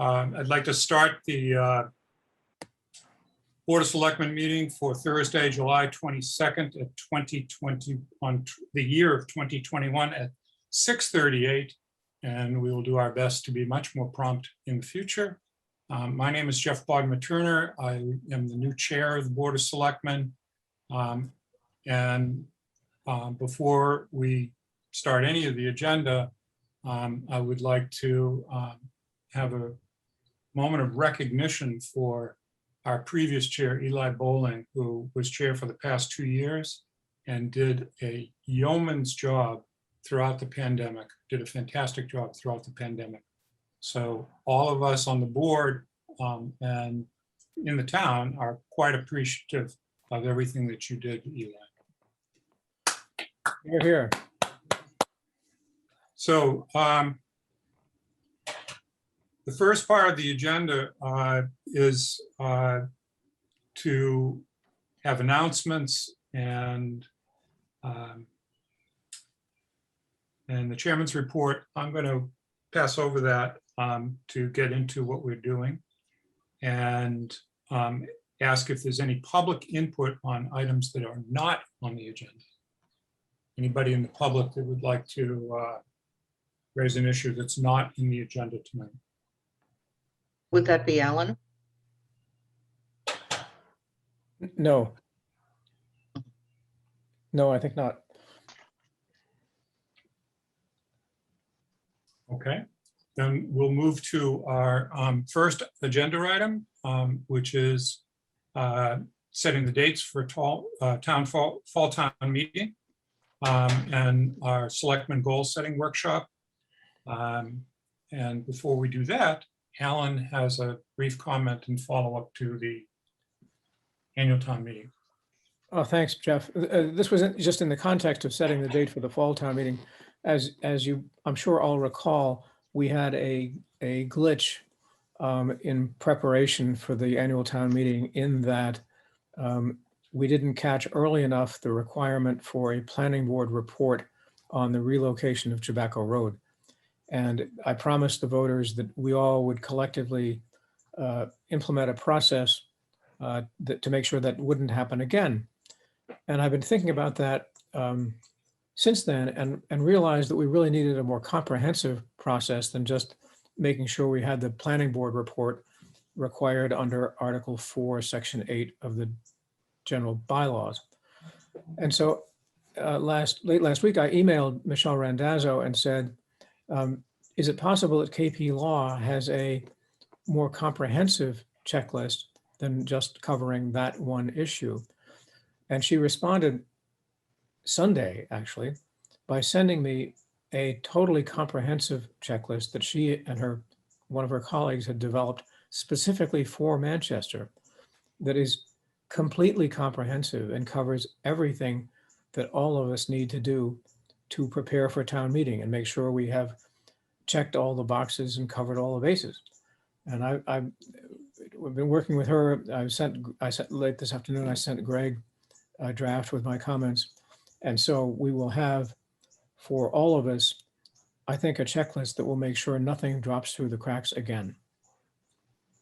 I'd like to start the Board of Selectmen meeting for Thursday, July 22nd at 2020, on the year of 2021 at 6:38. And we will do our best to be much more prompt in the future. My name is Jeff Bodmer-Turner. I am the new chair of the Board of Selectmen. Before we start any of the agenda, I would like to have a moment of recognition for our previous chair, Eli Bowling, who was chair for the past 2 years and did a yeoman's job throughout the pandemic, did a fantastic job throughout the pandemic. So all of us on the board and in the town are quite appreciative of everything that you did, Eli. You're here. So the first part of the agenda is to have announcements and the chairman's report. I'm going to pass over that to get into what we're doing and ask if there's any public input on items that are not on the agenda. Anybody in the public that would like to raise an issue that's not in the agenda tonight? Would that be Alan? No. No, I think not. Okay, then we'll move to our first agenda item, which is setting the dates for fall town meeting and our selectmen goal setting workshop. And before we do that, Alan has a brief comment and follow up to the annual town meeting. Oh, thanks, Jeff. This was just in the context of setting the date for the fall town meeting. As you, I'm sure all recall, we had a glitch in preparation for the annual town meeting in that we didn't catch early enough the requirement for a planning board report on the relocation of Tobacco Road. And I promised the voters that we all would collectively implement a process to make sure that wouldn't happen again. And I've been thinking about that since then and realized that we really needed a more comprehensive process than just making sure we had the planning board report required under Article 4, Section 8 of the general bylaws. And so late last week, I emailed Michelle Randazzo and said, is it possible that KP Law has a more comprehensive checklist than just covering that one issue? And she responded Sunday, actually, by sending me a totally comprehensive checklist that she and one of her colleagues had developed specifically for Manchester that is completely comprehensive and covers everything that all of us need to do to prepare for town meeting and make sure we have checked all the boxes and covered all the bases. And I've been working with her. I sent late this afternoon, I sent Greg a draft with my comments. And so we will have, for all of us, I think, a checklist that will make sure nothing drops through the cracks again.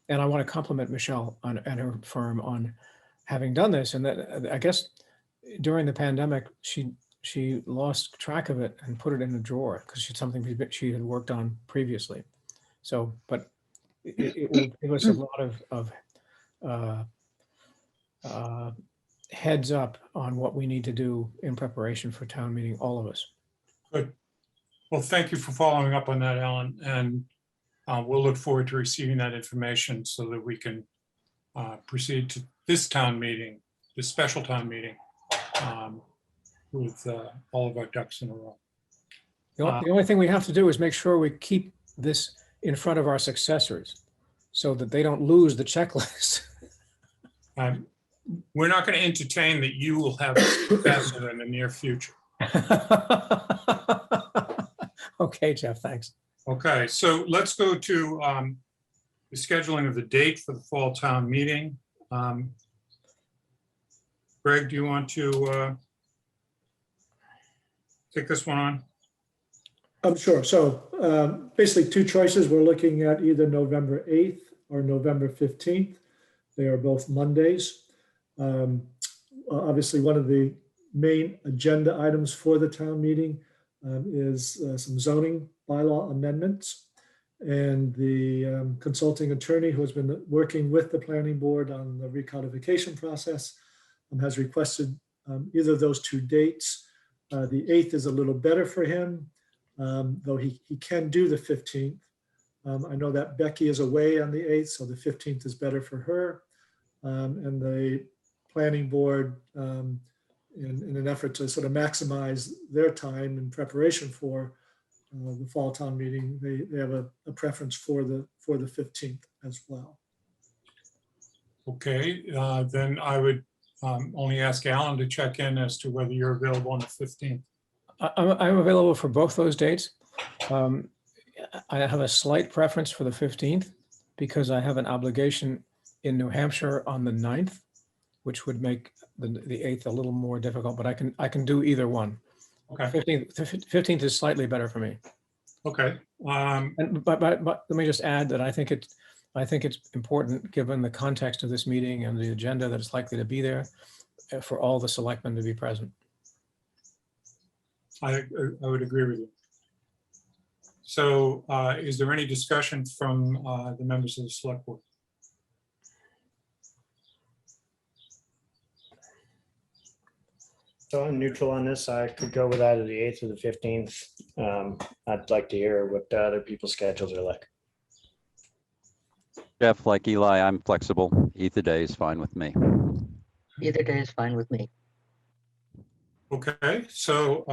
And I want to compliment Michelle and her firm on having done this. And that, I guess, during the pandemic, she lost track of it and put it in a drawer because it's something she had worked on previously. So, but it will give us a lot of heads up on what we need to do in preparation for town meeting, all of us. Good. Well, thank you for following up on that, Alan. And we'll look forward to receiving that information so that we can proceed to this town meeting, this special town meeting, with all of our ducks in a row. The only thing we have to do is make sure we keep this in front of our successors so that they don't lose the checklist. We're not going to entertain that you will have success in the near future. Okay, Jeff, thanks. Okay, so let's go to the scheduling of the date for the fall town meeting. Greg, do you want to take this one on? I'm sure. So basically two choices. We're looking at either November 8th or November 15th. They are both Mondays. Obviously, one of the main agenda items for the town meeting is some zoning bylaw amendments. And the consulting attorney who has been working with the planning board on the recodification process has requested either of those two dates. The 8th is a little better for him, though he can do the 15th. I know that Becky is away on the 8th, so the 15th is better for her. And the planning board, in an effort to sort of maximize their time in preparation for the fall town meeting, they have a preference for the 15th as well. Okay, then I would only ask Alan to check in as to whether you're available on the 15th. I'm available for both those dates. I have a slight preference for the 15th because I have an obligation in New Hampshire on the 9th, which would make the 8th a little more difficult, but I can do either one. Okay, 15th is slightly better for me. okay. But let me just add that I think it's important, given the context of this meeting and the agenda that is likely to be there, for all the selectmen to be present. I would agree with you. So is there any discussion from the members of the select board? So I'm neutral on this. I could go with either the 8th or the 15th. I'd like to hear what other people's schedules are like. Jeff, like Eli, I'm flexible. Either day is fine with me. Either day is fine with me. Okay, so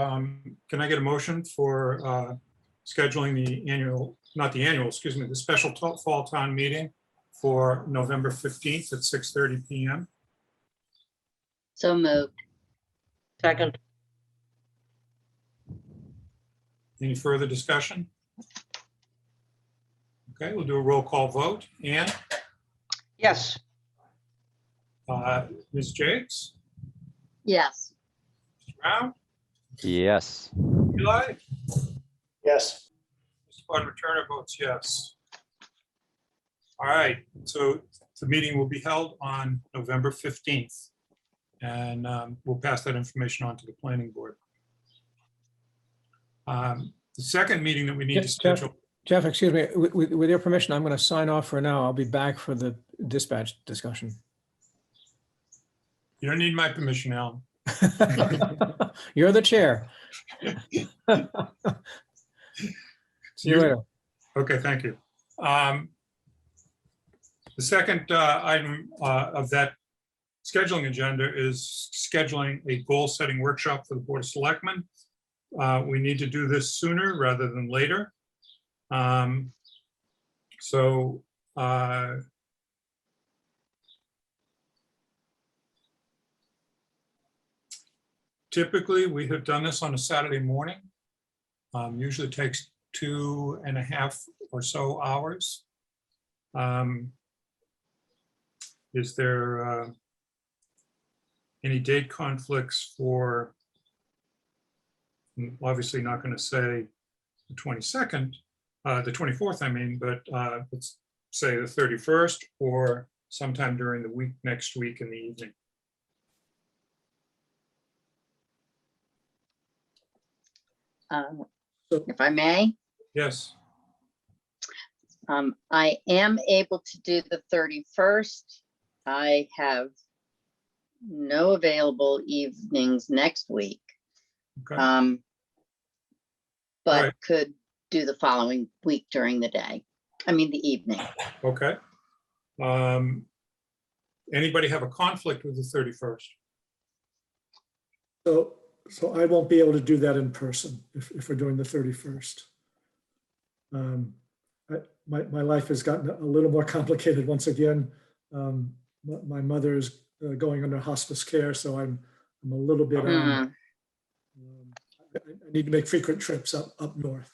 can I get a motion for scheduling the annual, not the annual, excuse me, the special fall town meeting for November 15th at 6:30 PM? So moved. Second, Any further discussion? Okay, we'll do a roll call vote. Ann, yes, Ms. Jakes, Yes. Mr. Brown, Yes. Eli, Yes. Mr. Quadraturno votes yes. All right, so the meeting will be held on November 15th. And we'll pass that information on to the planning board. The second meeting that we need to schedule. Jeff, excuse me, with your permission, I'm going to sign off for now. I'll be back for the dispatch discussion. You don't need my permission, Alan. You're the chair. See you later. Okay, thank you. The second item of that scheduling agenda is scheduling a goal-setting workshop for the Board of Selectmen. We need to do this sooner rather than later. Typically, we have done this on a Saturday morning. Usually takes 2.5 or so hours. Is there any date conflicts for, I'm obviously not going to say the 22nd, the 24th, I mean, but let's say the 31st or sometime during the week, next week in the evening. If I may, Yes, I am able to do the 31st. I have no available evenings next week. okay, But Right. could do the following week during the day. I mean, the evening. okay. Anybody have a conflict with the 31st? So I won't be able to do that in person if we're doing the 31st. My life has gotten a little more complicated once again. My mother is going under hospice care, so I'm a little bit, I need to make frequent trips up north.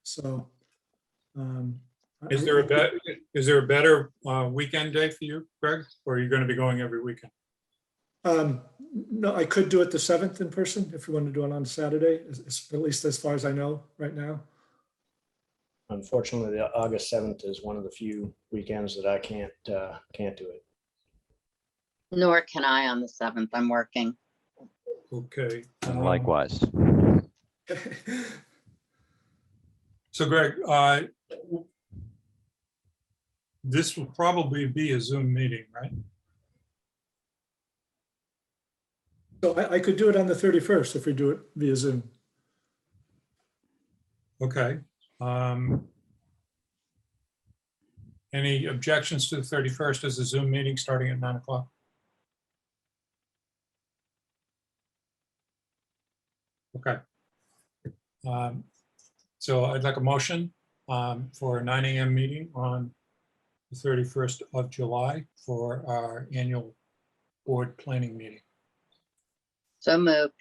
So. Is there a better weekend day for you, Greg? Or are you going to be going every weekend? No, I could do it the 7th in person if we want to do it on Saturday, at least as far as I know right now. Unfortunately, the August 7th is one of the few weekends that I can't do it. Nor can I on the 7th. I'm working. Okay. And likewise. So Greg, this will probably be a Zoom meeting, right? So I could do it on the 31st if we do it via Zoom. Okay. Any objections to the 31st as a Zoom meeting starting at 9 o'clock? Okay. So I'd like a motion for a 9 a.m. meeting on the 31st of July for our annual board planning meeting. So moved.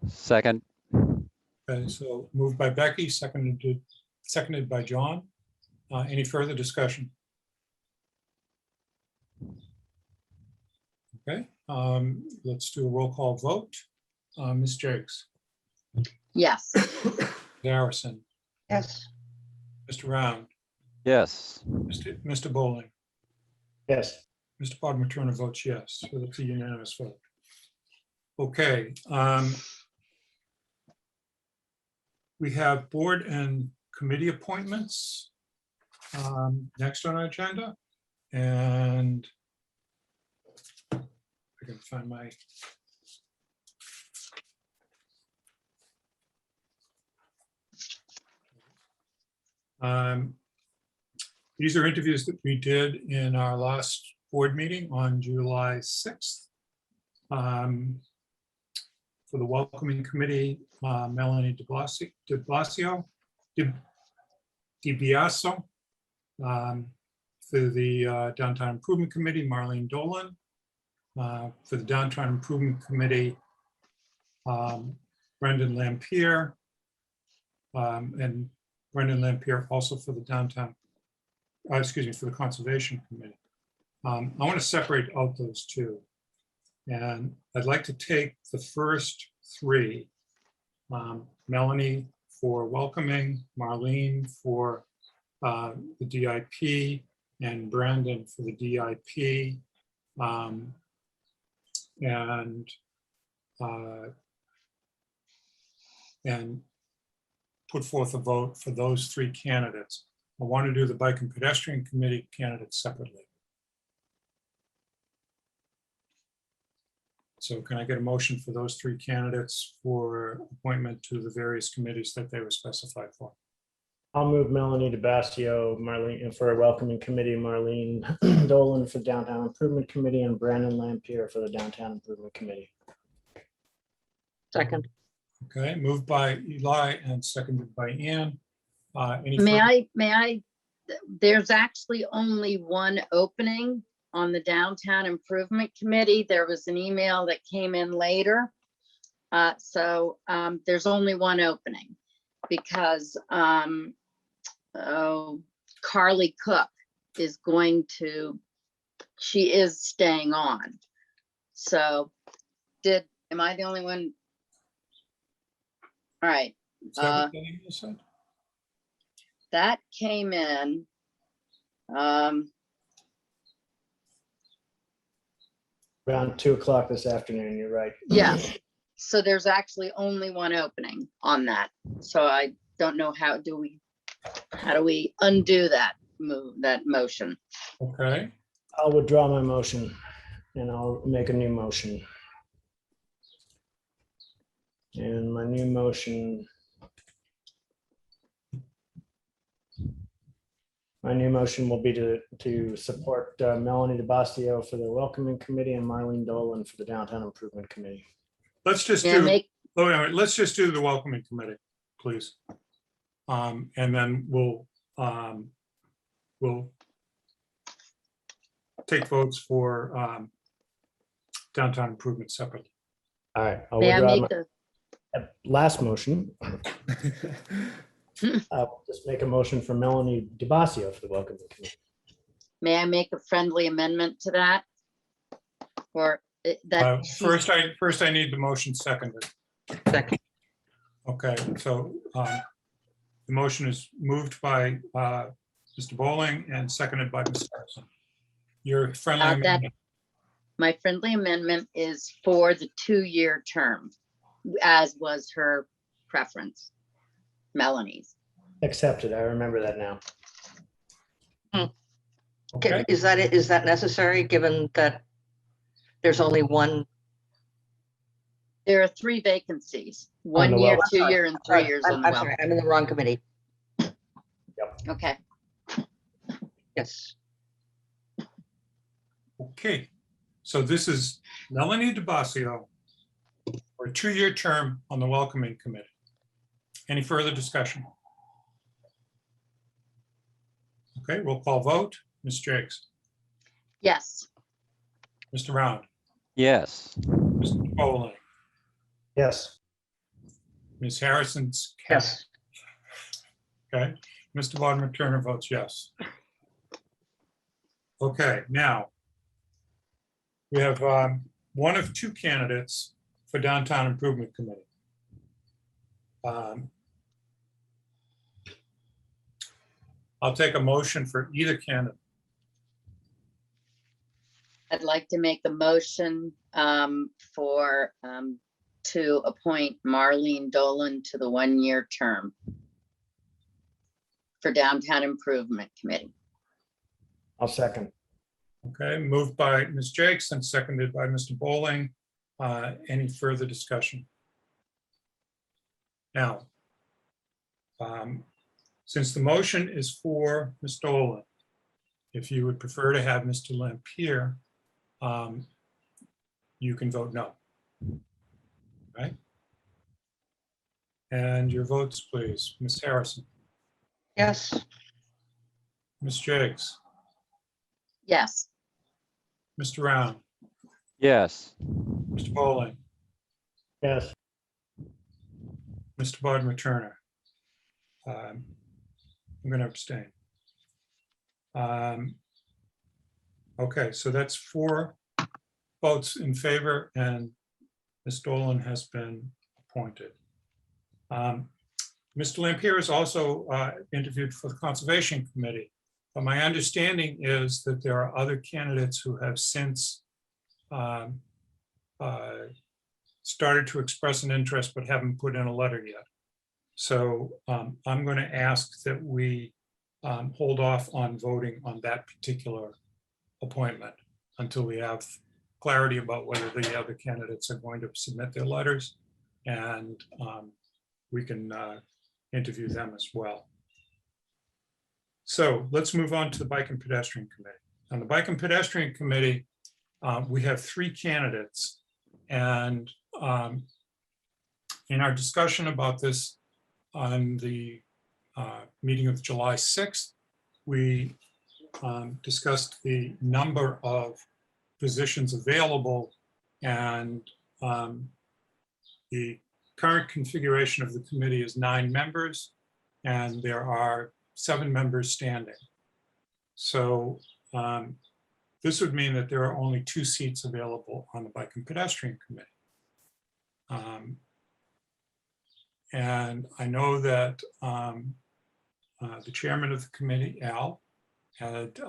Second, Okay, so moved by Becky, seconded by John. Any further discussion? Okay, let's do a roll call vote. Ms. Jakes, Yes. Harrison, Yes. Mr. Round, yes. Mr. Bowling, Yes. Mr. Podmaturna votes yes, so that's a unanimous vote. Okay. We have board and committee appointments next on our agenda. And I can find my. These are interviews that we did in our last board meeting on July 6th. For the welcoming committee, Melanie DiBiaso. For the downtown improvement committee, Marlene Dolan. For the downtown improvement committee, Brendan Lampier. And Brendan Lampier also for the downtown, excuse me, for the conservation committee. I want to separate out those two. And I'd like to take the first three, Melanie for welcoming, Marlene for the DIP, and Brandon for the DIP. And put forth a vote for those three candidates. I want to do the bike and pedestrian committee candidates separately. So can I get a motion for those three candidates for appointment to the various committees that they were specified for? I'll move Melanie DiBiaso, Marlene for a welcoming committee, Marlene Dolan for downtown improvement committee, and Brandon Lampier for the downtown improvement committee. Second. Okay, moved by Eli and seconded by Ann. May I, there's actually only one opening on the downtown improvement committee. There was an email that came in later. So there's only one opening because Carly Cook is she is staying on. So am I the only one? All right. Is that what the email said? That came in. Around 2 o'clock this afternoon, you're right. Yeah. So there's actually only one opening on that. So I don't know how do we undo that motion? Okay, I'll withdraw my motion and I'll make a new motion. And my new motion. My new motion will be to support Melanie DiBiaso for the welcoming committee and Marlene Dolan for the downtown improvement committee. let's just May I do, make, oh, wait a minute, let's just do the welcoming committee, please. And then we'll take votes for downtown improvement separately. All right. I'll may I withdraw make my the, last motion. I'll just make a motion for Melanie DiBiaso for the welcoming committee. may I make a friendly amendment to that? Or that, First I need the motion seconded. Second. Okay, so The motion is moved by Mr. Bowling and seconded by Ms. Harrison. Your friendly That- amendment. My friendly amendment is for the 2-year term, as was her preference, Melanie's. Accepted. I remember that now. Okay, Is that necessary, given that there's only one? There are 3 vacancies, On 1 the year, well. 2 year, and 3 years on the I'm well. sorry, I'm in the wrong committee. Okay, Yes. okay. So this is Melanie DeBasio for a 2-year term on the Welcoming Committee. Any further discussion? Okay, roll call vote. Ms. Jakes, yes, Mr. Round, Yes. Mr. Bowling, Yes. Ms. Harrison's. Yes. Okay, Mr. Bodmer Turner votes yes. Okay, now we have one of 2 candidates for Downtown Improvement Committee. I'll take a motion for either candidate. I'd like to make a motion for to appoint Marlene Dolan to the 1-year term for Downtown Improvement Committee. I'll second. Okay, moved by Ms. Jakes and seconded by Mr. Bowling. Any further discussion? Now, since the motion is for Ms. Dolan, if you would prefer to have Mr. Lampier, you can vote no. Right? And your votes, please. Ms. Harrison, Yes. Ms. Jakes, Yes, Mr. Round, Yes. Mr. Bowling, Yes. Mr. Bodmer Turner. I'm going to abstain. Okay, so that's 4 votes in favor, and Ms. Dolan has been appointed. Mr. Lampier is also interviewed for the Conservation Committee. But my understanding is that there are other candidates who have since started to express an interest but haven't put in a letter yet. So I'm going to ask that we hold off on voting on that particular appointment until we have clarity about whether the other candidates are going to submit their letters, and we can interview them as well. So let's move on to the Bike and Pedestrian Committee. On the Bike and Pedestrian Committee, we have 3 candidates, and in our discussion about this on the meeting of July 6th, we discussed the number of positions available, and the current configuration of the committee is 9 members, and there are 7 members standing. So this would mean that there are only 2 seats available on the Bike and Pedestrian Committee. And I know that the chairman of the committee, Al, had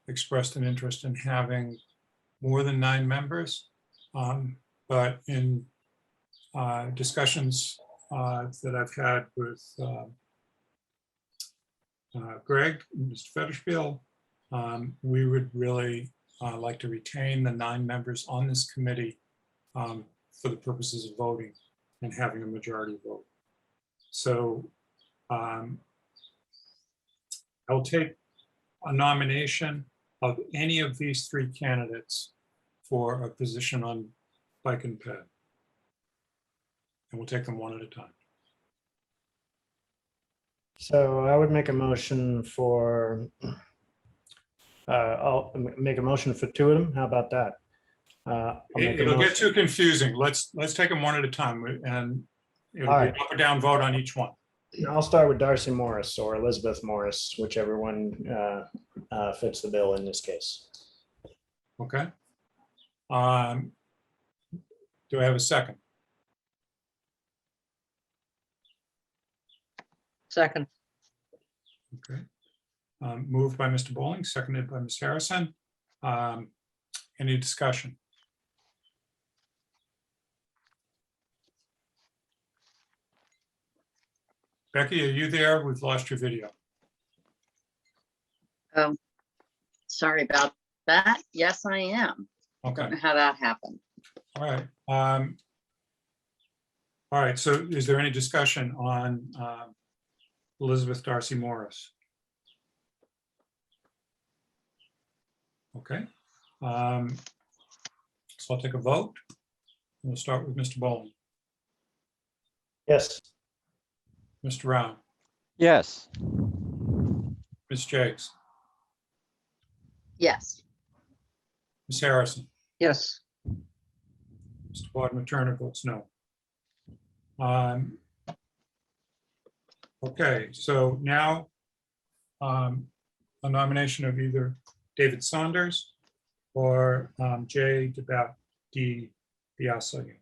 expressed an interest in having more than 9 members. But in discussions that I've had with Greg, Mr. Fetterspiel, we would really like to retain the 9 members on this committee for the purposes of voting and having a majority vote. So I'll take a nomination of any of these 3 candidates for a position on Bike and Ped. And we'll take them one at a time. So I would make a motion for, I'll make a motion for 2 of them. How about that? I'll make a It'll get motion- too confusing. Let's take them one at a time, and it'll All be right. an up or down vote on each one. I'll start with Darcy Morris or Elizabeth Morris, whichever one fits the bill in this case. Okay. Do I have a second? second, Okay. Moved by Mr. Bowling, seconded by Ms. Harrison. Any discussion? Becky, are you there? We've lost your video. Oh, sorry about that. Yes, I am. Okay, Don't know how that happened. all right. All right, so is there any discussion on Elizabeth Darcy Morris? Okay. So I'll take a vote. We'll start with Mr. Bowling, Yes. Mr. Round, Yes. Ms. Jakes, Yes, Ms. Harrison, yes, Mr. Bodmer Turner votes no. Okay, so now a nomination of either David Saunders or Jay DiBiase.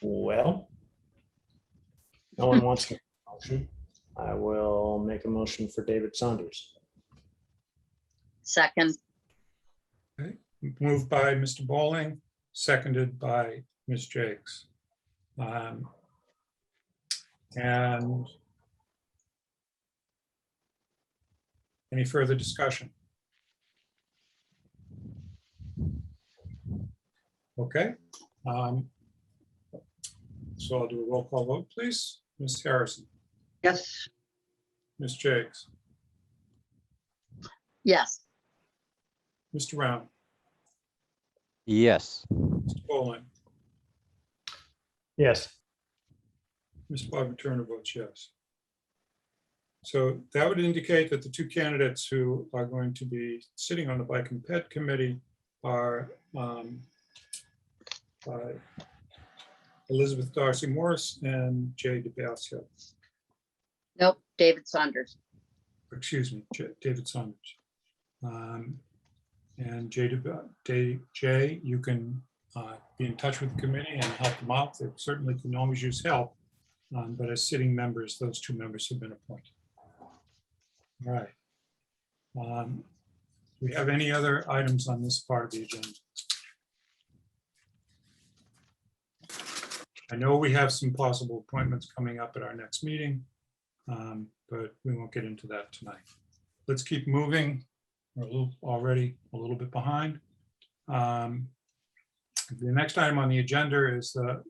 Well, no one wants to make a motion. I will make a motion for David Saunders. second, Moved by Mr. Bowling, seconded by Ms. Jakes. And any further discussion? Okay. So I'll do a roll call vote, please. Ms. Harrison, yes, Ms. Jakes, yes, Mr. Round, Yes. Mr. Bowling, Yes. Ms. Bodmer Turner votes yes. So that would indicate that the two candidates who are going to be sitting on the Bike and Ped Committee are Elizabeth Darcy Morris and Jay DiBiase. nope, David Saunders. Excuse me, David Saunders. And Jay, you can be in touch with the committee and help them out. They certainly can always use help. But as sitting members, those two members have been appointed. All right. Do we have any other items on this part of the agenda? I know we have some possible appointments coming up at our next meeting, but we won't get into that tonight. Let's keep moving. We're already a little bit behind. The next item on the agenda is the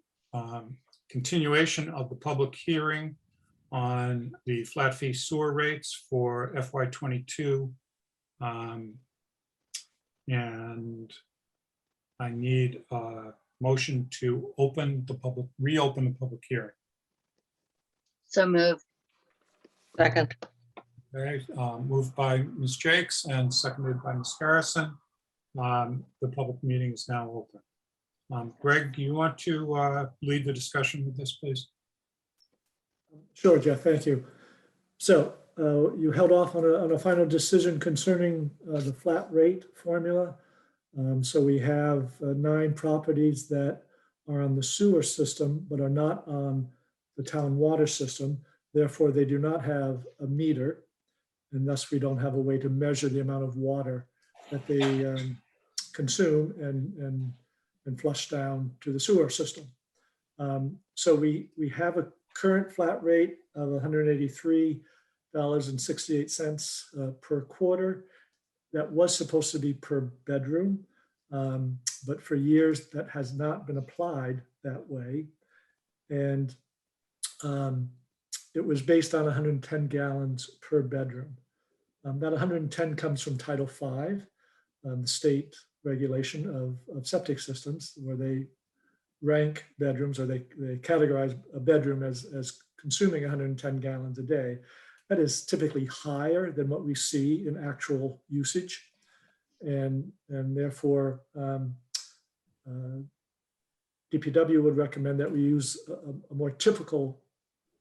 continuation of the public hearing on the flat fee sewer rates for FY22. And I need a motion to reopen the public hearing. So moved. second, Okay, moved by Ms. Jakes and seconded by Ms. Harrison. The public meeting is now open. Greg, do you want to lead the discussion with this, please? Sure, Jeff, thank you. So you held off on a final decision concerning the flat rate formula. So we have 9 properties that are on the sewer system, but are not on the town water system. Therefore, they do not have a meter, and thus we don't have a way to measure the amount of water that they consume and flush down to the sewer system. So we have a current flat rate of $183.68 per quarter. That was supposed to be per bedroom, but for years that has not been applied that way. And it was based on 110 gallons per bedroom. That 110 comes from Title V, the state regulation of septic systems, where they rank bedrooms, or they categorize a bedroom as consuming 110 gallons a day. That is typically higher than what we see in actual usage. And therefore, DPW would recommend that we use a more typical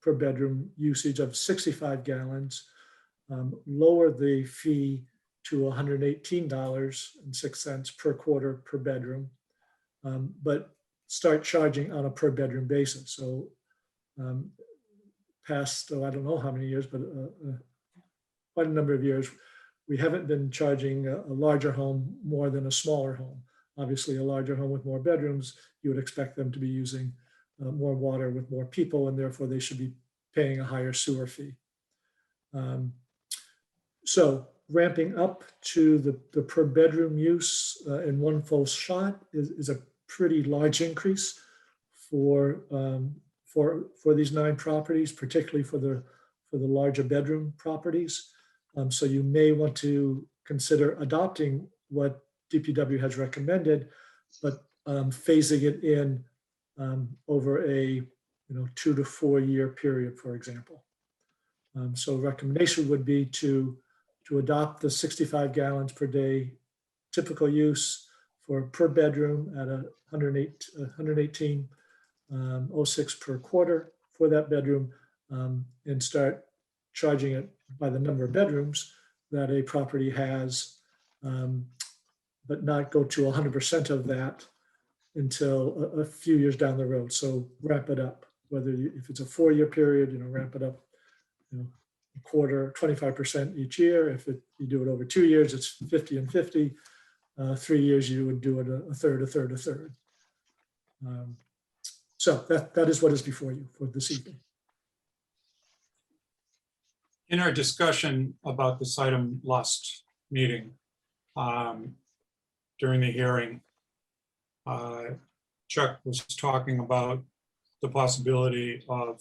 per bedroom usage of 65 gallons, lower the fee to $118.06 per quarter per bedroom, but start charging on a per bedroom basis. So past, I don't know how many years, but quite a number of years, we haven't been charging a larger home more than a smaller home. Obviously, a larger home with more bedrooms, you would expect them to be using more water with more people, and therefore they should be paying a higher sewer fee. So ramping up to the per bedroom use in one full shot is a pretty large increase for these 9 properties, particularly for the larger bedroom properties. So you may want to consider adopting what DPW has recommended, but phasing it in over a 2 to 4 year period, for example. So recommendation would be to adopt the 65 gallons per day typical use for per bedroom at 118.06 per quarter for that bedroom, and start charging it by the number of bedrooms that a property has, but not go to 100% of that until a few years down the road. So ramp it up, if it's a 4 year period, ramp it up, a quarter, 25% each year. If you do it over 2 years, it's 50 and 50. 3 years, you would do it a third, a third, a third. So that is what is before you for this evening. In our discussion about this item last meeting, during the hearing, Chuck was talking about the possibility of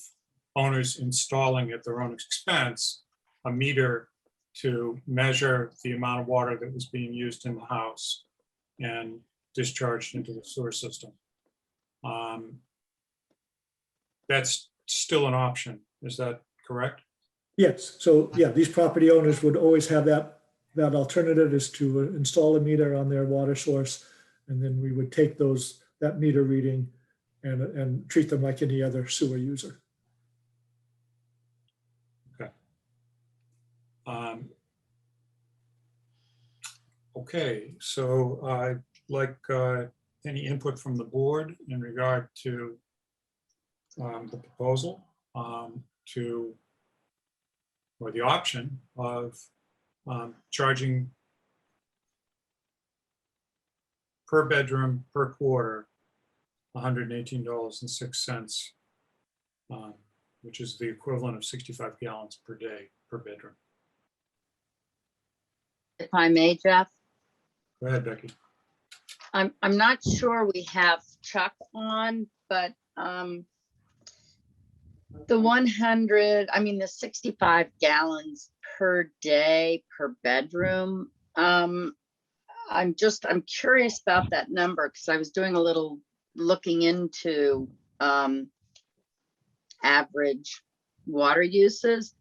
owners installing at their own expense a meter to measure the amount of water that was being used in the house and discharged into the sewer system. That's still an option. Is that correct? Yes. So yeah, these property owners would always have that alternative, is to install a meter on their water source, and then we would take that meter reading and treat them like any other sewer user. Okay, so I'd like any input from the board in regard to the proposal or the option of charging per bedroom per quarter $118.06, which is the equivalent of 65 gallons per day per bedroom. If I may, Jeff, Go ahead, Becky. I'm not sure we have Chuck on, but the 65 gallons per day per bedroom. I'm curious about that number, because I was doing a little looking into average water uses,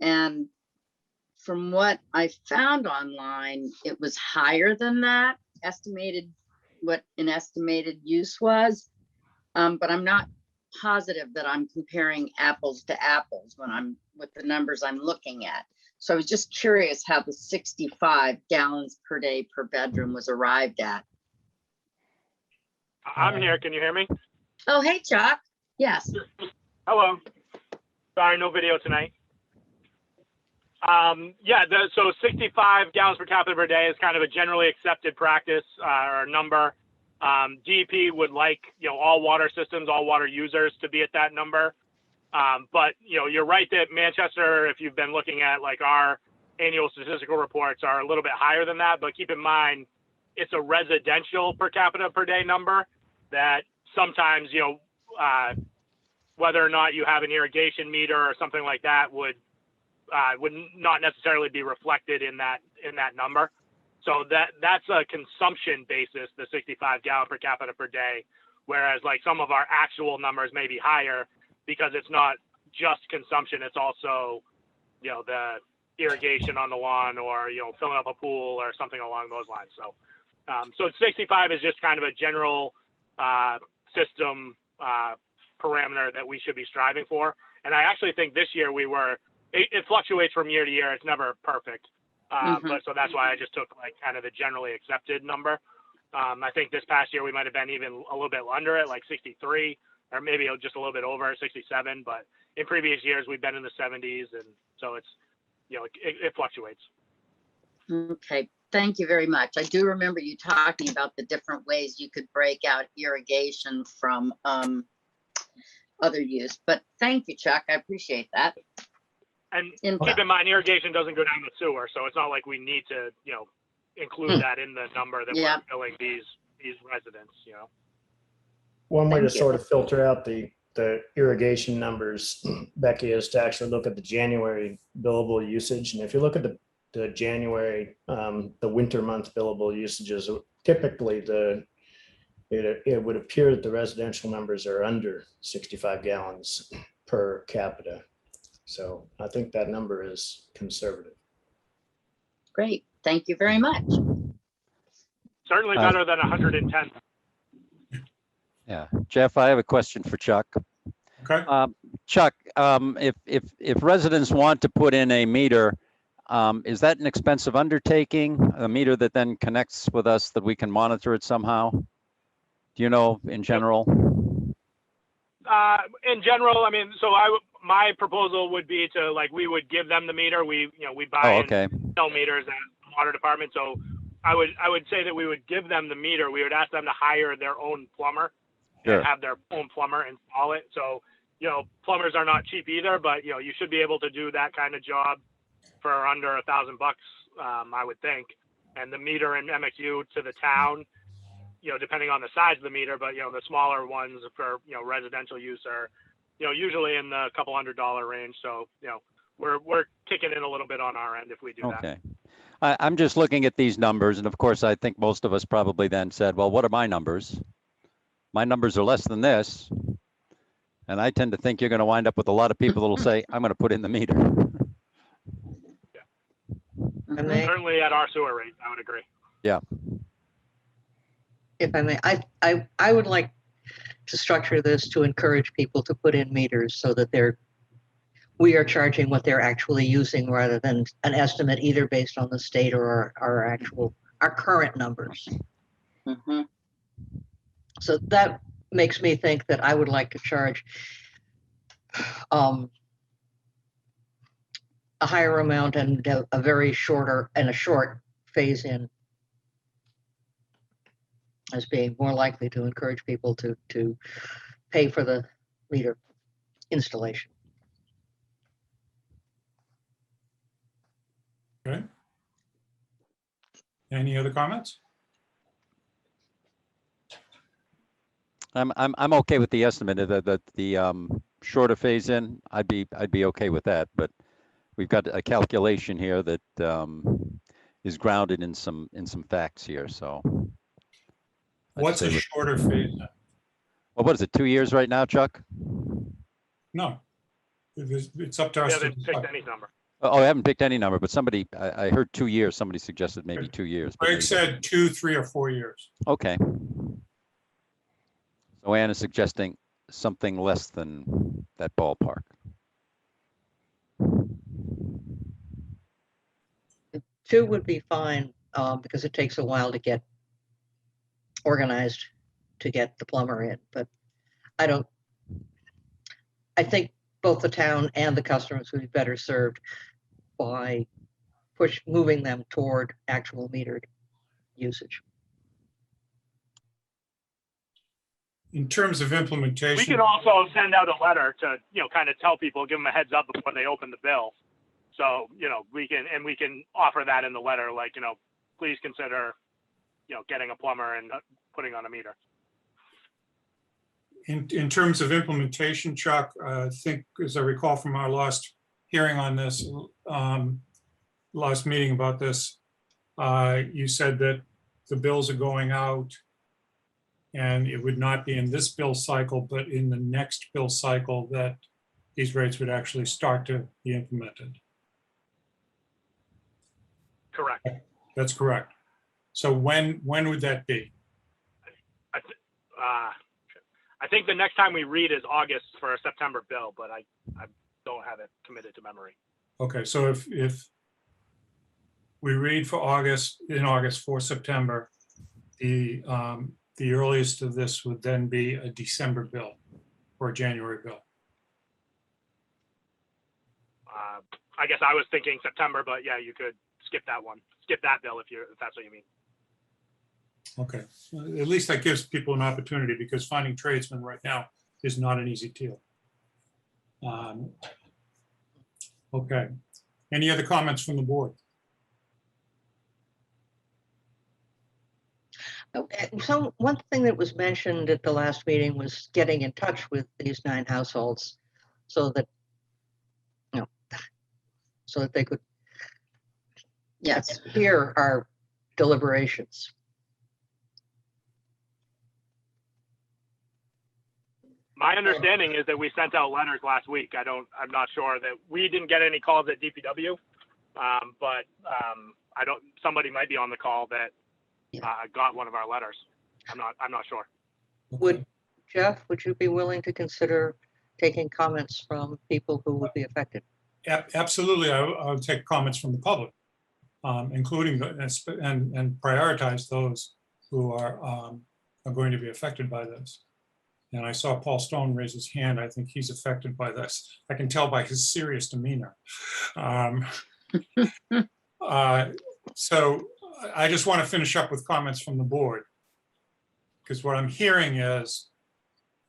and from what I found online, it was higher than that, what an estimated use was. But I'm not positive that I'm comparing apples to apples with the numbers I'm looking at. So I was just curious how the 65 gallons per day per bedroom was arrived at. I'm here. Can you hear me? Oh, hey, Chuck. Yes. Hello. Sorry, no video tonight. So 65 gallons per capita per day is kind of a generally accepted practice or number. DEP would like, all water systems, all water users to be at that number. But, you're right that Manchester, if you've been looking at like our annual statistical reports, are a little bit higher than that. But keep in mind, it's a residential per capita per day number that sometimes, whether or not you have an irrigation meter or something like that would not necessarily be reflected in that number. So that's a consumption basis, the 65 gallon per capita per day, whereas like some of our actual numbers may be higher because it's not just consumption, it's also, the irrigation on the lawn or, filling up a pool or something along those lines. So 65 is just kind of a general system parameter that we should be striving for. And I actually think this year it fluctuates from year to year. It's never perfect. But so that's why I just took like kind of the generally accepted number. I think this past year we might have been even a little bit under it, like 63, or maybe just a little bit over 67. But in previous years we've been in the 70s, and so it's, it fluctuates. Okay, thank you very much. I do remember you talking about the different ways you could break out irrigation from other use, but thank you, Chuck. I appreciate that. And keep in mind, irrigation doesn't go down the sewer, so it's not like we need to, include that in the number that we're billing these residents. One way Thank to you. sort of filter out the irrigation numbers, Becky, is to actually look at the January billable usage. And if you look at the January, the winter month billable usages, typically it would appear that the residential numbers are under 65 gallons per capita. So I think that number is conservative. Great, thank you very much. Certainly better than 110. Yeah. Jeff, I have a question for Chuck. Okay. Chuck, if residents want to put in a meter, is that an expensive undertaking? A meter that then connects with us that we can monitor it somehow? Do you know in general? In general, I mean, my proposal would be to, like, we would give them the meter. We buy and sell meters at the water department. So I would say that we would give them the meter. We would ask them to hire their own plumber and have their own plumber install it. So, plumbers are not cheap either, but you should be able to do that kind of job for under $1,000, I would think. And the meter and MXU to the town, depending on the size of the meter, but the smaller ones for residential use are usually in the couple $100 range. So we're kicking in a little bit on our end if we do that. Okay. I'm just looking at these numbers, and of course I think most of us probably then said, well, what are my numbers? My numbers are less than this, and I tend to think you're going to wind up with a lot of people that'll say, I'm going to put in the meter. Certainly at our sewer rate, I would agree. Yeah. If I may, I would like to structure this to encourage people to put in meters so that we are charging what they're actually using rather than an estimate either based on the state or our current numbers. Mm-hmm. So that makes me think that I would like to charge a higher amount and a short phase in as being more likely to encourage people to pay for the meter installation. Okay. Any other comments? I'm okay with the estimate that the shorter phase in. I'd be okay with that, but we've got a calculation here that is grounded in some facts here. So What's a shorter phase? Well, what is it? 2 years right now, Chuck? No, it's up to us. Yeah, they picked any number. Oh, I haven't picked any number, but I heard 2 years. Somebody suggested maybe 2 years. Greg said 2, 3, or 4 years. Okay. So Ann is suggesting something less than that ballpark. 2 would be fine because it takes a while to get organized to get the plumber in, but I think both the town and the customers would be better served by moving them toward actual metered usage. In terms of implementation. We can also send out a letter to, kind of tell people, give them a heads up before they open the bill. So, we can offer that in the letter, like, please consider, getting a plumber and putting on a meter. In terms of implementation, Chuck, I think, as I recall from our last hearing on this, last meeting about this, you said that the bills are going out and it would not be in this bill cycle, but in the next bill cycle that these rates would actually start to be implemented. Correct. That's correct. So when would that be? I think the next time we read is August for a September bill, but I don't have it committed to memory. Okay, so if we read for August, in August for September, the earliest of this would then be a December bill or a January bill. I guess I was thinking September, but yeah, you could skip that one. Skip that bill if that's what you mean. Okay, at least that gives people an opportunity, because finding tradesmen right now is not an easy deal. Okay, any other comments from the board? Okay, so one thing that was mentioned at the last meeting was getting in touch with these 9 households so that, so that they could Yes, hear our deliberations. My understanding is that we sent out letters last week. I'm not sure that we didn't get any calls at DPW, but somebody might be on the call that got one of our letters. I'm not sure. Would Jeff, would you be willing to consider taking comments from people who would be affected? Absolutely, I would take comments from the public, including and prioritize those who are going to be affected by this. And I saw Paul Stone raise his hand. I think he's affected by this. I can tell by his serious demeanor. So I just want to finish up with comments from the board, because what I'm hearing is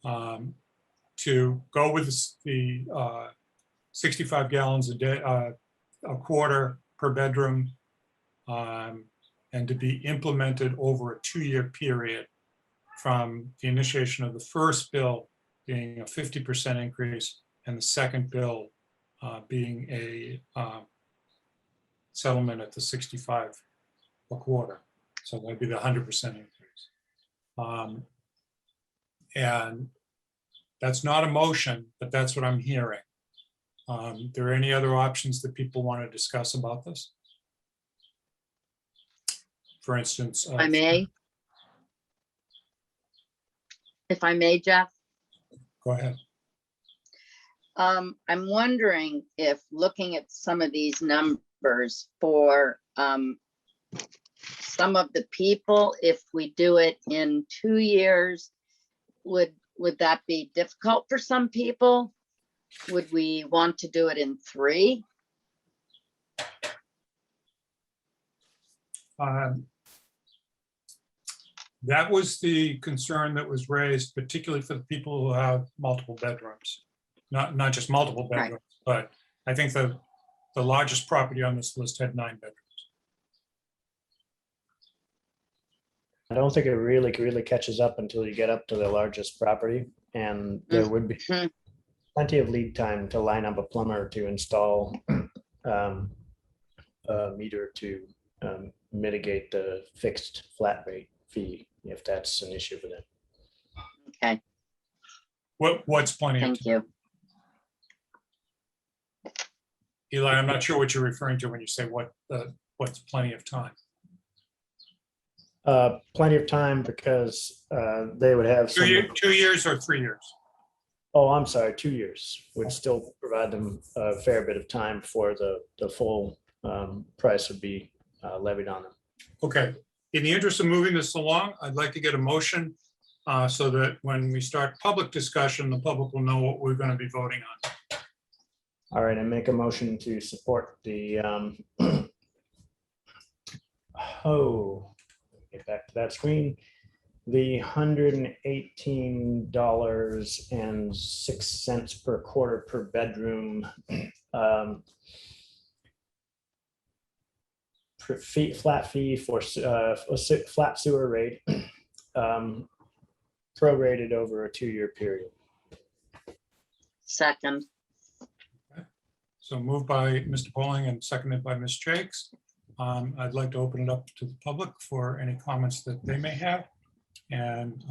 to go with the 65 gallons a day, a quarter per bedroom, and to be implemented over a 2-year period from the initiation of the first bill being a 50% increase and the second bill being a settlement at the 65 a quarter. So that'd be the 100% increase. And that's not a motion, but that's what I'm hearing. There are any other options that people want to discuss about this? For instance, if I may, Jeff. go ahead. I'm wondering if looking at some of these numbers for some of the people, if we do it in 2 years, would that be difficult for some people? Would we want to do it in 3? That was the concern that was raised, particularly for the people who have multiple bedrooms. Not just multiple Right. bedrooms, but I think the largest property on this list had 9 bedrooms. I don't think it really catches up until you get up to the largest property, and there would be Mhm. plenty of lead time to line up a plumber to install a meter to mitigate the fixed flat rate fee, if that's an issue for them. Okay, What's plenty of thank time? you. Eli, I'm not sure what you're referring to when you say what's plenty of time. Plenty of time because they would have some. 2 years or 3 years? Oh, I'm sorry, 2 years would still provide them a fair bit of time before the full price would be levied on them. Okay, in the interest of moving this along, I'd like to get a motion so that when we start public discussion, the public will know what we're going to be voting on. All right, I make a motion to support the, get back to that screen. The $118.06 per quarter per bedroom flat fee for flat sewer rate prorated over a 2-year period. Second, So moved by Mr. Pauling and seconded by Ms. Jakes. I'd like to open it up to the public for any comments that they may have. And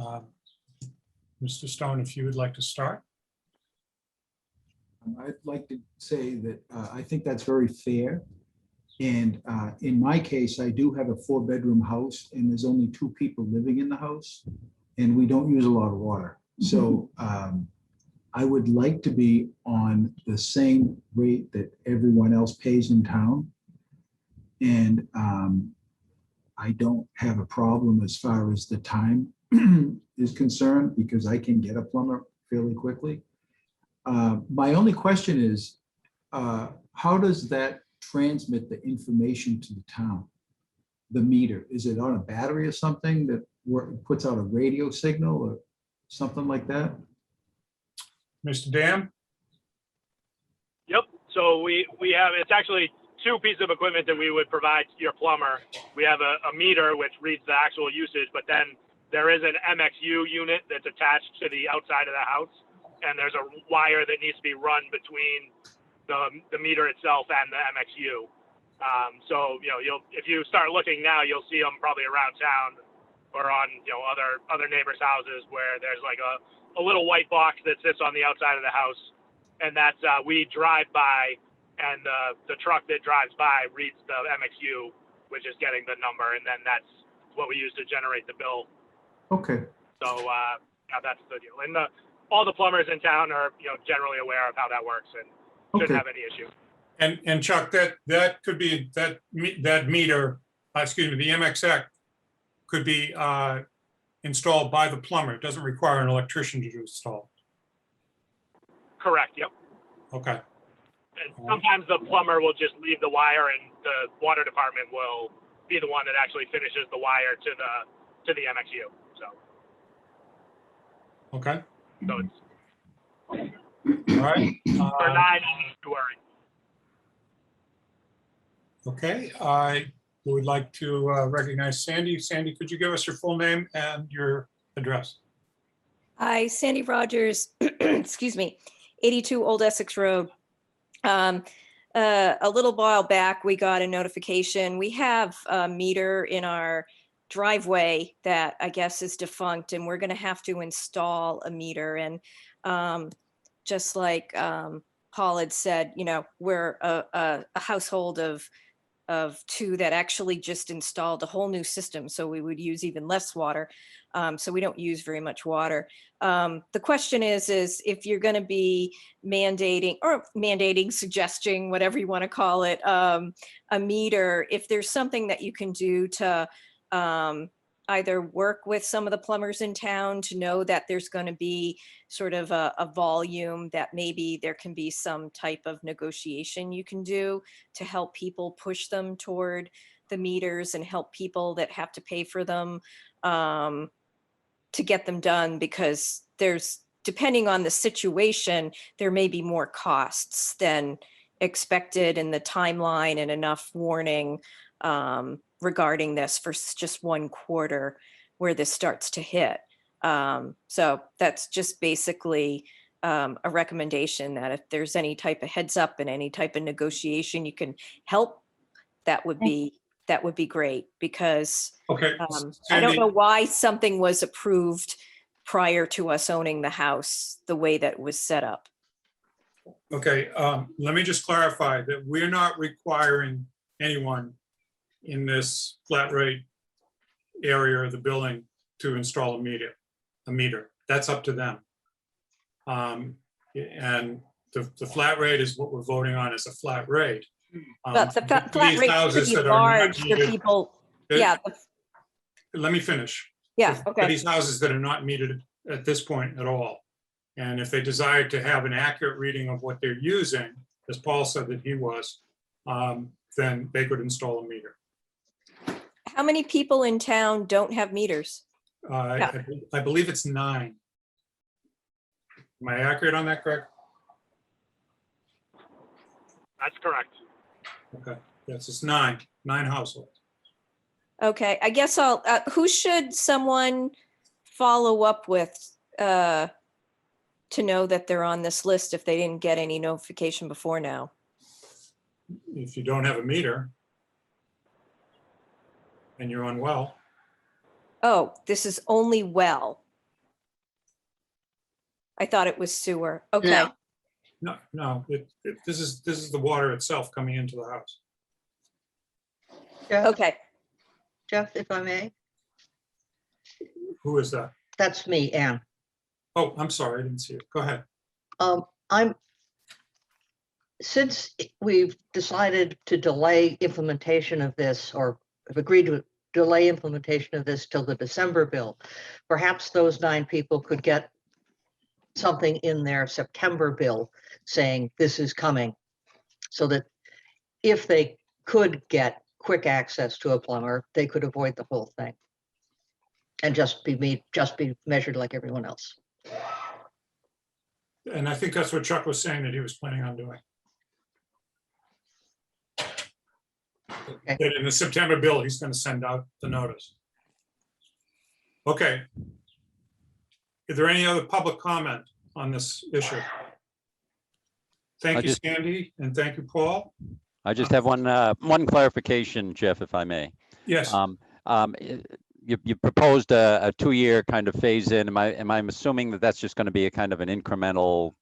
Mr. Stone, if you would like to start. I'd like to say that I think that's very fair. And in my case, I do have a 4-bedroom house and there's only 2 people living in the house and we don't use a lot of water. So I would like to be on the same rate that everyone else pays in town. And I don't have a problem as far as the time is concerned, because I can get a plumber fairly quickly. My only question is, how does that transmit the information to the town? The meter, is it on a battery or something that puts out a radio signal or something like that? Mr. Dam? Yep. So we have, it's actually two pieces of equipment that we would provide to your plumber. We have a meter which reads the actual usage, but then there is an MXU unit that's attached to the outside of the house. And there's a wire that needs to be run between the meter itself and the MXU. So, if you start looking now, you'll see them probably around town or on, other neighbors' houses where there's like a little white box that sits on the outside of the house. And that's, we drive by, and the truck that drives by reads the MXU, which is getting the number. And then that's what we use to generate the bill. Okay, So, that's the deal. And all the plumbers in town are, generally aware of how that works and shouldn't okay, have any issue. And Chuck, that could be, that meter, excuse me, the MXX could be installed by the plumber. It doesn't require an electrician to install. Correct. Yep. Okay, And sometimes the plumber will just leave the wire, and the water department will be the one that actually finishes the wire to the MXU. okay, So it's all right. for 9 to worry. Okay, I would like to recognize Sandy. Sandy, could you give us your full name and your address? Hi, Sandy Rogers, excuse me, 82 Old Essex Road. A little while back, we got a notification. We have a meter in our driveway that I guess is defunct, and we're going to have to install a meter. And just like Paul had said, we're a household of two that actually just installed a whole new system, so we would use even less water. So we don't use very much water. The question is if you're going to be mandating, suggesting, whatever you want to call it, a meter, if there's something that you can do to either work with some of the plumbers in town to know that there's going to be sort of a volume that maybe there can be some type of negotiation you can do to help people push them toward the meters and help people that have to pay for them to get them done, because depending on the situation, there may be more costs than expected in the timeline and enough warning regarding this for just one quarter where this starts to hit. So that's just basically a recommendation that if there's any type of heads up and any type of negotiation you can help, that would be great, because Okay, I don't Sandy, know why something was approved prior to us owning the house the way that it was set up. okay, let me just clarify that we're not requiring anyone in this flat rate area of the building to install a meter. That's up to them. And the flat rate is what we're voting on, is a flat rate. But the flat These rate should houses be that are not large for metered- people. Yeah, Let me finish. yeah, For okay. these houses that are not metered at this point at all. And if they desire to have an accurate reading of what they're using, as Paul said that he was, then they could install a meter. How many people in town don't have meters? I believe it's 9. Am I accurate on that, Greg? That's correct. Okay, yes, it's 9 households. Okay, I guess who should someone follow up with to know that they're on this list if they didn't get any notification before now? If you don't have a meter and you're unwell, Oh, this is only well. I thought it was sewer. Okay, no, this is the water itself coming into the house. Jeff, okay. Jeff, if I may, Who is that? that's me, Ann. Oh, I'm sorry, I didn't see it. Go ahead. Since we've decided to delay implementation of this, or have agreed to delay implementation of this till the December bill, perhaps those 9 people could get something in their September bill saying this is coming, so that if they could get quick access to a plumber, they could avoid the whole thing and just be measured like everyone else. And I think that's what Chuck was saying that he was planning on doing. Okay. That in the September bill, he's going to send out the notice. Okay. Is there any other public comment on this issue? Thank I you, just- Sandy, and thank you, Paul. I just have one clarification, Jeff, if I may. Yes, You proposed a 2-year kind of phase in. Am I assuming that that's just going to be a kind of an incremental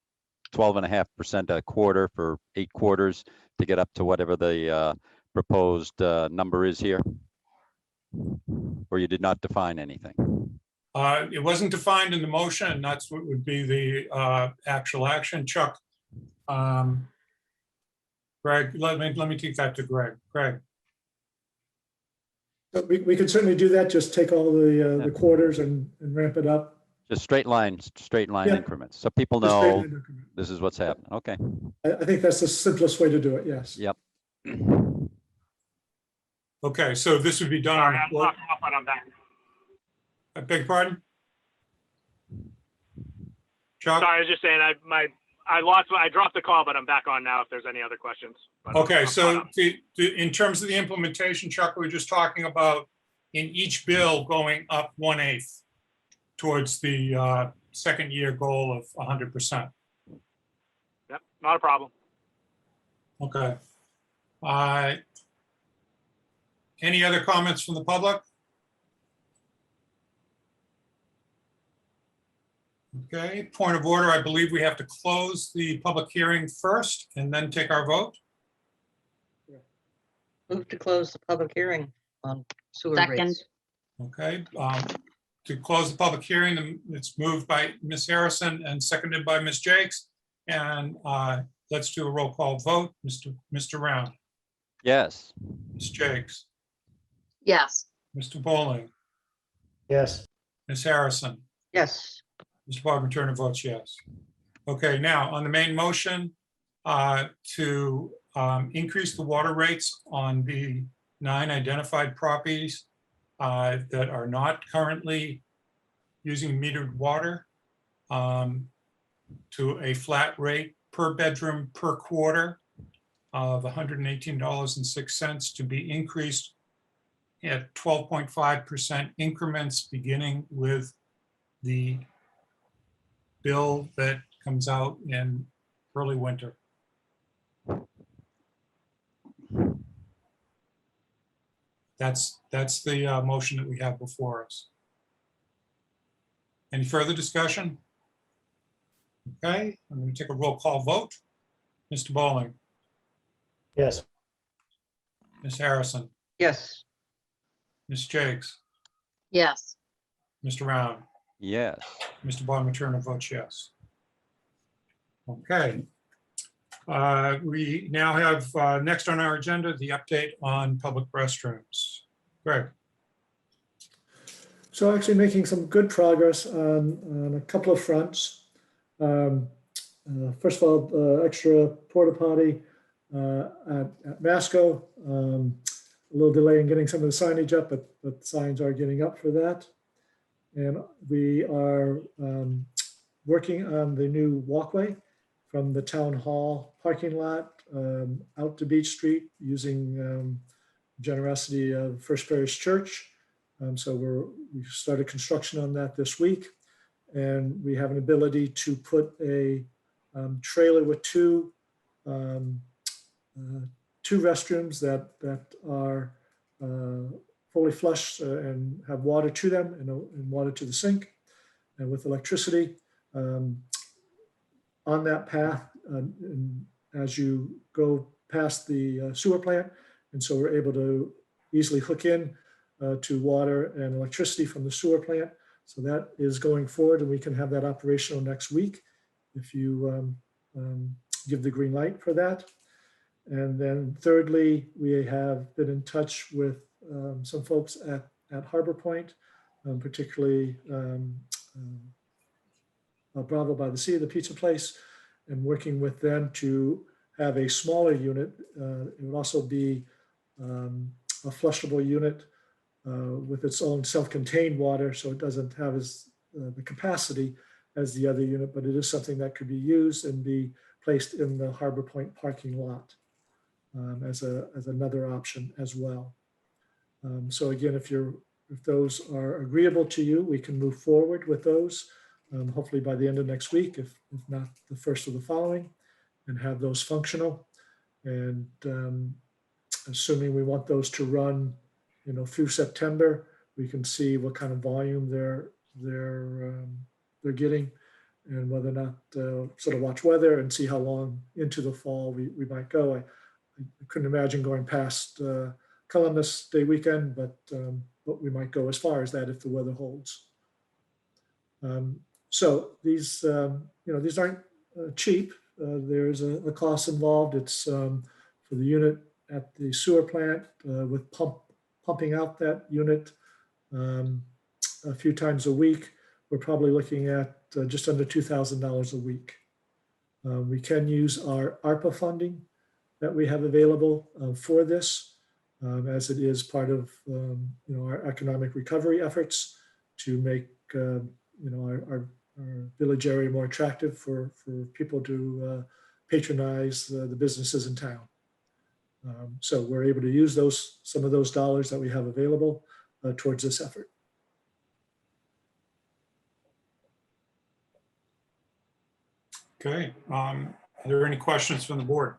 12.5% a quarter for 8 quarters to get up to whatever the proposed number is here? Or you did not define anything? it wasn't defined in the motion, and that's what would be the actual action. Chuck, Greg, let me take that to Greg. Greg, But we could certainly do that, just take all the quarters and ramp it up. Just straight line Yeah. increments, so people Just straight know line increment. this is what's happening. Okay. I think that's the simplest way to do it, yes. Yep. okay, so this would be done on Sorry, the I'm floor. off, but I'm back. I beg your pardon? Chuck? Sorry, I was just saying I dropped the call, but I'm back on now if there's any other questions. But Okay, I'm so caught up. in terms of the implementation, Chuck, we were just talking about in each bill going up 1/8 towards the second year goal of 100%. Yep, not a problem. Okay. Any other comments from the public? Okay, point of order, I believe we have to close the public hearing first and then take our vote. Move to close the public hearing on sewer Second. rates. Okay, to close the public hearing, it's moved by Ms. Harrison and seconded by Ms. Jakes. And let's do a roll call vote. Mr. Round, Yes. Ms. Jakes, Yes. Mr. Bowling, Yes. Ms. Harrison, Yes, Mr. Barber Turner votes yes. Okay, now on the main motion to increase the water rates on the 9 identified properties that are not currently using metered water to a flat rate per bedroom per quarter of $118.06 to be increased at 12.5% increments beginning with the bill that comes out in early winter. That's the motion that we have before us. Any further discussion? Okay, I'm going to take a roll call vote. Mr. Bowling, Yes. Ms. Harrison, yes, Ms. Jakes, Yes. Mr. Round, Yes. Mr. Bonmaterna votes yes. Okay. We now have next on our agenda, the update on public restrooms. Greg. So actually making some good progress on a couple of fronts. First of all, extra porta potty at Masco. A little delay in getting some of the signage up, but signs are getting up for that. And we are working on the new walkway from the town hall parking lot out to Beach Street using generosity of First Parish Church. So we started construction on that this week. And we have an ability to put a trailer with two restrooms that are fully flushed and have water to them and water to the sink and with electricity on that path as you go past the sewer plant. And so we're able to easily hook in to water and electricity from the sewer plant So that is going forward, and we can have that operational next week if you give the green light for that. And then thirdly, we have been in touch with some folks at Harbor Point, particularly Bravo by the Sea, the pizza place, and working with them to have a smaller unit. It would also be a flushable unit with its own self-contained water, so it doesn't have as the capacity as the other unit, but it is something that could be used and be placed in the Harbor Point parking lot as another option as well. So again, if those are agreeable to you, we can move forward with those, hopefully by the end of next week, if not the first of the following, and have those functional. And assuming we want those to run, through September, we can see what kind of volume they're getting, and whether or not sort of watch weather and see how long into the fall we might go. I couldn't imagine going past Columbus Day weekend, but we might go as far as that if the weather holds. So these aren't cheap. There's a cost involved. It's for the unit at the sewer plant with pumping out that unit a few times a week. We're probably looking at just under $2,000 a week. We can use our ARPA funding that we have available for this, as it is part of our economic recovery efforts to make our village area more attractive for people to patronize the businesses in town. So we're able to use some of those dollars that we have available towards this effort. Okay, are there any questions from the board?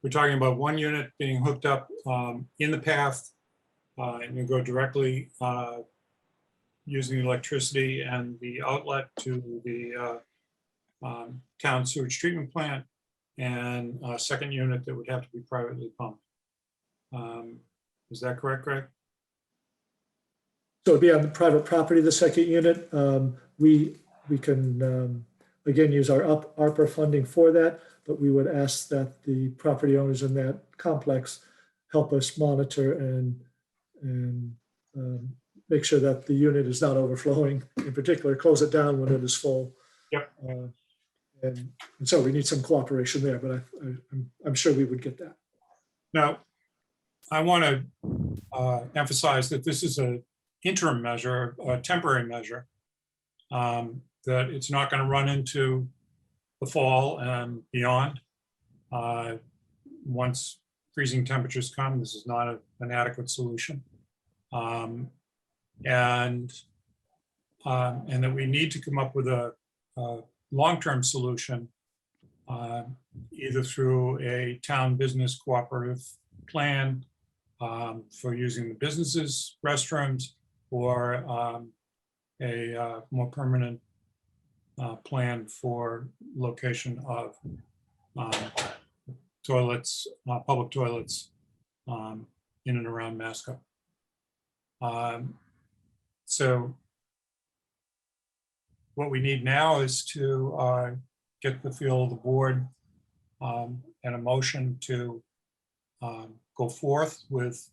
We're talking about one unit being hooked up in the path, and you go directly using the electricity and the outlet to the town sewage treatment plant, and a second unit that would have to be privately pumped. Is that correct, Greg? So it'd be on the private property, the second unit. We can, again, use our ARPA funding for that, but we would ask that the property owners in that complex help us monitor and make sure that the unit is not overflowing. In particular, close it down when it is full. Yep. And so we need some cooperation there, but I'm sure we would get that. Now, I want to emphasize that this is an interim measure, a temporary measure, that it's not going to run into the fall and beyond. Once freezing temperatures come, this is not an adequate solution. And that we need to come up with a long-term solution, either through a town business cooperative plan for using the businesses' restrooms, or a more permanent plan for location of toilets, public toilets in and around Masco. So what we need now is to get the feel of the board and a motion to go forth with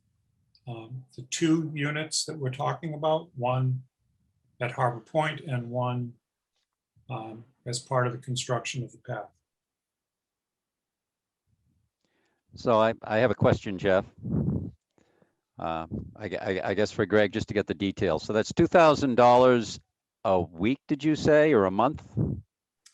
the two units that we're talking about, one at Harbor Point and one as part of the construction of the path. So I have a question, Jeff. I guess for Greg, just to get the details. So that's $2,000 a week, did you say, or a month?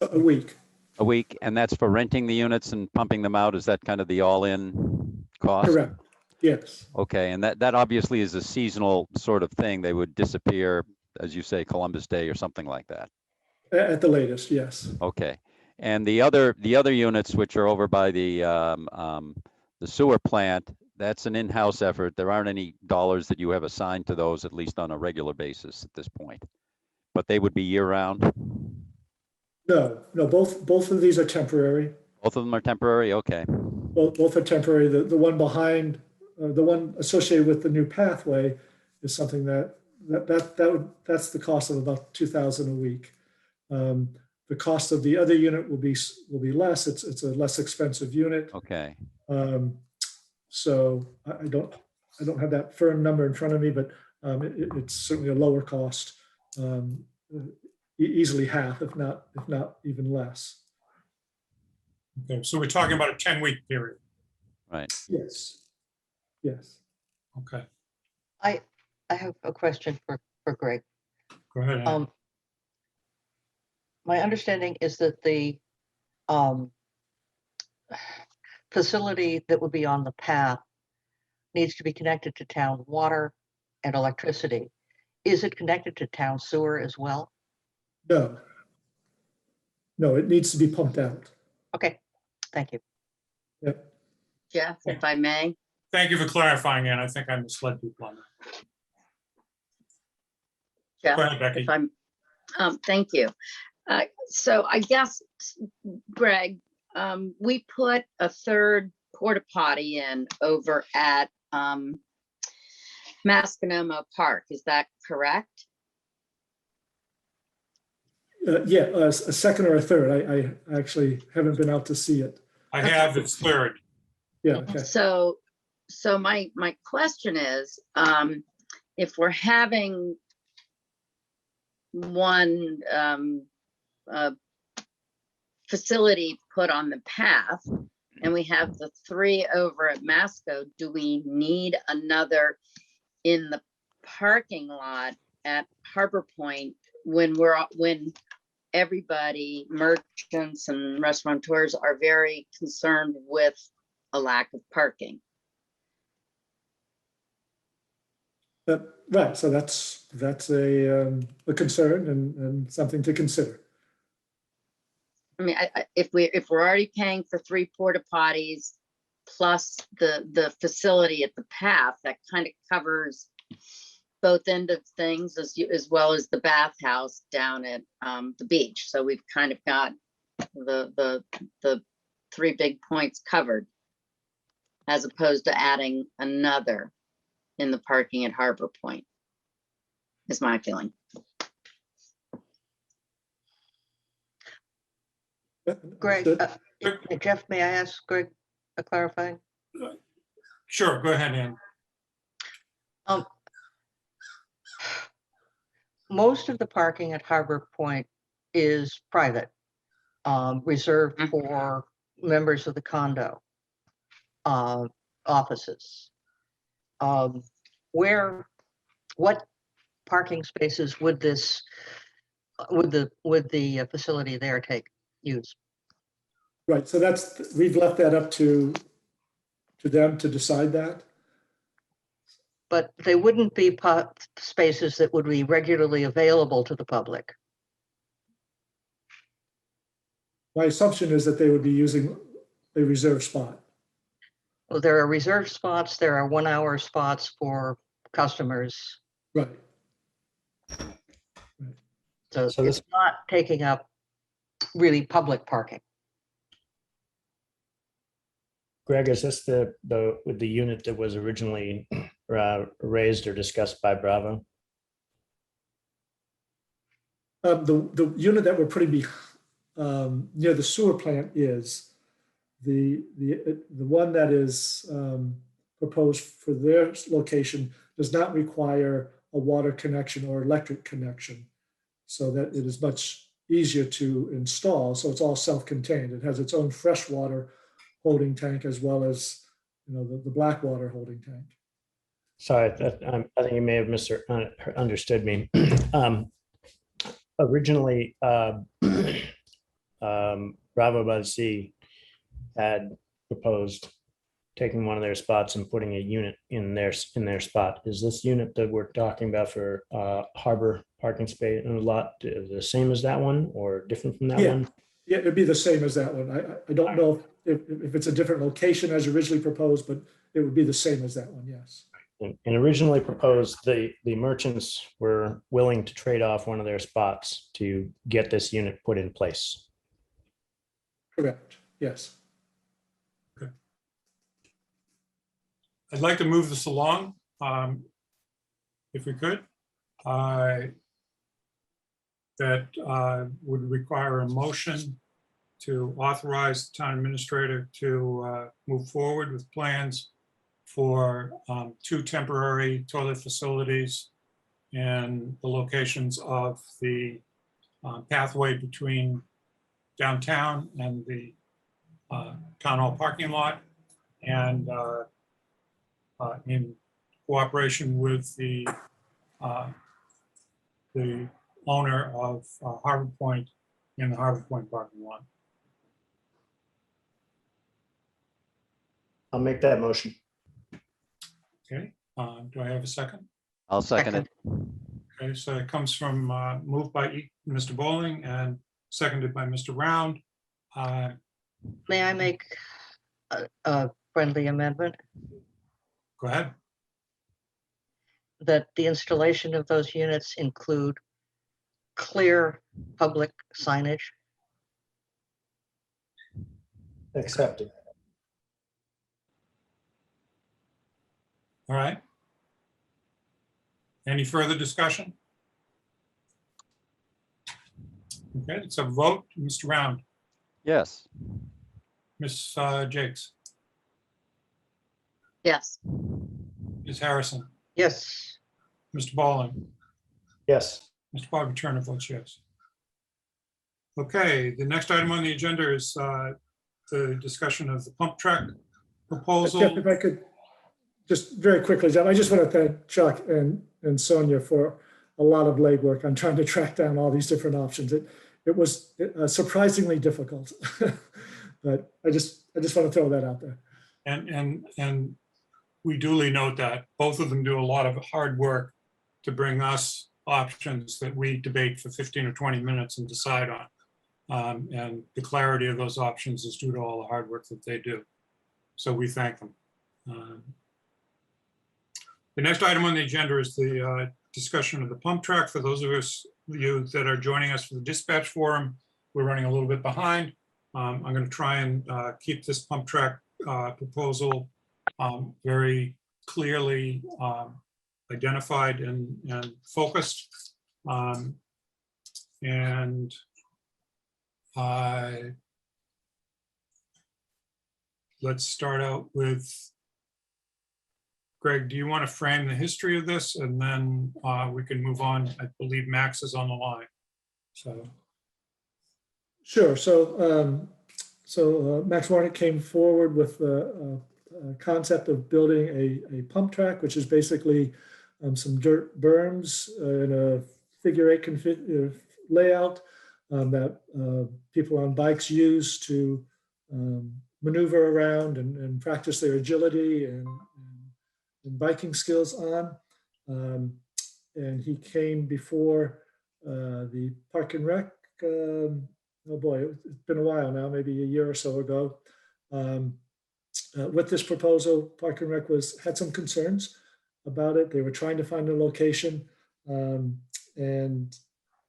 A week. A week, and that's for renting the units and pumping them out? Is that kind of the all-in cost? Correct. Yes. Okay, and that obviously is a seasonal sort of thing. They would disappear, as you say, Columbus Day or something like that. At the latest, yes. Okay, and the other units, which are over by the sewer plant, that's an in-house effort. There aren't any dollars that you have assigned to those, at least on a regular basis at this point. But they would be year-round? No, both of these are temporary. Both of them are temporary? Okay. both are temporary. The one behind, the one associated with the new pathway is something that's the cost of about 2,000 a week. The cost of the other unit will be less. It's a less expensive unit. Okay. So I don't have that firm number in front of me, but it's certainly a lower cost, easily half, if not even less. Okay, so we're talking about a 10-week period. Right. Yes. Yes. Okay, I have a question for Greg. go ahead. Ann. My understanding is that the facility that would be on the path needs to be connected to town water and electricity. Is it connected to town sewer as well? No. No, it needs to be pumped out. Okay, thank you. Yep. Jeff, if I may. Thank you for clarifying, Ann. I think I misled people on that. Jeff, Go ahead, Becky. if I'm, thank you. So I guess, Greg, we put a third porta potty in over at Masconomo Park. Is that correct? Yeah, a second or a third. I actually haven't been out to see it. I have, it's third. Yeah, okay. So my question is, if we're having one facility put on the path and we have the 3 over at Masco, do we need another in the parking lot at Harbor Point when everybody, merchants and restaurateurs, are very concerned with a lack of parking? Right, so that's a concern and something to consider. I mean, if we're already paying for 3 porta potties plus the facility at the path, that kind of covers both end of things as well as the bathhouse down at the beach. So we've kind of got the 3 big points covered, as opposed to adding another in the parking at Harbor Point, is my feeling. Greg, Understood. Jeff, may I ask Greg a clarifying? Sure, go ahead, Ann. Most of the parking at Harbor Point is private, reserved for members of the condo offices. What parking spaces would the facility there use? Right, so we've left that up to them to decide that. But they wouldn't be spaces that would be regularly available to the public. My assumption is that they would be using a reserved spot. Well, there are reserved spots, there are 1-hour spots for customers. Right. So So it's not taking up really public parking. Greg, is this the unit that was originally raised or discussed by Bravo? The unit that we're putting near the sewer plant is the one that is proposed for their location does not require a water connection or electric connection, so that it is much easier to install. So it's all self-contained. It has its own freshwater holding tank as well as the black water holding tank. Sorry, I think you may have misunderstood me. Originally, Bravo by the Sea had proposed taking one of their spots and putting a unit in their spot. Is this unit that we're talking about for harbor parking space in a lot the same as that one or different from that one? Yeah, it'd be the same as that one. I don't know if it's a different location as originally proposed, but it would be the same as that one, yes. And originally proposed, the merchants were willing to trade off one of their spots to get this unit put in place. Correct, yes. I'd like to move this along, if we could. That would require a motion to authorize the town administrator to move forward with plans for 2 temporary toilet facilities in the locations of the pathway between downtown and the town hall parking lot, and in cooperation with the owner of Harbor Point in the Harbor Point parking lot. I'll make that motion. Okay, do I have a second? I'll second it. Okay, so it comes from, moved by Mr. Bowling and seconded by Mr. Round. May I make a friendly amendment Go ahead. that the installation of those units include clear public signage? Accepted. All right. Any further discussion? Okay, it's a vote. Mr. Round, Yes. Ms. Jakes, Yes. Ms. Harrison, Yes, Mr. Bowling, Yes. Mr. Bobby Turner votes yes. Okay, the next item on the agenda is the discussion of the pump track proposal. Jeff, if I could, just very quickly, Jeff, I just want to thank Chuck and Sonia for a lot of legwork on trying to track down all these different options. It was surprisingly difficult, but I just want to throw that out there. And we duly note that both of them do a lot of hard work to bring us options that we debate for 15 or 20 minutes and decide on. And the clarity of those options is due to all the hard work that they do. So we thank them. The next item on the agenda is the discussion of the pump track. For those of you that are joining us for the dispatch forum, we're running a little bit behind. I'm going to try and keep this pump track proposal very clearly identified and focused. And let's start out with Greg. Do you want to frame the history of this, and then we can move on? I believe Max is on the line. So Sure. So Max Warnick came forward with the concept of building a pump track, which is basically some dirt berms in a figure 8 layout that people on bikes use to maneuver around and practice their agility and biking skills on. And he came before the Park and Rec. Oh boy, it's been a while now, maybe a year or so ago. With this proposal, Park and Rec had some concerns about it. They were trying to find a location, and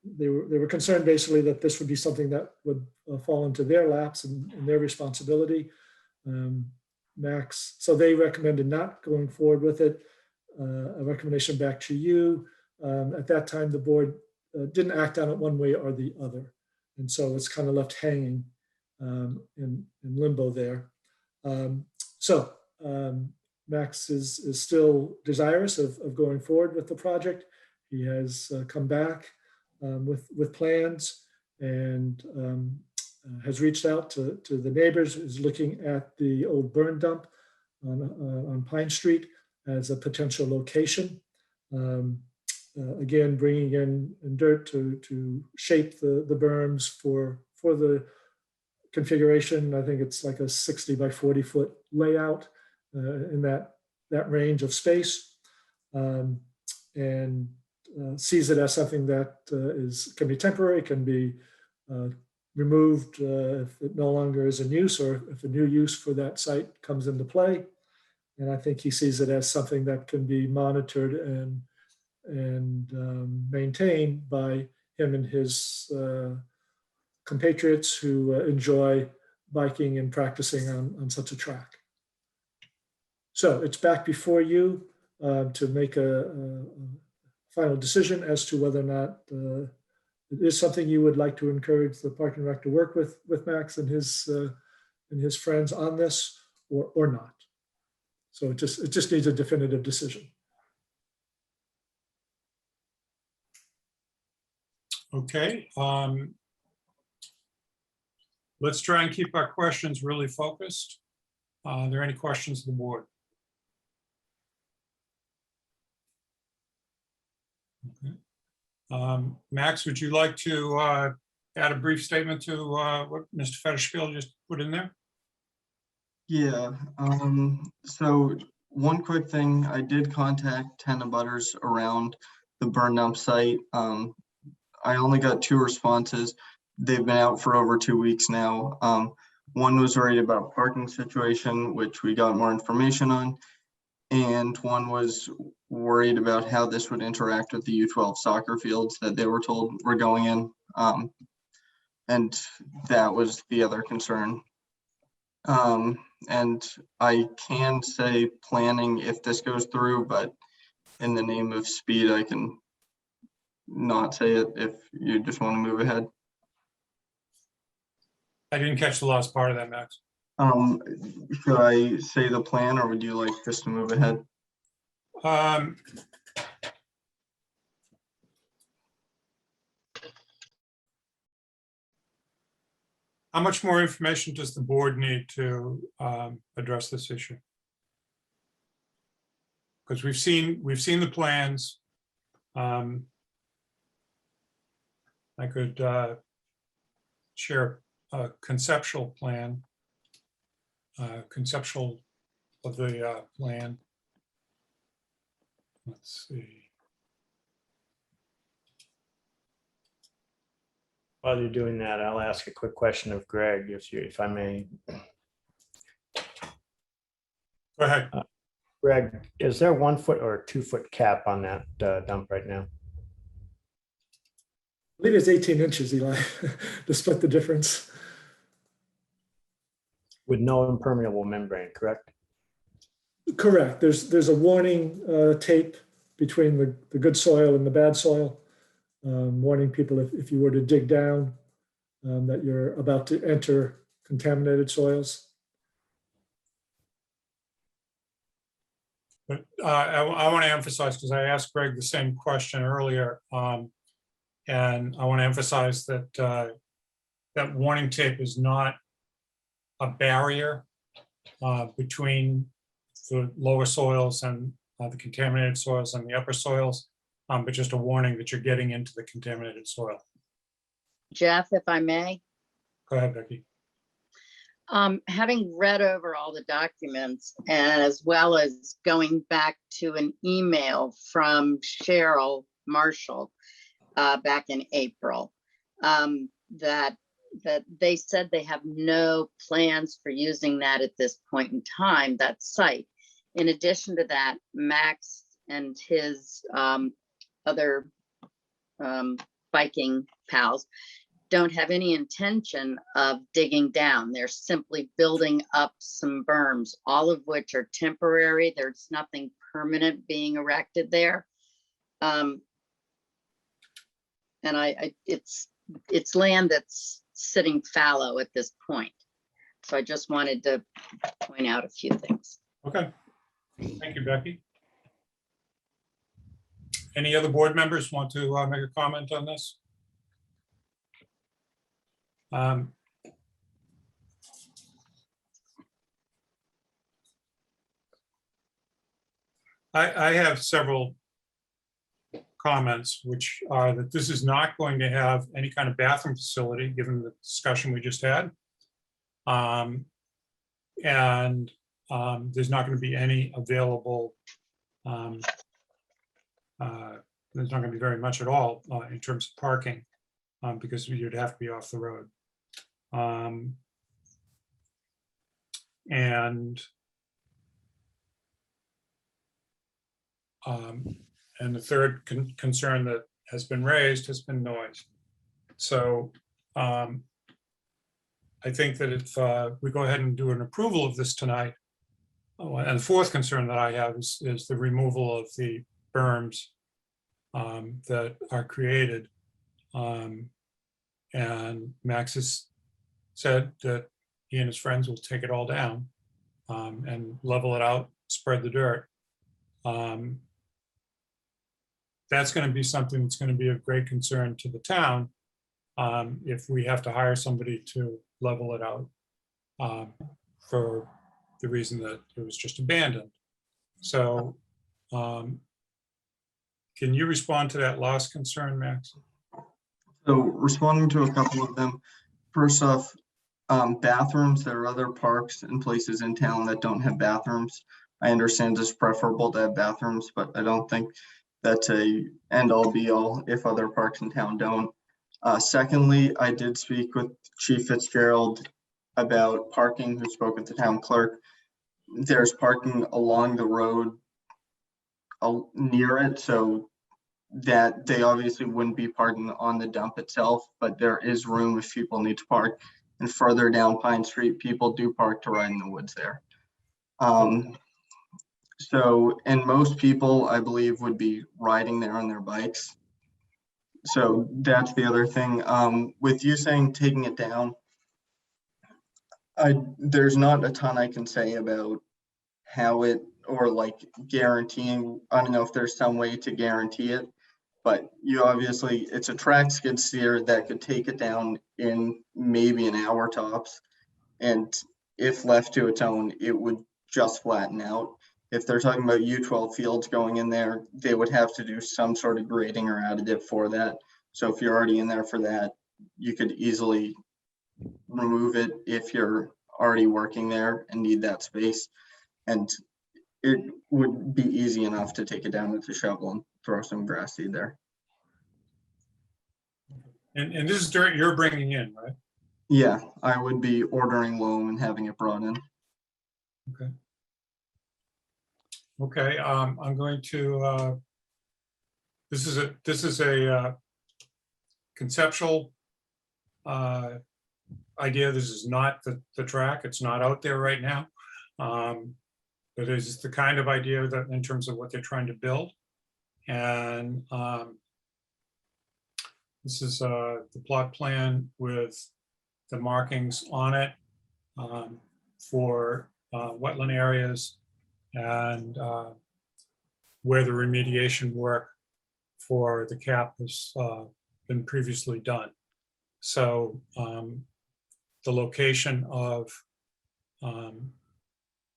they were concerned basically that this would be something that would fall into their laps and their responsibility. Max, so they recommended not going forward with it. A recommendation back to you. At that time, the board didn't act on it one way or the other. And so it's kind of left hanging in limbo there. Max is still desirous of going forward with the project. He has come back with plans and has reached out to the neighbors, is looking at the old burn dump on Pine Street as a potential location. Again, bringing in dirt to shape the berms for the configuration. I think it's like a 60 by 40 foot layout in that range of space, and sees it as something that can be temporary, can be removed if it no longer is in use, or if a new use for that site comes into play. And I think he sees it as something that can be monitored and maintained by him and his compatriots who enjoy biking and practicing on such a track. So it's back before you to make a final decision as to whether or not it is something you would like to encourage the Park and Rec to work with Max and his friends on this, or not. So it just needs a definitive decision. Okay. Let's try and keep our questions really focused. Are there any questions of the board? Okay. Max, would you like to add a brief statement to what Mr. Fetterspiel just put in there? Yeah, so one quick thing, I did contact 10 abutters around the burn dump site. I only got 2 responses. They've been out for over 2 weeks now. One was worried about parking situation, which we got more information on. And one was worried about how this would interact with the U12 soccer fields that they were told were going in. And that was the other concern. And I can say planning if this goes through, but in the name of speed, I can not say it if you just want to move ahead. I didn't catch the last part of that, Max. Should I say the plan, or would you like just to move ahead? How much more information does the board need to address this issue? Because we've seen the plans. I could share a conceptual plan, conceptual of the plan. Let's see. While you're doing that, I'll ask a quick question of Greg, if I may. Go ahead. Greg, is there 1 foot or 2 foot cap on that dump right now? I believe it's 18 inches, Eli, to split the difference. With no impermeable membrane, correct? Correct. There's a warning tape between the good soil and the bad soil, warning people if you were to dig down that you're about to enter contaminated soils. But I want to emphasize, because I asked Greg the same question earlier, and I want to emphasize that that warning tape is not a barrier between the lower soils and the contaminated soils and the upper soils, but just a warning that you're getting into the contaminated soil. Jeff, if I may, Go ahead, Becky. having read over all the documents and as well as going back to an email from Cheryl Marshall back in April, that they said they have no plans for using that at this point in time, that site. In addition to that, Max and his other biking pals don't have any intention of digging down. They're simply building up some berms, all of which are temporary. There's nothing permanent being erected there. And it's land that's sitting fallow at this point. So I just wanted to point out a few things. Okay. Thank you, Becky. Any other board members want to make a comment on this? I have several comments, which are that this is not going to have any kind of bathroom facility, given the discussion we just had. And there's not going to be any available, there's not going to be very much at all in terms of parking, because you'd have to be off the road. And the third concern that has been raised has been noise. So I think that if we go ahead and do an approval of this tonight, Oh, and the fourth concern that I have is the removal of the berms that are created. And Max has said that he and his friends will take it all down and level it out, spread the dirt. That's going to be something that's going to be of great concern to the town if we have to hire somebody to level it out for the reason that it was just abandoned. So can you respond to that last concern, Max? So responding to a couple of them, first off, bathrooms, there are other parks and places in town that don't have bathrooms. I understand it's preferable to have bathrooms, but I don't think that's a end all be all if other parks in town don't. Secondly, I did speak with Chief Fitzgerald about parking, who spoke with the town clerk. There's parking along the road near it, so that they obviously wouldn't be parking on the dump itself, but there is room if people need to park. And further down Pine Street, people do park to ride in the woods there. So, and most people, I believe, would be riding there on their bikes. So that's the other thing. With you saying taking it down, there's not a ton I can say about how it, or like guaranteeing. I don't know if there's some way to guarantee it, but you obviously, it's a track skid steer that could take it down in maybe an hour tops. And if left to its own, it would just flatten out. If they're talking about U12 fields going in there, they would have to do some sort of grading or additive for that. So if you're already in there for that, you could easily remove it if you're already working there and need that space. And it would be easy enough to take it down with a shovel and throw some grass seed there. And this is dirt you're bringing in, right? Yeah, I would be ordering loam and having it brought in. Okay. Okay, I'm going to, this is a conceptual idea. This is not the track. It's not out there right now. But it's the kind of idea that in terms of what they're trying to build. And this is the plot plan with the markings on it for wetland areas and where the remediation work for the cap has been previously done. So the location of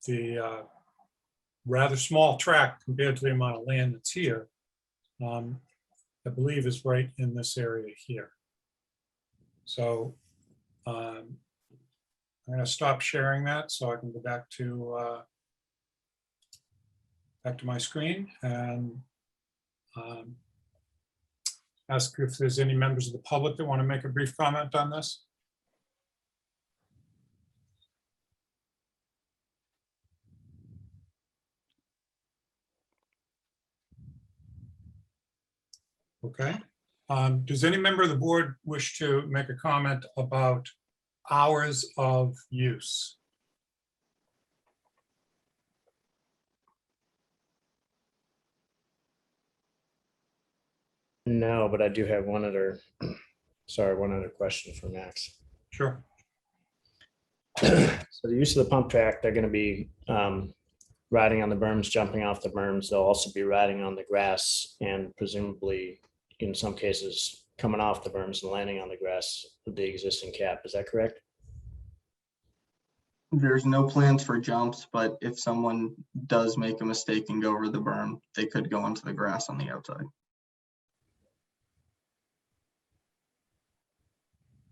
the rather small tract compared to the amount of land that's here, I believe is right in this area here. So I'm going to stop sharing that so I can go back to my screen and ask if there's any members of the public that want to make a brief comment on this. Okay. Does any member of the board wish to make a comment about hours of use? No, but I do have one other question for Max. Sure. So the use of the pump track, they're going to be riding on the berms, jumping off the berms. They'll also be riding on the grass and presumably in some cases coming off the berms and landing on the grass with the existing cap. Is that correct? There's no plans for jumps, but if someone does make a mistake and go over the berm, they could go into the grass on the outside.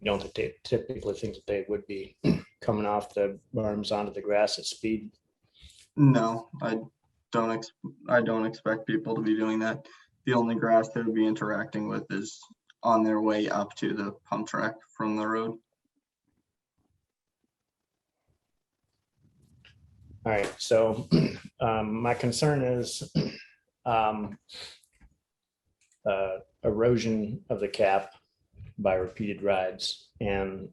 You don't typically think that they would be coming off the berms onto the grass at speed? No, I don't expect people to be doing that. The only grass they would be interacting with is on their way up to the pump track from the road. All right, so my concern is erosion of the cap by repeated rides. And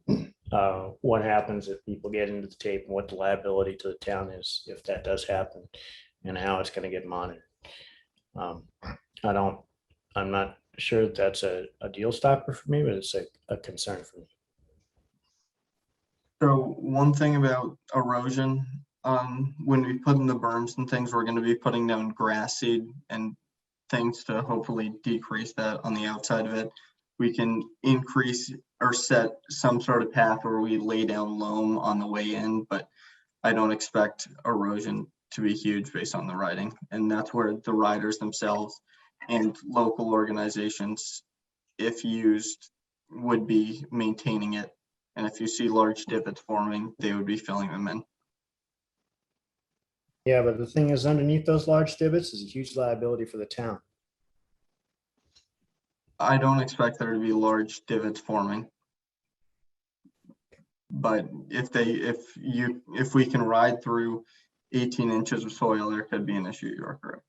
what happens if people get into the tape and what the liability to the town is if that does happen and how it's going to get monitored. I'm not sure that that's a deal stopper for me, but it's a concern for me. So one thing about erosion, when we put in the berms and things, we're going to be putting down grass seed and things to hopefully decrease that on the outside of it. We can increase or set some sort of path where we lay down loam on the way in, but I don't expect erosion to be huge based on the riding. And that's where the riders themselves and local organizations, if used, would be maintaining it. And if you see large divots forming, they would be filling them in. Yeah, but the thing is, underneath those large divots is a huge liability for the town. I don't expect there to be large divots forming. But if we can ride through 18 inches of soil, there could be an issue. You are correct.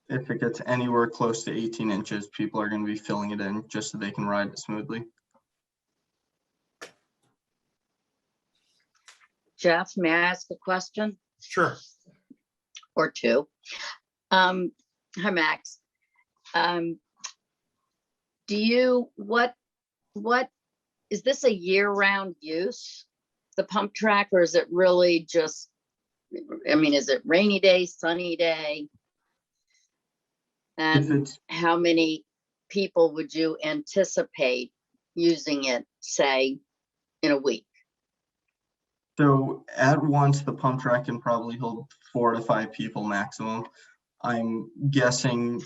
If it gets anywhere close to 18 inches, people are going to be filling it in just so they can ride it smoothly. Jeff, may I ask a question Sure. or two? Hi, Max. What is this a year-round use, the pump track, or is it really just, I mean, is it rainy day, sunny day? And how many people would you anticipate using it, say, in a week? So at once, the pump track can probably hold 4 to 5 people maximum. I'm guessing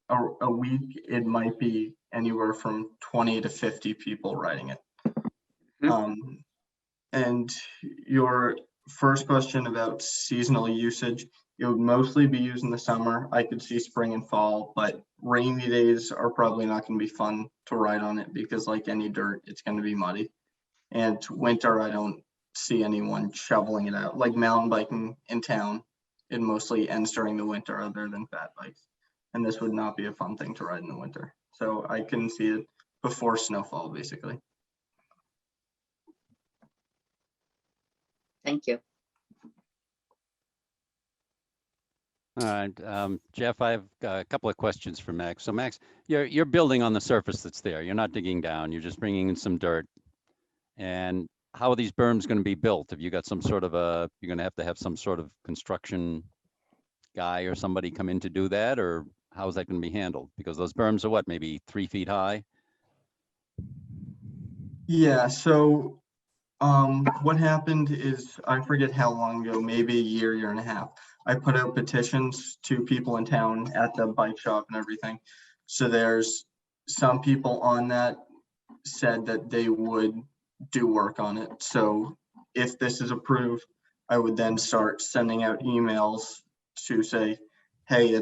a week, it might be anywhere from 20 to 50 people riding it. And your first question about seasonal usage, it would mostly be used in the summer. I could see spring and fall, but rainy days are probably not going to be fun to ride on it because, like any dirt, it's going to be muddy. And winter, I don't see anyone shoveling it out. Like mountain biking in town, it mostly ends during the winter other than fat bikes. And this would not be a fun thing to ride in the winter. So I couldn't see it before snowfall, basically. Thank you. All right, Jeff, I have a couple of questions for Max. So Max, you're building on the surface that's there. You're not digging down. You're just bringing in some dirt. And how are these berms going to be built? Have you got some sort of you're going to have some sort of construction guy or somebody come in to do that? Or how is that going to be handled? Because those berms are what, maybe 3 feet high? Yeah, so what happened is, I forget how long ago, maybe a year and a half, I put out petitions to people in town at the bike shop and everything. So there's some people on that said that they would do work on it. So if this is approved, I would then start sending out emails to say, hey,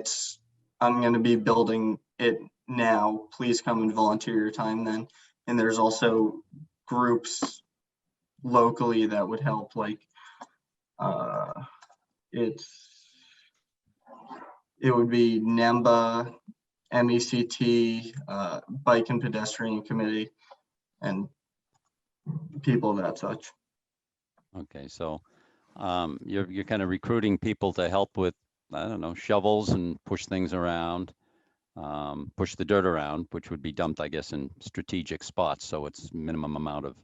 I'm going to be building it now. Please come and volunteer your time then. And there's also groups locally that would help, like it would be NEMBA, MECT, Bike and Pedestrian Committee, and people of that such. Okay, so you're kind of recruiting people to help with, I don't know, shovels and push things around, push the dirt around, which would be dumped, I guess, in strategic spots. So it's minimum amount of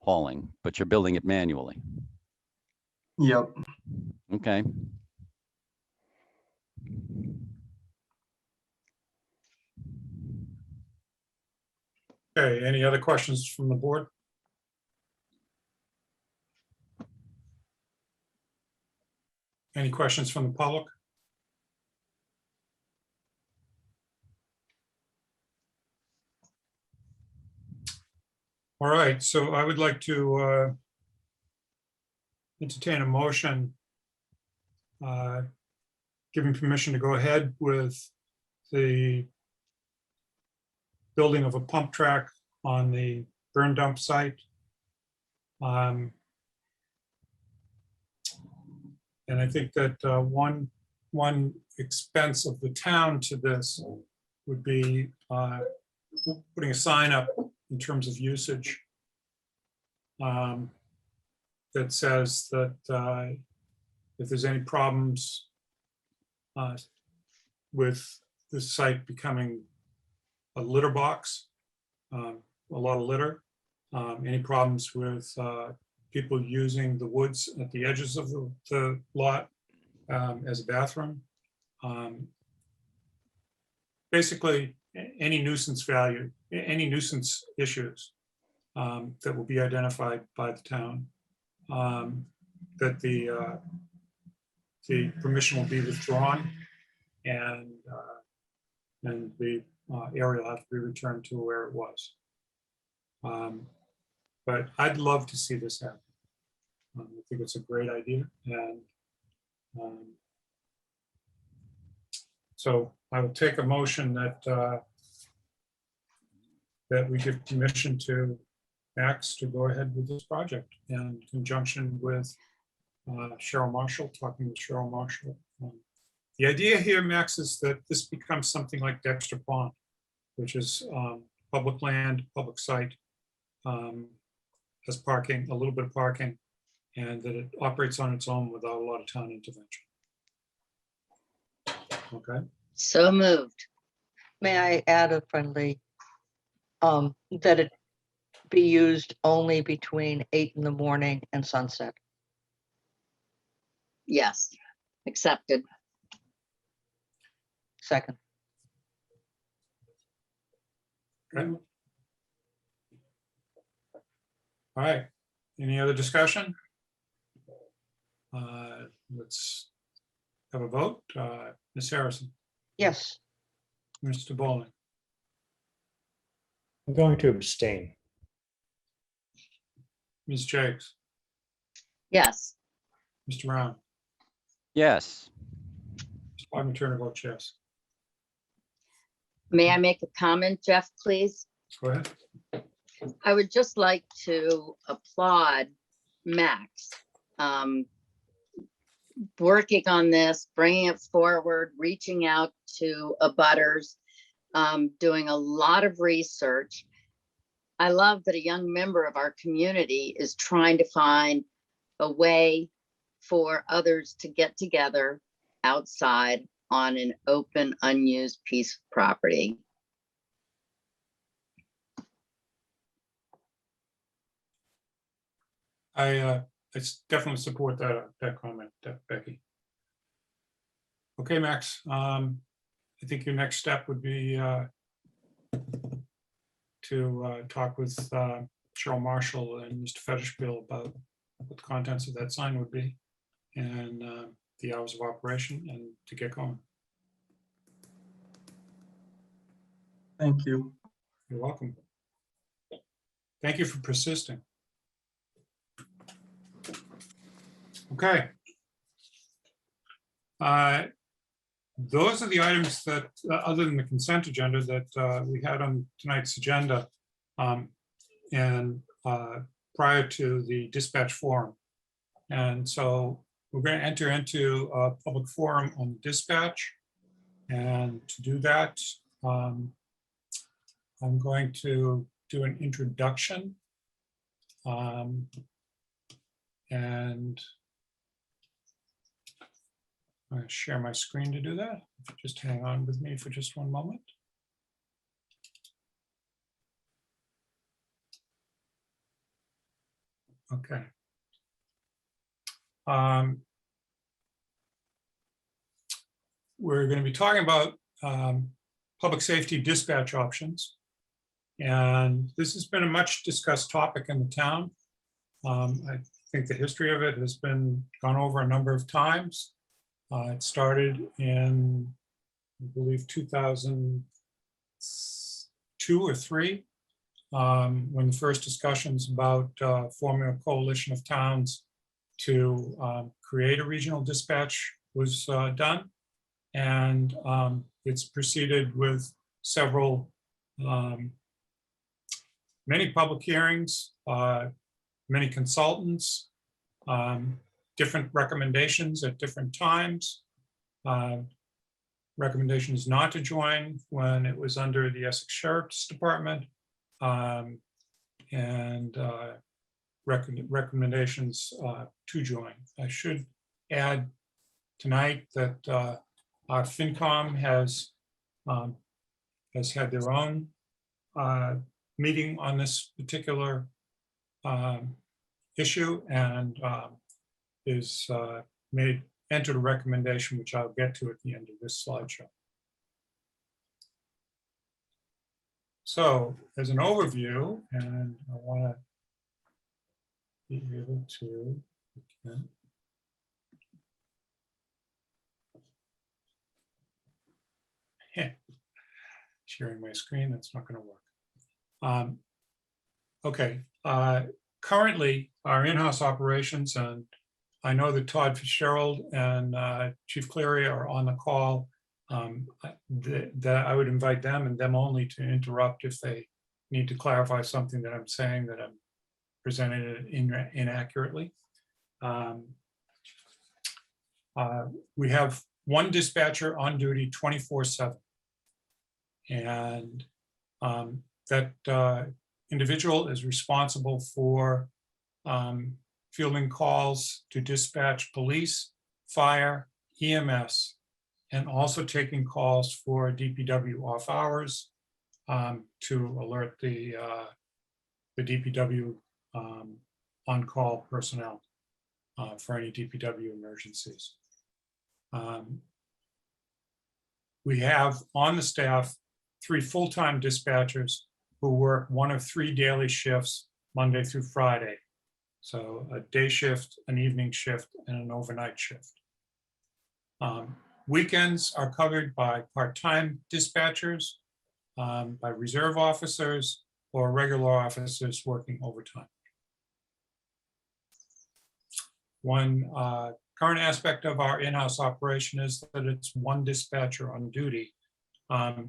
hauling, but you're building it manually. Yep. Okay. Okay, any other questions from the board? Any questions from the public? All right, so I would like to entertain a motion giving permission to go ahead with the building of a pump track on the burn dump site. And I think that one one expense of the town to this would be putting a sign up in terms of usage that says that if there's any problems with the site becoming a litter box, a lot of litter, any problems with people using the woods at the edges of the lot as a bathroom. Basically, any nuisance value, any nuisance issues that will be identified by the town, that the permission will be withdrawn and the area will have to be returned to where it was. But I'd love to see this happen. I think it's a great idea, and so I will take a motion that that we give permission to Max to go ahead with this project in conjunction with Cheryl Marshall, talking with Cheryl Marshall. The idea here, Max, is that this becomes something like Dexter Pond, which is public land, public site, has parking, a little bit of parking, and that it operates on its own without a lot of town intervention. Okay. So moved. May I add a friendly, that it be used only between 8 in the morning and sunset? Yes, accepted. Second. Okay. All right. Any other discussion? Let's have a vote. Ms. Harrison, Yes. Mr. Bowling, I'm going to abstain. Ms. Jakes, Yes, Mr. Round, Yes. Mr. Wagner Turner votes yes. may I make a comment, Jeff, please? Go ahead. I would just like to applaud Max. Working on this, bringing it forward, reaching out to abutters, doing a lot of research. I love that a young member of our community is trying to find a way for others to get together outside on an open, unused piece of property. I definitely support that comment, Becky. Okay, Max. I think your next step would be to talk with Cheryl Marshall and Mr. Fetishville about what the contents of that sign would be and the hours of operation, and to get going. Thank you. You're welcome. Thank you for persisting. Okay. Those are the items that, other than the consent agenda, that we had on tonight's agenda, and prior to the dispatch forum. And so we're going to enter into a public forum on dispatch. And to do that, I'm going to do an introduction. And I'm going to share my screen to do that. Just hang on with me for just one moment. Okay. We're going to be talking about public safety dispatch options. And this has been a much discussed topic in the town. I think the history of it has been gone over a number of times. It started in, I believe, 2002 or 3, when the first discussions about forming a coalition of towns to create a regional dispatch was done. And it's proceeded with several, many public hearings, many consultants, different recommendations at different times. Recommendation is not to join when it was under the Essex Sheriff's Department. And recommendations to join. I should add tonight that our FinCom has had their own meeting on this particular issue and is entered a recommendation, which I'll get to at the end of this slideshow. So as an overview, and I want to be able to, sharing my screen, that's not going to work. Okay, currently our in-house operations, and I know that Todd Fitzgerald and Chief Cleary are on the call. That I would invite them and them only to interrupt if they need to clarify something that I'm saying that I'm presenting it inaccurately. We have one dispatcher on duty 24/7. And that individual is responsible for fielding calls to dispatch police, fire, EMS, and also taking calls for DPW off hours to alert the DPW on-call personnel for any DPW emergencies. We have on the staff 3 full-time dispatchers who work one of 3 daily shifts, Monday through Friday. So a day shift, an evening shift, and an overnight shift. Weekends are covered by part-time dispatchers, by reserve officers, or regular officers working overtime. One current aspect of our in-house operation is that it's one dispatcher on duty.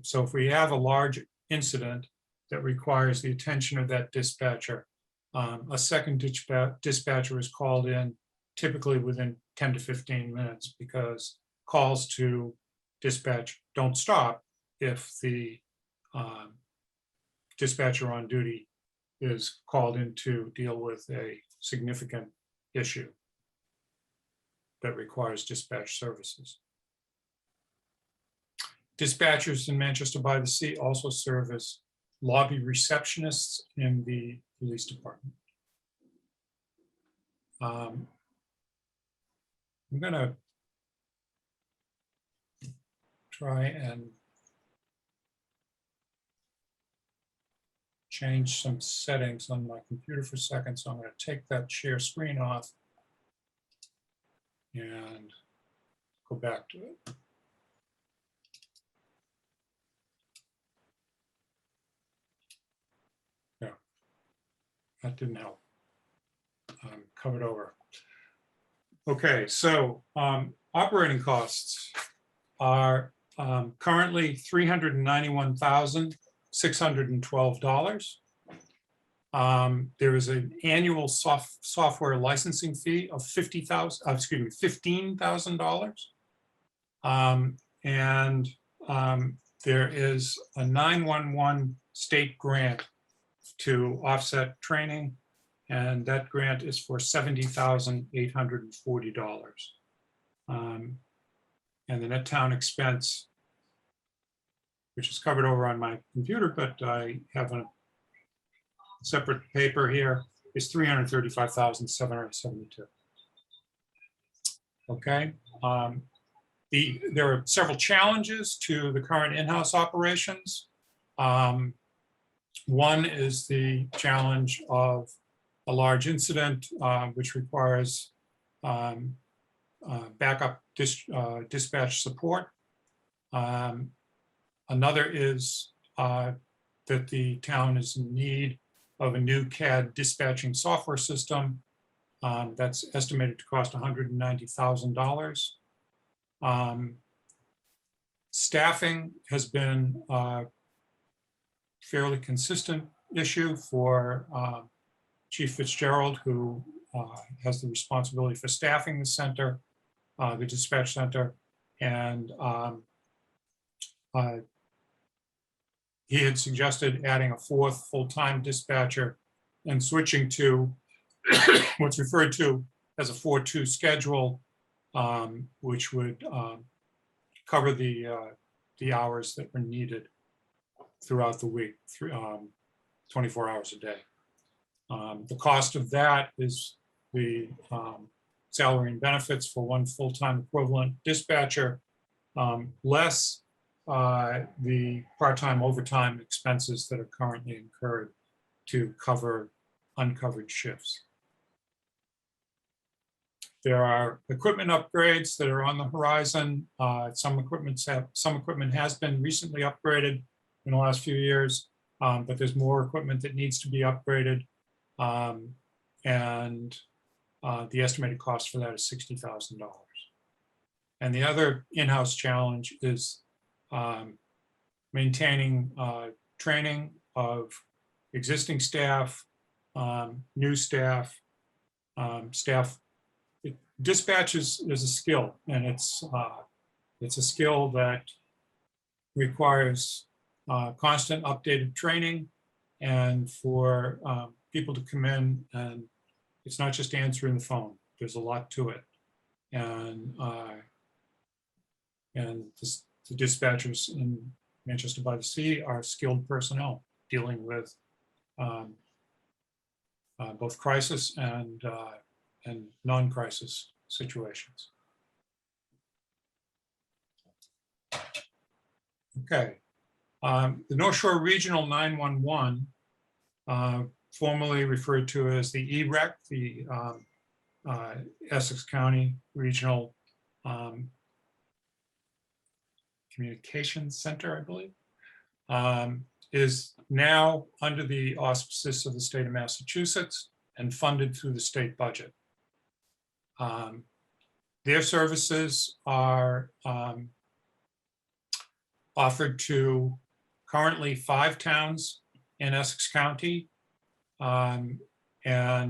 So if we have a large incident that requires the attention of that dispatcher, a second dispatcher is called in typically within 10 to 15 minutes because calls to dispatch don't stop if the dispatcher on duty is called in to deal with a significant issue that requires dispatch services. Dispatchers in Manchester by the Sea also serve as lobby receptionists in the police department. I'm going to try and change some settings on my computer for a second. So I'm going to take that share screen off and go back to it. Yeah, that didn't help. Covered over. Okay, so operating costs are currently $391,612. There is an annual software licensing fee of $15,000. And there is a 911 state grant to offset training, and that grant is for $70,840. And the net town expense, which is covered over on my computer, but I have a separate paper here, is $335,772. Okay. There are several challenges to the current in-house operations. One is the challenge of a large incident, which requires backup dispatch support. Another is that the town is in need of a new CAD dispatching software system that's estimated to cost $190,000. Staffing has been a fairly consistent issue for Chief Fitzgerald, who has the responsibility for staffing the center, the dispatch center, And he had suggested adding a fourth full-time dispatcher and switching to what's referred to as a 4-2 schedule, which would cover the hours that were needed throughout the week, 24 hours a day. The cost of that is the salary and benefits for one full-time equivalent dispatcher, less the part-time overtime expenses that are currently incurred to cover uncovered shifts. There are equipment upgrades that are on the horizon. Some equipment has been recently upgraded in the last few years, but there's more equipment that needs to be upgraded. And the estimated cost for that is $60,000. And the other in-house challenge is maintaining training of existing staff, new staff, Dispatch is a skill, and it's a skill that requires constant updated training, and for people to come in, and it's not just answering the phone. There's a lot to it, and the dispatchers in Manchester by the Sea are skilled personnel dealing with both crisis and non-crisis situations. Okay. The North Shore Regional 911, formerly referred to as the EREC, the Essex County Regional Communications Center, I believe, is now under the auspices of the state of Massachusetts and funded through the state budget. Their services are offered to currently 5 towns in Essex County. And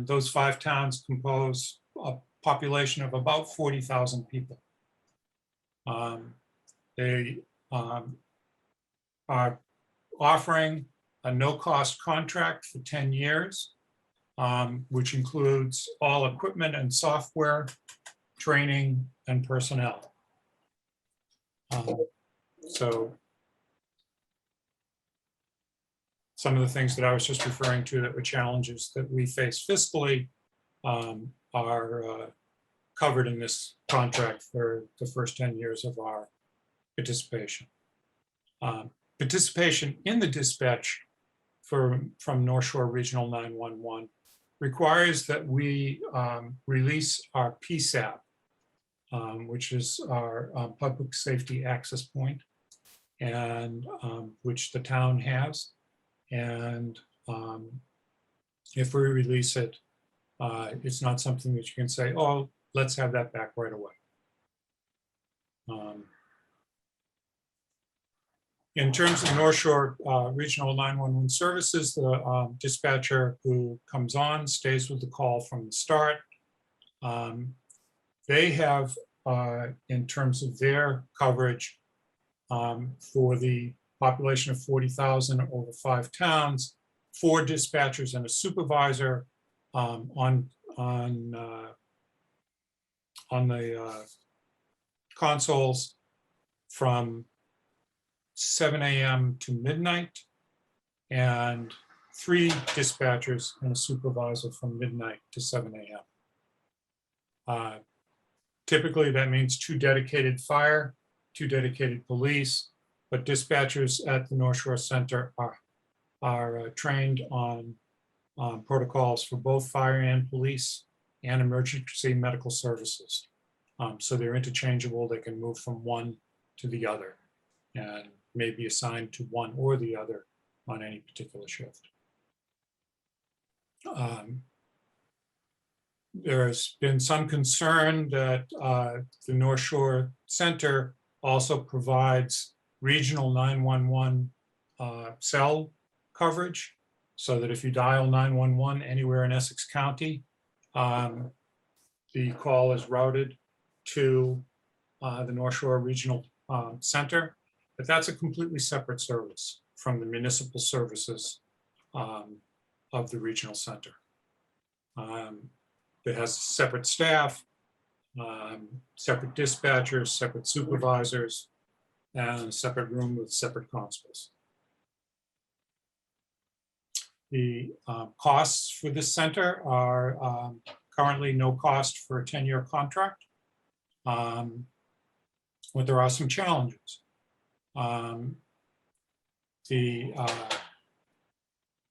those 5 towns compose a population of about 40,000 people. They are offering a no-cost contract for 10 years, which includes all equipment and software, training, and personnel. So some of the things that I was just referring to that were challenges that we face fiscally are covered in this contract for the first 10 years of our participation. Participation in the dispatch from North Shore Regional 911 requires that we release our PSAP, which is our public safety access point, and which the town has. And if we release it, it's not something that you can say, oh, let's have that back right away. In terms of North Shore Regional 911 services, the dispatcher who comes on stays with the call from the start. They have, in terms of their coverage, for the population of 40,000 over 5 towns, 4 dispatchers and a supervisor on the consoles from 7 a.m. to midnight, and 3 dispatchers and a supervisor from midnight to 7 a.m. Typically, that means 2 dedicated fire, 2 dedicated police, but dispatchers at the North Shore Center are trained on protocols for both fire and police and emergency medical services. So they're interchangeable. They can move from one to the other and may be assigned to one or the other on any particular shift. There's been some concern that the North Shore Center also provides regional 911 cell coverage, so that if you dial 911 anywhere in Essex County, the call is routed to the North Shore Regional Center, but that's a completely separate service from the municipal services of the regional center. It has separate staff, separate dispatchers, separate supervisors, and a separate room with separate constables. The costs for this center are currently no cost for a 10-year contract. But there are some challenges. The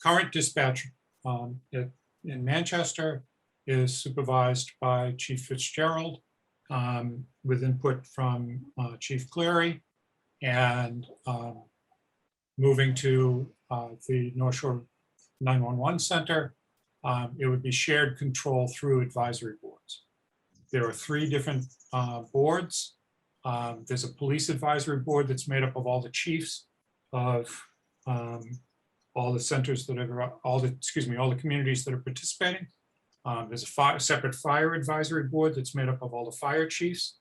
current dispatch in Manchester is supervised by Chief Fitzgerald with input from Chief Cleary, and moving to the North Shore 911 Center, it would be shared control through advisory boards. There are 3 different boards. There's a police advisory board that's made up of all the chiefs of all the centers that are, all the communities that are participating. There's a separate fire advisory board that's made up of all the fire chiefs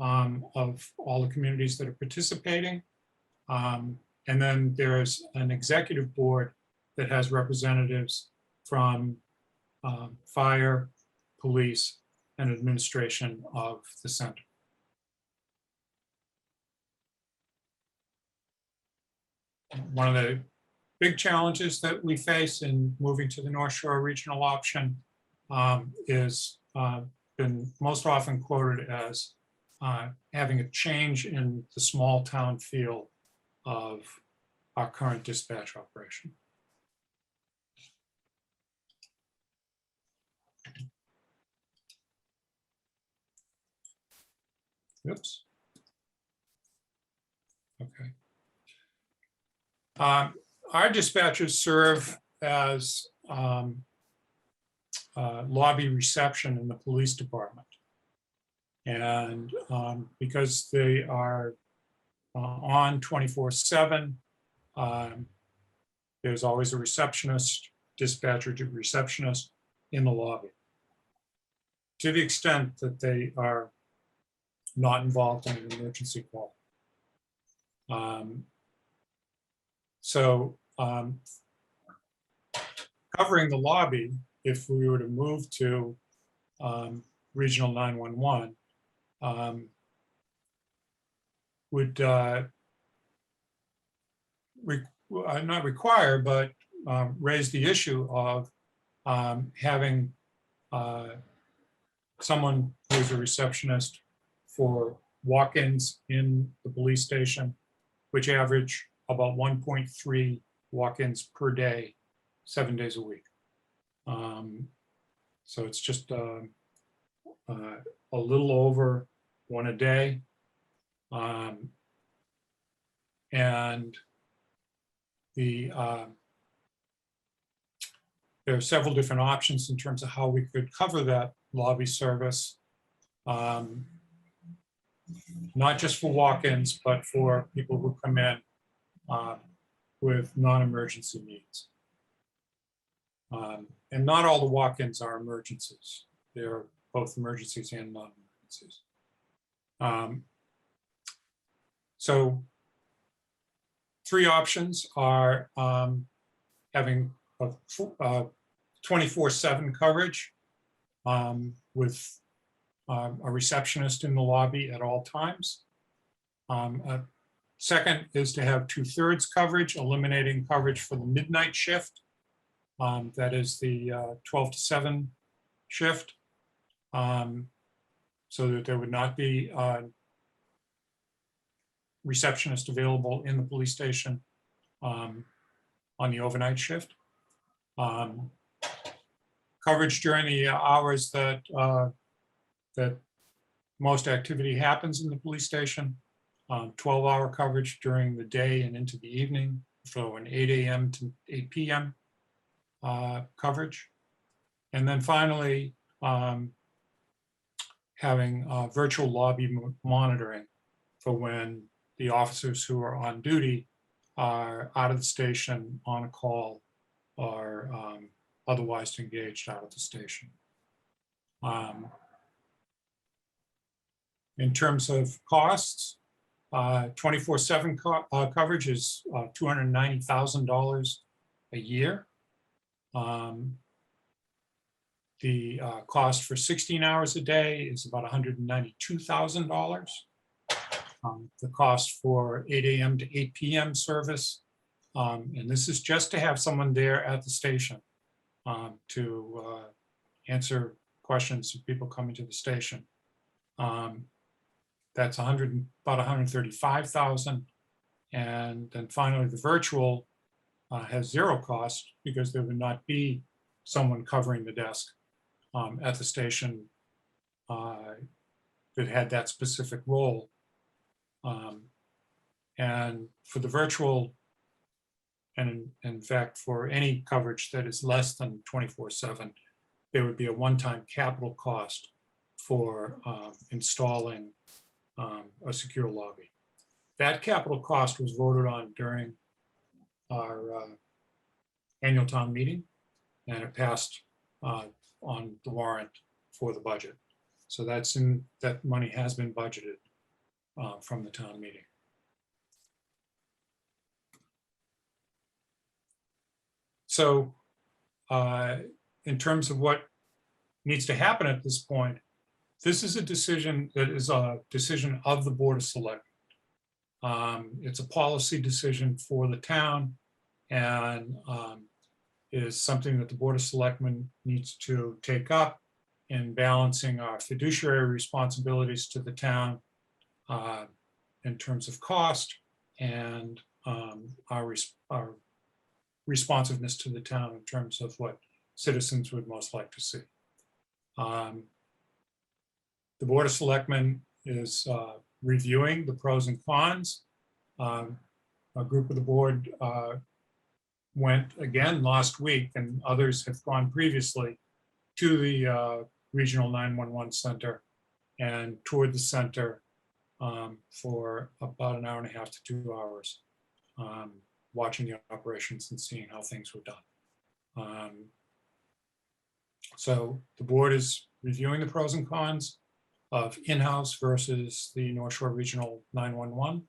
of all the communities that are participating. And then there's an executive board that has representatives from fire, police, and administration of the center. One of the big challenges that we face in moving to the North Shore regional option is been most often quoted as having a change in the small town feel of our current dispatch operation. Oops. Okay. Our dispatchers serve as lobby reception in the police department. And because they are on 24/7, there's always a receptionist, dispatcher to receptionist in the lobby. To the extent that they are not involved in an emergency call. Covering the lobby, if we were to move to Regional 911, would not require, but raise the issue of having someone who's a receptionist for walk-ins in the police station, which average about 1.3 walk-ins per day, 7 days a week. So it's just a little over 1 a day. And there are several different options in terms of how we could cover that lobby service. Not just for walk-ins, but for people who come in with non-emergency needs. And not all the walk-ins are emergencies. They're both emergencies and non-emergencies. So 3 options are having a 24/7 coverage with a receptionist in the lobby at all times. Second is to have 2/3 coverage, eliminating coverage for the midnight shift. That is the 12 to 7 shift. So that there would not be a receptionist available in the police station on the overnight shift. Coverage during the hours that most activity happens in the police station. 12-hour coverage during the day and into the evening, so an 8 a.m. to 8 p.m. Coverage. And then finally, having virtual lobby monitoring for when the officers who are on duty are out of the station on a call or otherwise engaged out of the station. In terms of costs, 24/7 coverage is $290,000 a year. The cost for 16 hours a day is about $192,000. The cost for 8 a.m. to 8 p.m. service, and this is just to have someone there at the station to answer questions of people coming to the station. That's about $135,000. And then finally, the virtual has zero cost because there would not be someone covering the desk at the station that had that specific role. And for the virtual, and in fact, for any coverage that is less than 24/7, there would be a one-time capital cost for installing a secure lobby. That capital cost was voted on during our annual town meeting, and it passed on the warrant for the budget. So that money has been budgeted from the town meeting. So in terms of what needs to happen at this point, this is a decision that is a decision of the Board of Selectmen. It's a policy decision for the town, and is something that the Board of Selectmen needs to take up in balancing our fiduciary responsibilities to the town in terms of cost and our responsiveness to the town in terms of what citizens would most like to see. The Board of Selectmen is reviewing the pros and cons. A group of the board went again last week, and others have gone previously, to the Regional 911 Center and toured the center for about an hour and a half to 2 hours, watching the operations and seeing how things were done. So the board is reviewing the pros and cons of in-house versus the North Shore Regional 911.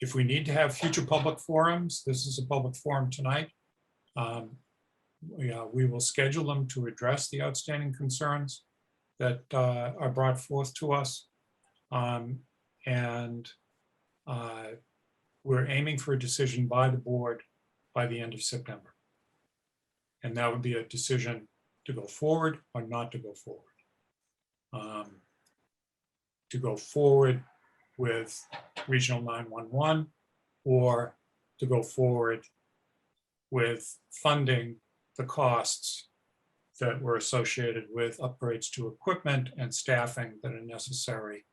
If we need to have future public forums, this is a public forum tonight. We will schedule them to address the outstanding concerns that are brought forth to us. And we're aiming for a decision by the board by the end of September. And that would be a decision to go forward or not to go forward. To go forward with Regional 911, or to go forward with funding the costs that were associated with upgrades to equipment and staffing that are necessary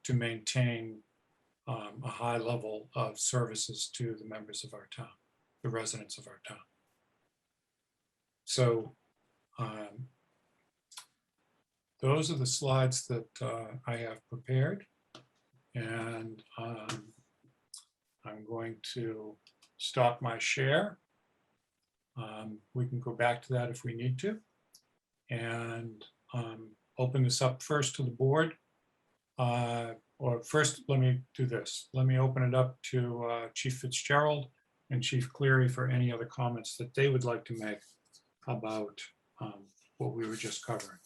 to maintain a high level of services to the members of our town, the residents of our town. So those are the slides that I have prepared, and I'm going to stop my share. We can go back to that if we need to, and open this up first to the board. Or first, let me do this. Let me open it up to Chief Fitzgerald and Chief Cleary for any other comments that they would like to make about what we were just covering.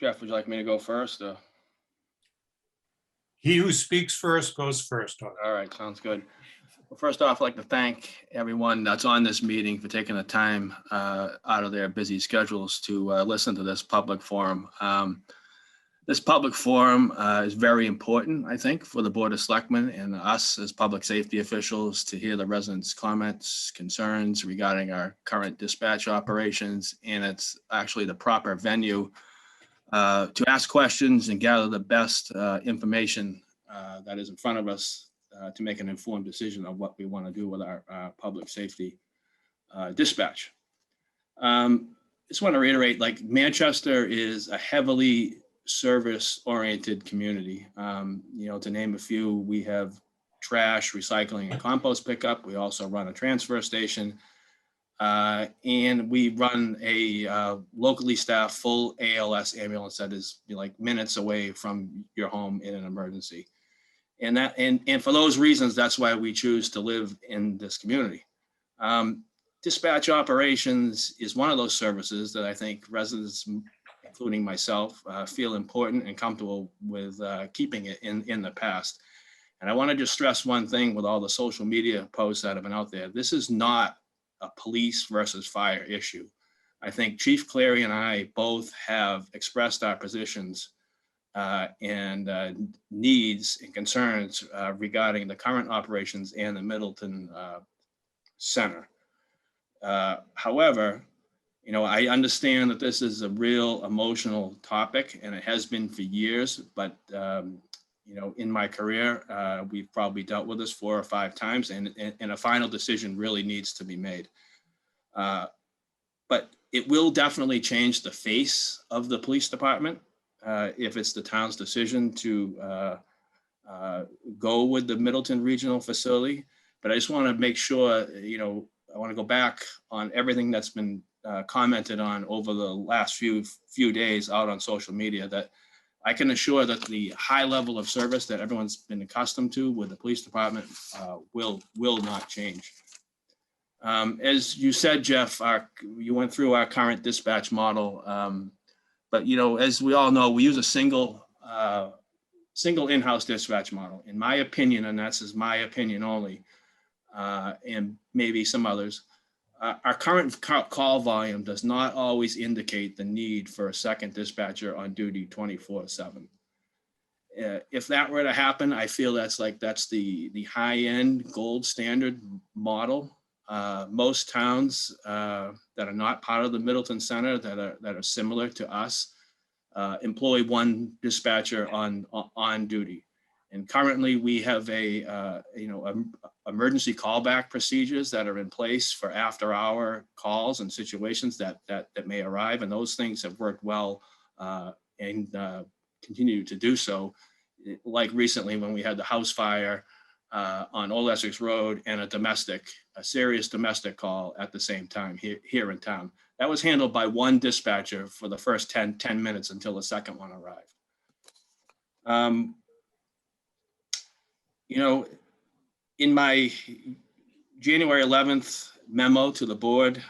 Jeff, would you like me to go first? He who speaks first goes first. All right, sounds good. Well, first off, I'd like to thank everyone that's on this meeting for taking the time out of their busy schedules to listen to this public forum. This public forum is very important, I think, for the Board of Selectmen and us as public safety officials to hear the residents' comments, concerns regarding our current dispatch operations. And it's actually the proper venue to ask questions and gather the best information that is in front of us to make an informed decision of what we want to do with our public safety dispatch. Just want to reiterate, like, Manchester is a heavily service-oriented community. To name a few, we have trash, recycling, and compost pickup. We also run a transfer station. And we run a locally staffed full ALS ambulance that is like minutes away from your home in an emergency. And for those reasons, that's why we choose to live in this community. Dispatch operations is one of those services that I think residents, including myself, feel important and comfortable with keeping it in the past. And I want to just stress one thing with all the social media posts that have been out there. This is not a police versus fire issue. I think Chief Clary and I both have expressed our positions and needs and concerns regarding the current operations and the Middleton Center. However, I understand that this is a real emotional topic, and it has been for years, but in my career, we've probably dealt with this 4 or 5 times, and a final decision really needs to be made. But it will definitely change the face of the police department if it's the town's decision to go with the Middleton Regional Facility. But I just want to make sure, I want to go back on everything that's been commented on over the last few days out on social media, that I can assure that the high level of service that everyone's been accustomed to with the police department will not change. As you said, Jeff, you went through our current dispatch model, but as we all know, we use a single in-house dispatch model. In my opinion, and that's just my opinion only, and maybe some others, our current call volume does not always indicate the need for a second dispatcher on duty 24/7. If that were to happen, I feel that's the high-end gold standard model. Most towns that are not part of the Middleton Center that are similar to us employ one dispatcher on duty. And currently we have emergency callback procedures that are in place for after-hour calls and situations that may arrive, and those things have worked well and continue to do so. Like recently when we had the house fire on Old Essex Road and a serious domestic call at the same time here in town. That was handled by one dispatcher for the first 10 minutes until the second one arrived. In my January 11th memo to the board,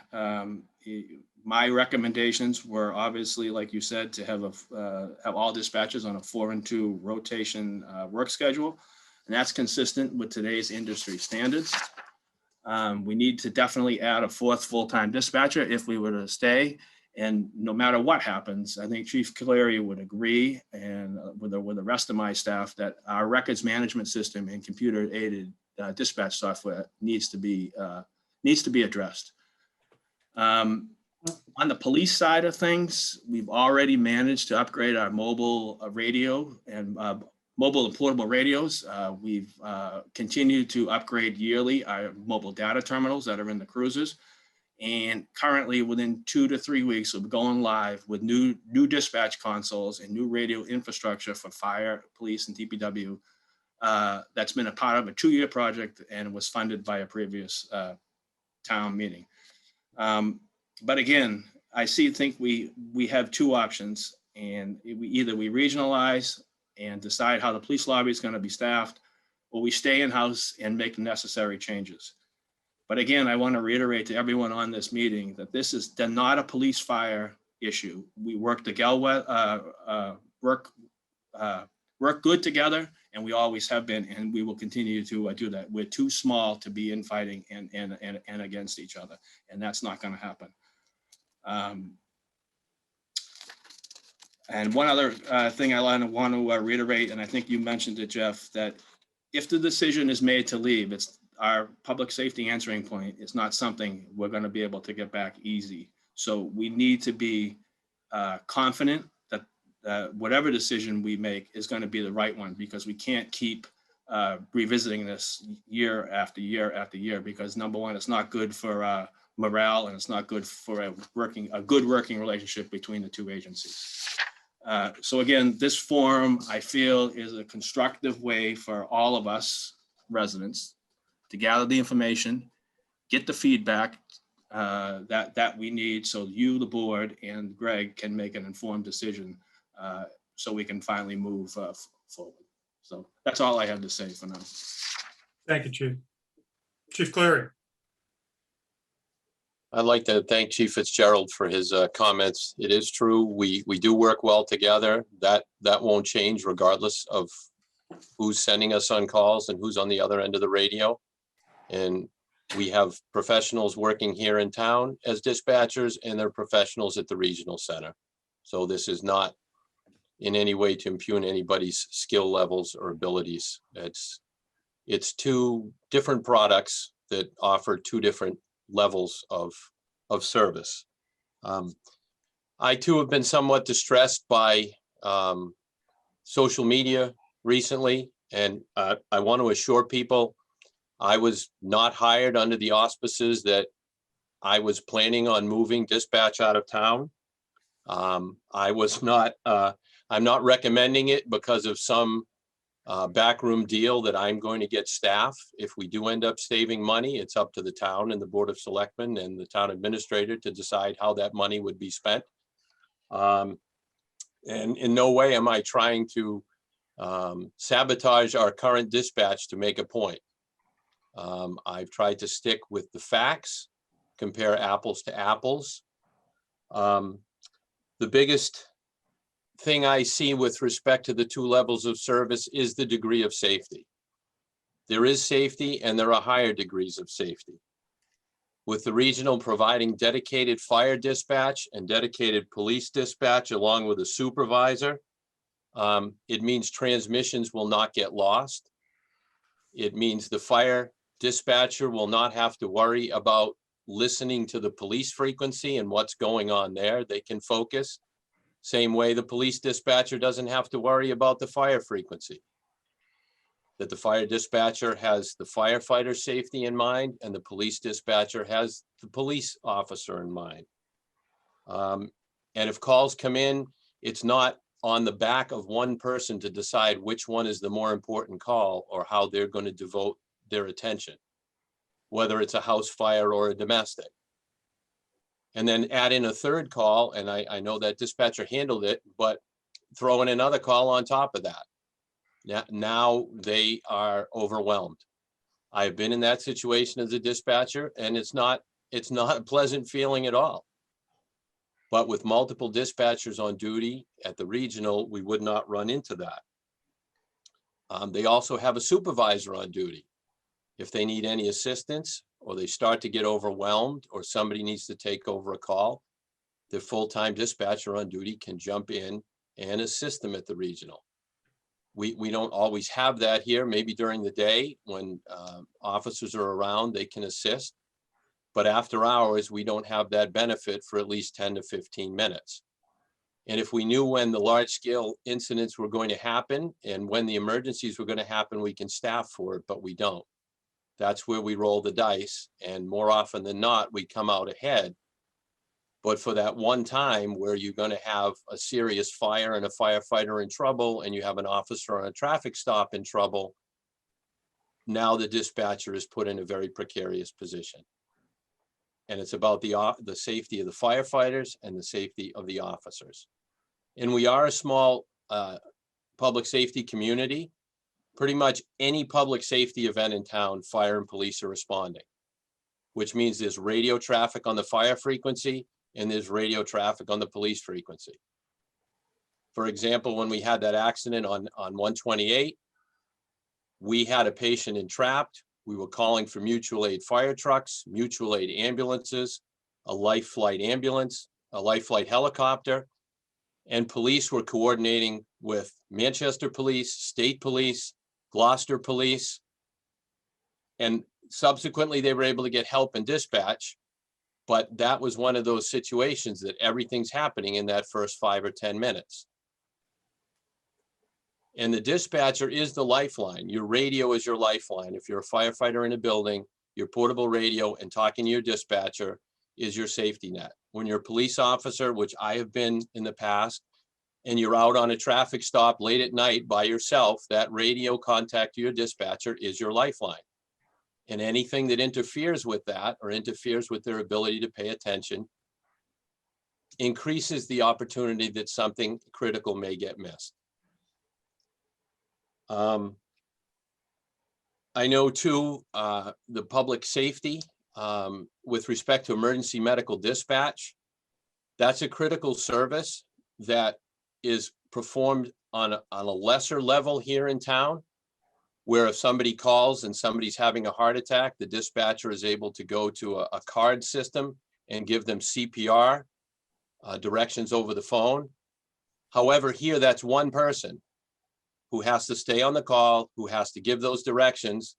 my recommendations were obviously, like you said, to have all dispatchers on a 4-2 rotation work schedule. And that's consistent with today's industry standards. We need to definitely add a 4th full-time dispatcher if we were to stay. And no matter what happens, I think Chief Clary would agree, and with the rest of my staff, that our records management system and computer-aided dispatch software needs to be addressed. On the police side of things, we've already managed to upgrade our mobile radio and mobile and portable radios. We've continued to upgrade yearly our mobile data terminals that are in the cruisers. And currently within 2 to 3 weeks, we'll be going live with new dispatch consoles and new radio infrastructure for fire, police, and DPW. That's been a part of a 2-year project and was funded by a previous town meeting. But again, I think we have 2 options, and we regionalize and decide how the police lobby is going to be staffed, or we stay in-house and make the necessary changes. But again, I want to reiterate to everyone on this meeting that this is not a police fire issue. We work work good together, and we always have been, and we will continue to do that. We're too small to be infighting and against each other, and that's not going to happen. And one other thing I want to reiterate, and I think you mentioned it, Jeff, that if the decision is made to leave, it's our public safety answering point. It's not something we're going to be able to get back easy. So we need to be confident that whatever decision we make is going to be the right one, because we can't keep revisiting this year after year after year, because number one, it's not good for morale, and it's not good for a good working relationship between the 2 agencies. So again, this forum, I feel, is a constructive way for all of us residents to gather the information, get the feedback that we need, so you, the board, and Greg can make an informed decision, so we can finally move forward. So that's all I have to say for now. Thank you, Chief. Chief Cleary. I'd like to thank Chief Fitzgerald for his comments. It is true, we do work well together. That won't change regardless of who's sending us on calls and who's on the other end of the radio. And we have professionals working here in town as dispatchers, and they're professionals at the regional center. So this is not in any way to impugn anybody's skill levels or abilities. It's two different products that offer two different levels of service. I too have been somewhat distressed by social media recently, and I want to assure people I was not hired under the auspices that I was planning on moving dispatch out of town. I was not, I'm not recommending it because of some backroom deal that I'm going to get staff. If we do end up saving money, it's up to the town and the Board of Selectmen and the town administrator to decide how that money would be spent. And in no way am I trying to sabotage our current dispatch to make a point. I've tried to stick with the facts, compare apples to apples. The biggest thing I see with respect to the two levels of service is the degree of safety. There is safety and there are higher degrees of safety. With the regional providing dedicated fire dispatch and dedicated police dispatch along with a supervisor, it means transmissions will not get lost. It means the fire dispatcher will not have to worry about listening to the police frequency and what's going on there. They can focus. Same way the police dispatcher doesn't have to worry about the fire frequency. That the fire dispatcher has the firefighter safety in mind and the police dispatcher has the police officer in mind. And if calls come in, it's not on the back of one person to decide which one is the more important call or how they're going to devote their attention, whether it's a house fire or a domestic. And then add in a third call, and I know that dispatcher handled it, but throw in another call on top of that. Now they are overwhelmed. I've been in that situation as a dispatcher, and it's not a pleasant feeling at all. But with multiple dispatchers on duty at the regional, we would not run into that. They also have a supervisor on duty. If they need any assistance or they start to get overwhelmed or somebody needs to take over a call, the full-time dispatcher on duty can jump in and assist them at the regional. We don't always have that here. Maybe during the day when officers are around, they can assist. But after hours, we don't have that benefit for at least 10 to 15 minutes. And if we knew when the large scale incidents were going to happen and when the emergencies were going to happen, we can staff for it, but we don't. That's where we roll the dice. And more often than not, we come out ahead. But for that one time where you're going to have a serious fire and a firefighter in trouble and you have an officer on a traffic stop in trouble, now the dispatcher is put in a very precarious position. And it's about the safety of the firefighters and the safety of the officers. And we are a small public safety community. Pretty much any public safety event in town, fire and police are responding, which means there's radio traffic on the fire frequency and there's radio traffic on the police frequency. For example, when we had that accident on 128, we had a patient entrapped. We were calling for mutual aid fire trucks, mutual aid ambulances, a life flight ambulance, a life flight helicopter, and police were coordinating with Manchester Police, State Police, Gloucester Police, and subsequently they were able to get help and dispatch. But that was one of those situations that everything's happening in that first 5 or 10 minutes. And the dispatcher is the lifeline. Your radio is your lifeline. If you're a firefighter in a building, your portable radio and talking to your dispatcher is your safety net. When you're a police officer, which I have been in the past, and you're out on a traffic stop late at night by yourself, that radio contact to your dispatcher is your lifeline. And anything that interferes with that or interferes with their ability to pay attention increases the opportunity that something critical may get missed. I know too, the public safety with respect to emergency medical dispatch, that's a critical service that is performed on a lesser level here in town, where if somebody calls and somebody's having a heart attack, the dispatcher is able to go to a card system and give them CPR directions over the phone. However, here that's one person who has to stay on the call, who has to give those directions,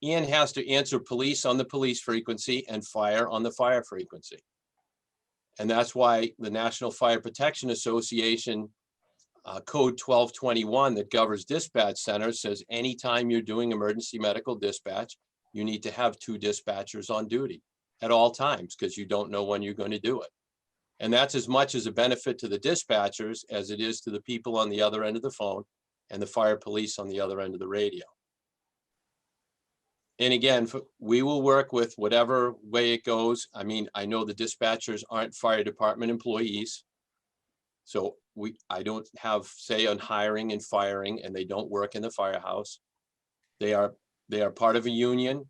and has to answer police on the police frequency and fire on the fire frequency. And that's why the National Fire Protection Association Code 1221 that governs dispatch centers says anytime you're doing emergency medical dispatch, you need to have 2 dispatchers on duty at all times because you don't know when you're going to do it. And that's as much as a benefit to the dispatchers as it is to the people on the other end of the phone and the fire police on the other end of the radio. And again, we will work with whatever way it goes. I mean, I know the dispatchers aren't fire department employees. So I don't have say on hiring and firing, and they don't work in the firehouse. They are part of a union.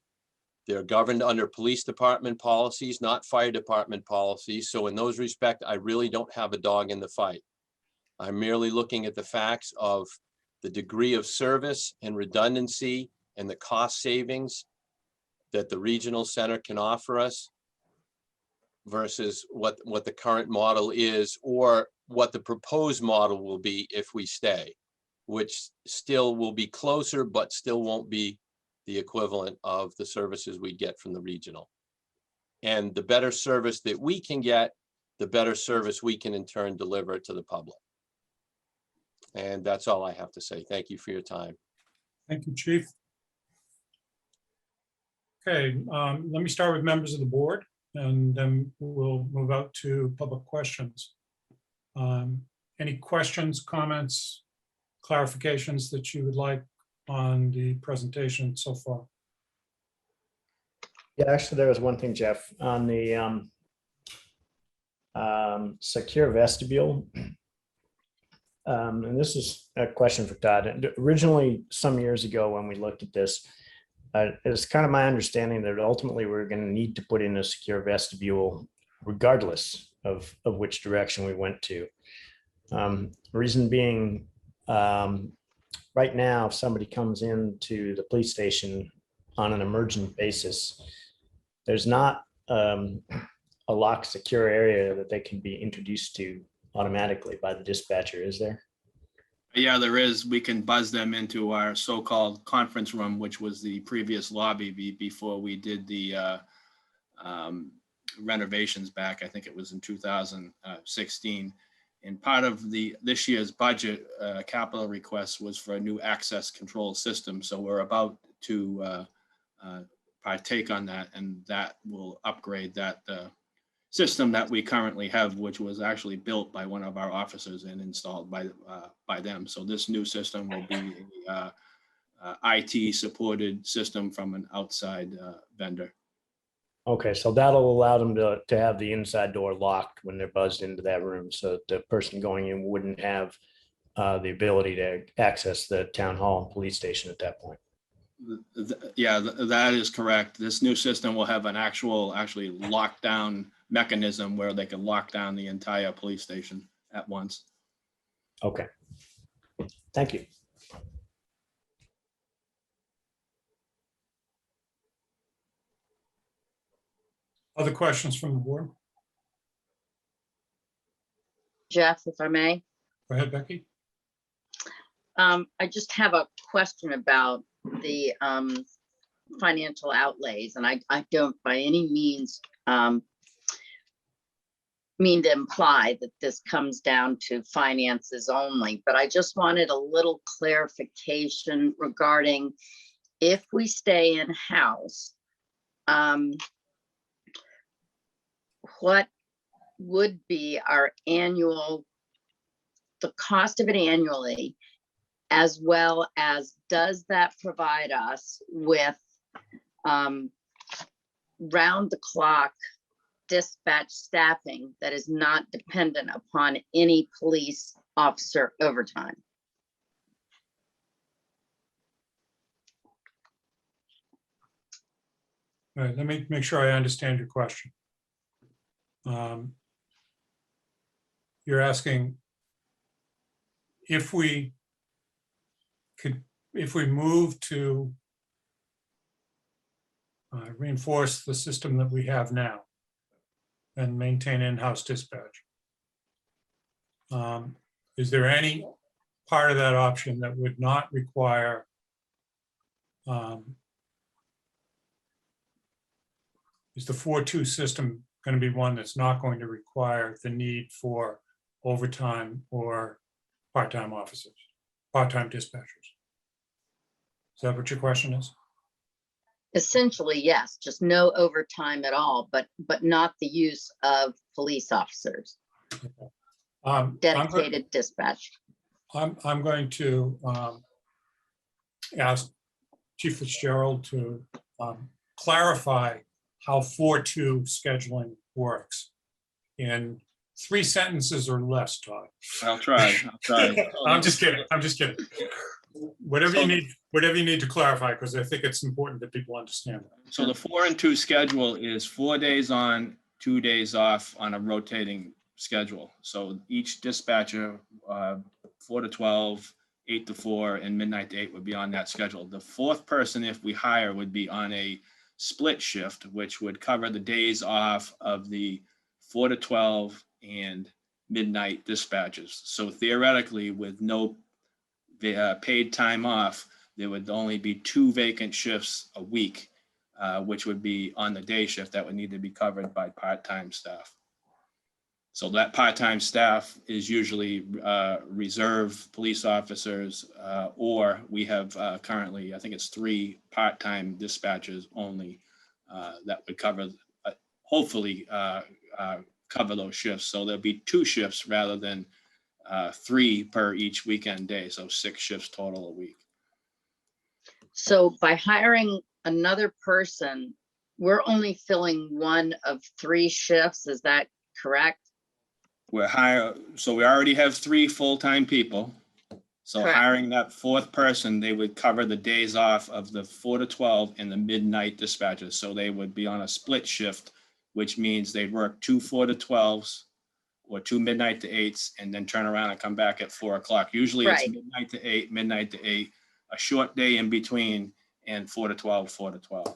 They're governed under police department policies, not fire department policies. So in those respects, I really don't have a dog in the fight. I'm merely looking at the facts of the degree of service and redundancy and the cost savings that the regional center can offer us versus what the current model is, or what the proposed model will be if we stay, which still will be closer, but still won't be the equivalent of the services we get from the regional. And the better service that we can get, the better service we can in turn deliver to the public. And that's all I have to say. Thank you for your time. Thank you, Chief. Okay, let me start with members of the board, and then we'll move out to public questions. Any questions, comments, clarifications that you would like on the presentation so far? Yeah, actually, there was one thing, Jeff, on the secure vestibule. And this is a question for Todd. And originally, some years ago, when we looked at this, it's kind of my understanding that ultimately we're going to need to put in a secure vestibule regardless of which direction we went to. Reason being, right now, if somebody comes into the police station on an emergent basis, there's not a locked secure area that they can be introduced to automatically by the dispatcher, is there? Yeah, there is. We can buzz them into our so-called conference room, which was the previous lobby before we did the renovations back. I think it was in 2016. And part of this year's budget capital request was for a new access control system. So we're about to partake on that, and that will upgrade that system that we currently have, which was actually built by one of our officers and installed by them. So this new system will be a IT supported system from an outside vendor. Okay, so that'll allow them to have the inside door locked when they're buzzed into that room, so the person going in wouldn't have the ability to access the town hall and police station at that point. Yeah, that is correct. This new system will have an actually lockdown mechanism where they can lock down the entire police station at once. Okay, thank you. Other questions from the board? Jeff, if I may. Go ahead, Becky. I just have a question about the financial outlays, and I don't by any means mean to imply that this comes down to finances only, but I just wanted a little clarification regarding if we stay in-house, what would be our annual the cost of it annually, as well as does that provide us with round the clock dispatch staffing that is not dependent upon any police officer overtime? All right, let me make sure I understand your question. You're asking if we move to reinforce the system that we have now and maintain in-house dispatch. Is there any part of that option that would not require is the 4-2 system going to be one that's not going to require the need for overtime or part-time officers, part-time dispatchers? Is that what your question is? Essentially, yes, just no overtime at all, but not the use of police officers. Dedicated dispatch. I'm going to ask Chief Fitzgerald to clarify how 4-2 scheduling works in 3 sentences or less, Todd. I'll try. I'm just kidding. Whatever you need to clarify, because I think it's important that people understand that. So the 4 and 2 schedule is 4 days on, 2 days off on a rotating schedule. So each dispatcher, 4 to 12, 8 to 4, and midnight to 8 would be on that schedule. The 4th person, if we hire, would be on a split shift, which would cover the days off of the 4 to 12 and midnight dispatches. So theoretically, with no paid time off, there would only be 2 vacant shifts a week, which would be on the day shift that would need to be covered by part-time staff. So that part-time staff is usually reserve police officers, or we have currently, I think it's 3 part-time dispatchers only that would cover, hopefully cover those shifts. So there'll be 2 shifts rather than 3 per each weekend day. So 6 shifts total a week. So by hiring another person, we're only filling 1 of 3 shifts. Is that correct? So we already have 3 full-time people. So Correct. hiring that 4th person, they would cover the days off of the 4 to 12 and the midnight dispatches. So they would be on a split shift, which means they'd work 2 4 to 12s or 2 midnight to 8s, and then turn around and come back at 4 o'clock. Usually it's Right. midnight to 8, midnight to 8, a short day in between, and 4 to 12, 4 to 12.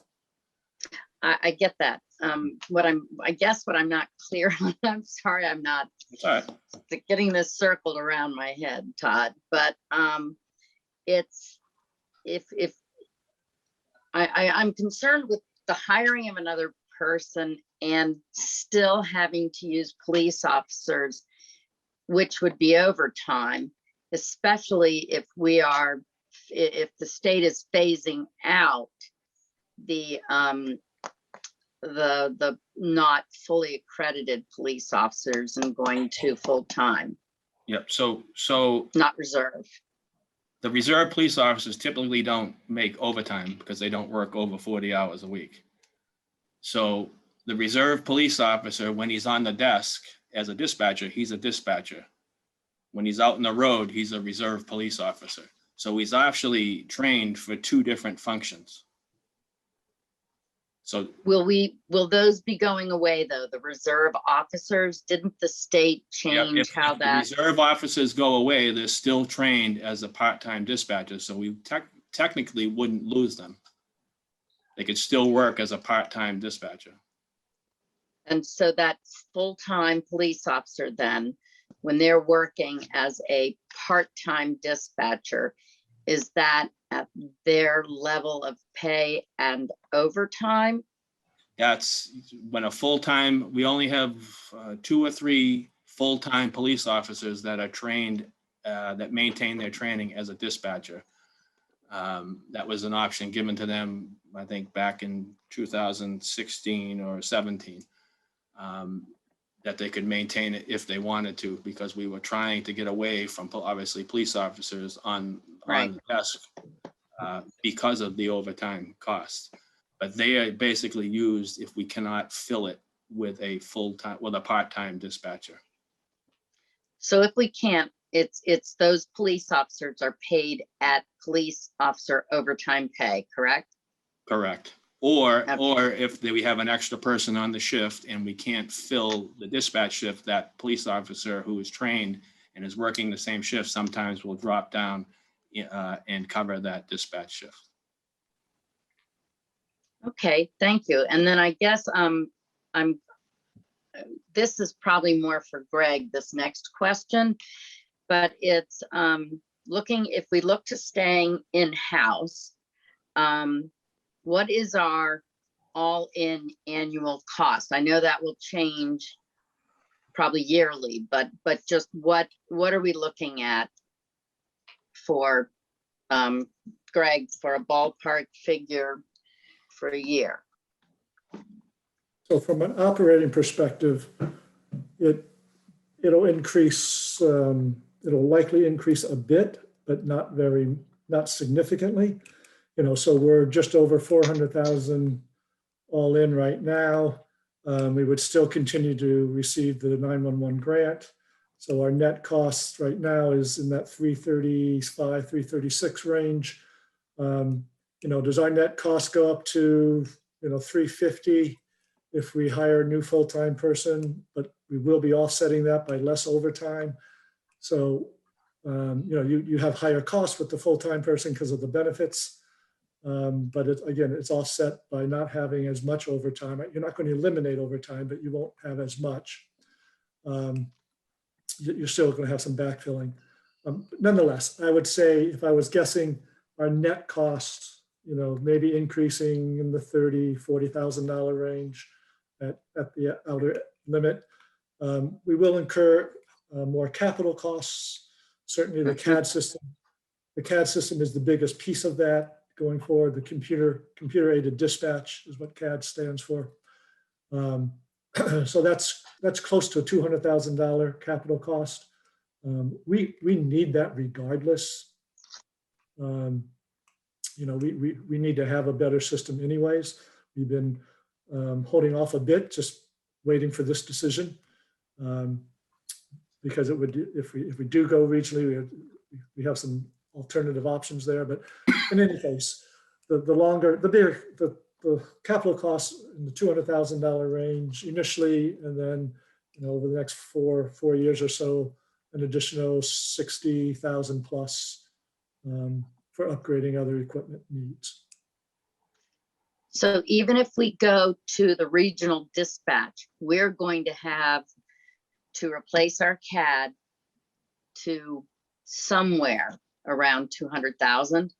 I get that. I guess what I'm not clear on, I'm sorry, I'm not That's all right. getting this circled around my head, Todd, but it's, if I'm concerned with the hiring of another person and still having to use police officers, which would be overtime, especially if the state is phasing out the not fully accredited police officers and going to full-time, Yep. So not reserve. the reserve police officers typically don't make overtime because they don't work over 40 hours a week. So the reserve police officer, when he's on the desk as a dispatcher, he's a dispatcher. When he's out in the road, he's a reserve police officer. So he's actually trained for 2 different functions. So Will those be going away though? The reserve officers, didn't the state change if how the that? reserve officers go away, they're still trained as a part-time dispatcher. So we technically wouldn't lose them. They could still work as a part-time dispatcher. And so that full-time police officer then, when they're working as a part-time dispatcher, is that at their level of pay and overtime? That's when a full-time, we only have 2 or 3 full-time police officers that are trained, that maintain their training as a dispatcher. That was an option given to them, I think, back in 2016 or 17. that they could maintain it if they wanted to, because we were trying to get away from obviously police officers on Right. the desk because of the overtime cost. But they are basically used if we cannot fill it with a full-time, with a part-time dispatcher. So if we can't, it's those police officers are paid at police officer overtime pay, correct? Correct. Or Okay. if we have an extra person on the shift and we can't fill the dispatch shift, that police officer who is trained and is working the same shift sometimes will drop down and cover that dispatch shift. Okay, thank you. And then I guess this is probably more for Greg, this next question, but it's looking, if we look to staying in-house, what is our all-in annual cost? I know that will change probably yearly, but just what are we looking at for Greg, for a ballpark figure for a year? So from an operating perspective, it'll increase, it'll likely increase a bit, but not significantly. So we're just over 400,000 all in right now. We would still continue to receive the 911 grant. So our net cost right now is in that 335, 336 range. Does our net cost go up to 350 if we hire a new full-time person? But we will be offsetting that by less overtime. So you have higher costs with the full-time person because of the benefits. But it's offset by not having as much overtime. You're not going to eliminate overtime, but you won't have as much. You're still going to have some backfilling. Nonetheless, I would say if I was guessing, our net cost, maybe increasing in the $30,000-$40,000 range at the outer limit. We will incur more capital costs. Certainly the CAD system. The CAD system is the biggest piece of that going forward. The computer aided dispatch is what CAD stands for. So that's close to a $200,000 capital cost. We need that regardless. We need to have a better system anyways. We've been holding off a bit, just waiting for this decision. Because it would, if we do go regionally, we have some alternative options there. But in any case, the capital costs in the $200,000 range initially, and then over the next four years or so, an additional 60,000 plus for upgrading other equipment needs. So even if we go to the regional dispatch, we're going to have to replace our CAD to somewhere around 200,000.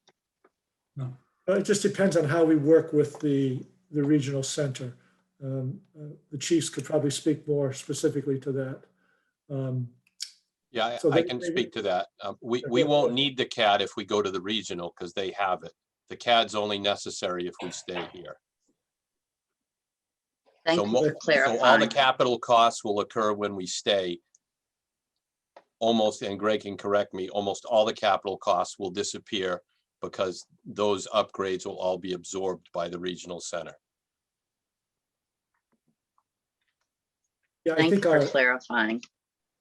No, it just depends on how we work with the regional center. The chiefs could probably speak more specifically to that. Yeah, So I they- can they- speak to that. We won't need the CAD if we go to the regional because they have it. The CAD's only necessary if we stay here. Thank So you mo- for So all the clarifying. capital costs will occur when we stay. Almost, and Greg can correct me, almost all the capital costs will disappear because those upgrades will all be absorbed by the regional center. Yeah, I Thank you think for clarifying.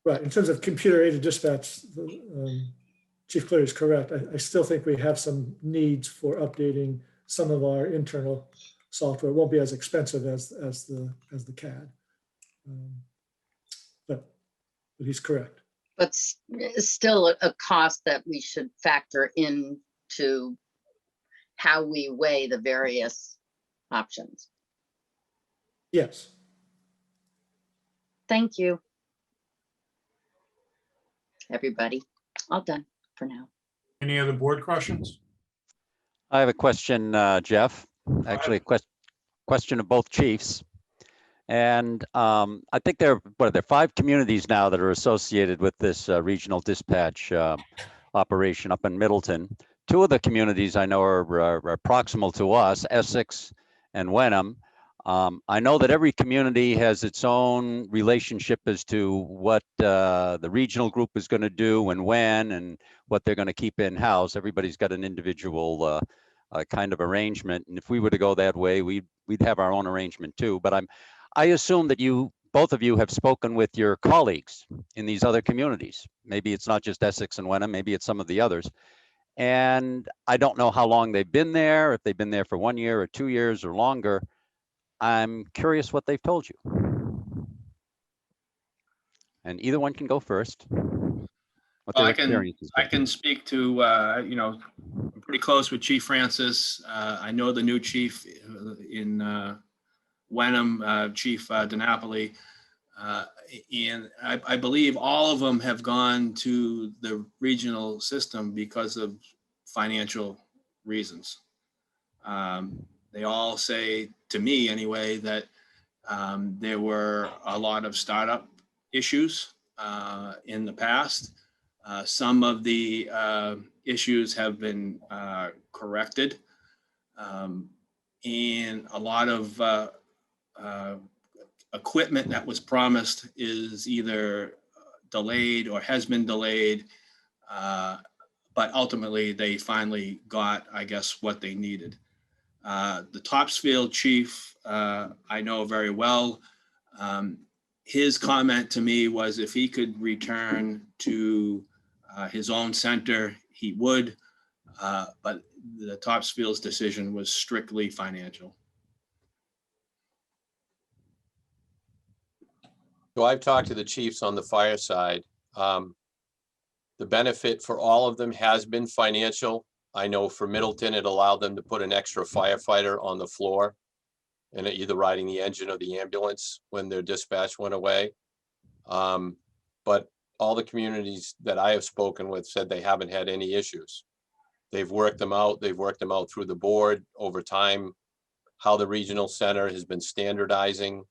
right, in terms of computer aided dispatch, Chief Cleary is correct. I still think we have some needs for updating some of our internal software. It won't be as expensive as the CAD. But he's correct. But still a cost that we should factor into how we weigh the various options. Yes. Thank you. Everybody, all done for now. Any other board questions? I have a question, Jeff, actually a question of both chiefs. And I think there are 5 communities now that are associated with this regional dispatch operation up in Middleton. 2 of the communities I know are proximal to us, Essex and Wenham. I know that every community has its own relationship as to what the regional group is going to do and when and what they're going to keep in-house. Everybody's got an individual kind of arrangement. And if we were to go that way, we'd have our own arrangement too. But I assume that both of you have spoken with your colleagues in these other communities. Maybe it's not just Essex and Wenham, maybe it's some of the others. And I don't know how long they've been there, if they've been there for 1 year or 2 years or longer. I'm curious what they've told you. And either one can go first. What Well, their I experience has been. can speak to, I'm pretty close with Chief Francis. I know the new chief in Wenham, Chief DiNapoli. And I believe all of them have gone to the regional system because of financial reasons. They all say, to me anyway, that there were a lot of startup issues in the past. Some of the issues have been corrected, and a lot of equipment that was promised is either delayed or has been delayed, but ultimately they finally got, I guess, what they needed. The Topsfield chief, I know very well. His comment to me was if he could return to his own center, he would, but the Topsfield's decision was strictly financial. So I've talked to the chiefs on the fire side. The benefit for all of them has been financial. I know for Middleton, it allowed them to put an extra firefighter on the floor and either riding the engine or the ambulance when their dispatch went away. But all the communities that I have spoken with said they haven't had any issues. They've worked them out. They've worked them out through the board over time, how the regional center has been standardizing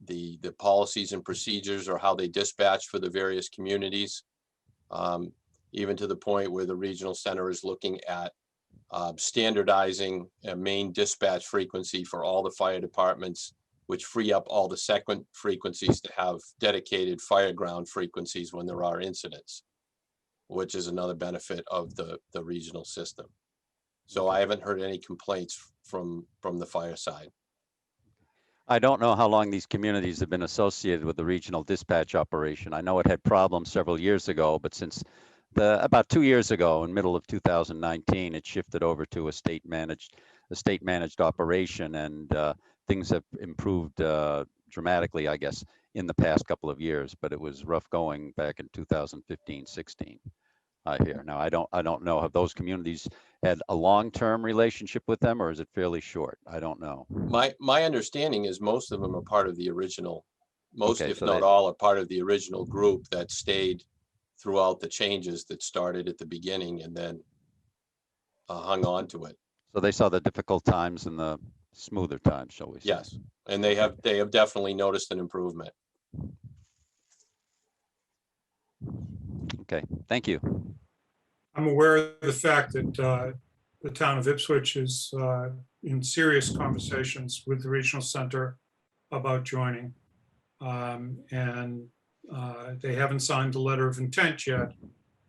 the policies and procedures or how they dispatch for the various communities, even to the point where the regional center is looking at standardizing a main dispatch frequency for all the fire departments, which free up all the second frequencies to have dedicated fire ground frequencies when there are incidents, which is another benefit of the regional system. So I haven't heard any complaints from the fire side. I don't know how long these communities have been associated with the regional dispatch operation. I know it had problems several years ago, but since about 2 years ago, in middle of 2019, it shifted over to a state managed operation, and things have improved dramatically, I guess, in the past couple of years. But it was rough going back in 2015, 16. I hear. Now, I don't know. Have those communities had a long-term relationship with them, or is it fairly short? I don't know. My understanding is most of them are part of the original, Okay, if so not they- all, are part of the original group that stayed throughout the changes that started at the beginning and then hung on to it. So they saw the difficult times and the smoother times, shall we say? Yes, and they have definitely noticed an improvement. Okay, thank you. I'm aware of the fact that the town of Ipswich is in serious conversations with the regional center about joining. And they haven't signed the letter of intent yet,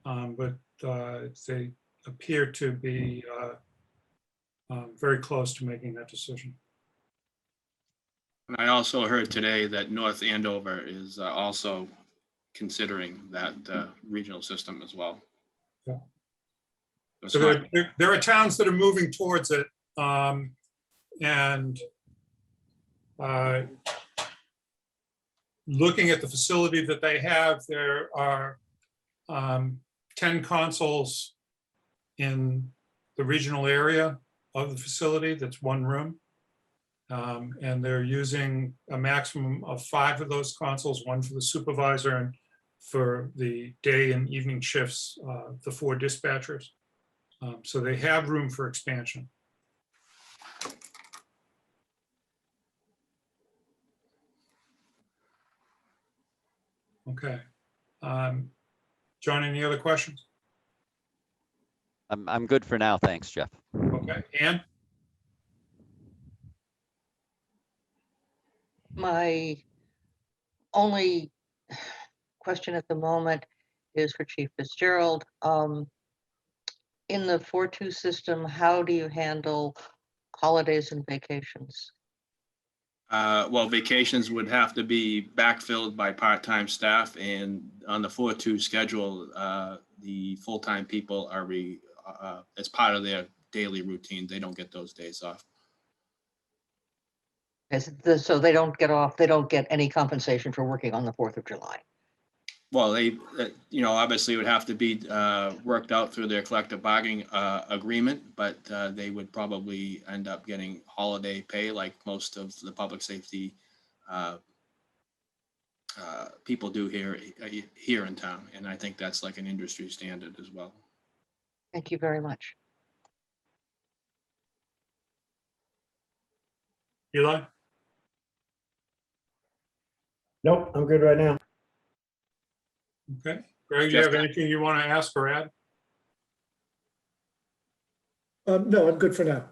but they appear to be very close to making that decision. And I also heard today that North Andover is also considering that regional system as well. Yeah. It's So not- there are towns that are moving towards it. And looking at the facility that they have, there are 10 consoles in the regional area of the facility. That's one room. And they're using a maximum of 5 of those consoles, one for the supervisor and for the day and evening shifts, the 4 dispatchers. So they have room for expansion. Okay. John, any other questions? I'm good for now. Thanks, Jeff. Okay, Ann? My only question at the moment is for Chief Fitzgerald. In the 4-2 system, how do you handle holidays and vacations? Well, vacations would have to be backfilled by part-time staff, and on the 4-2 schedule, the full-time people are as part of their daily routine. They don't get those days off. So they don't get off, they don't get any compensation for working on the 4th of July. Well, they, obviously it would have to be worked out through their collective bargaining agreement, but they would probably end up getting holiday pay like most of the public safety people do here in town. And I think that's like an industry standard as well. Thank you very much. Eli? Nope, I'm good right now. Okay. Greg, do you have anything you want to ask or add? No, I'm good for now.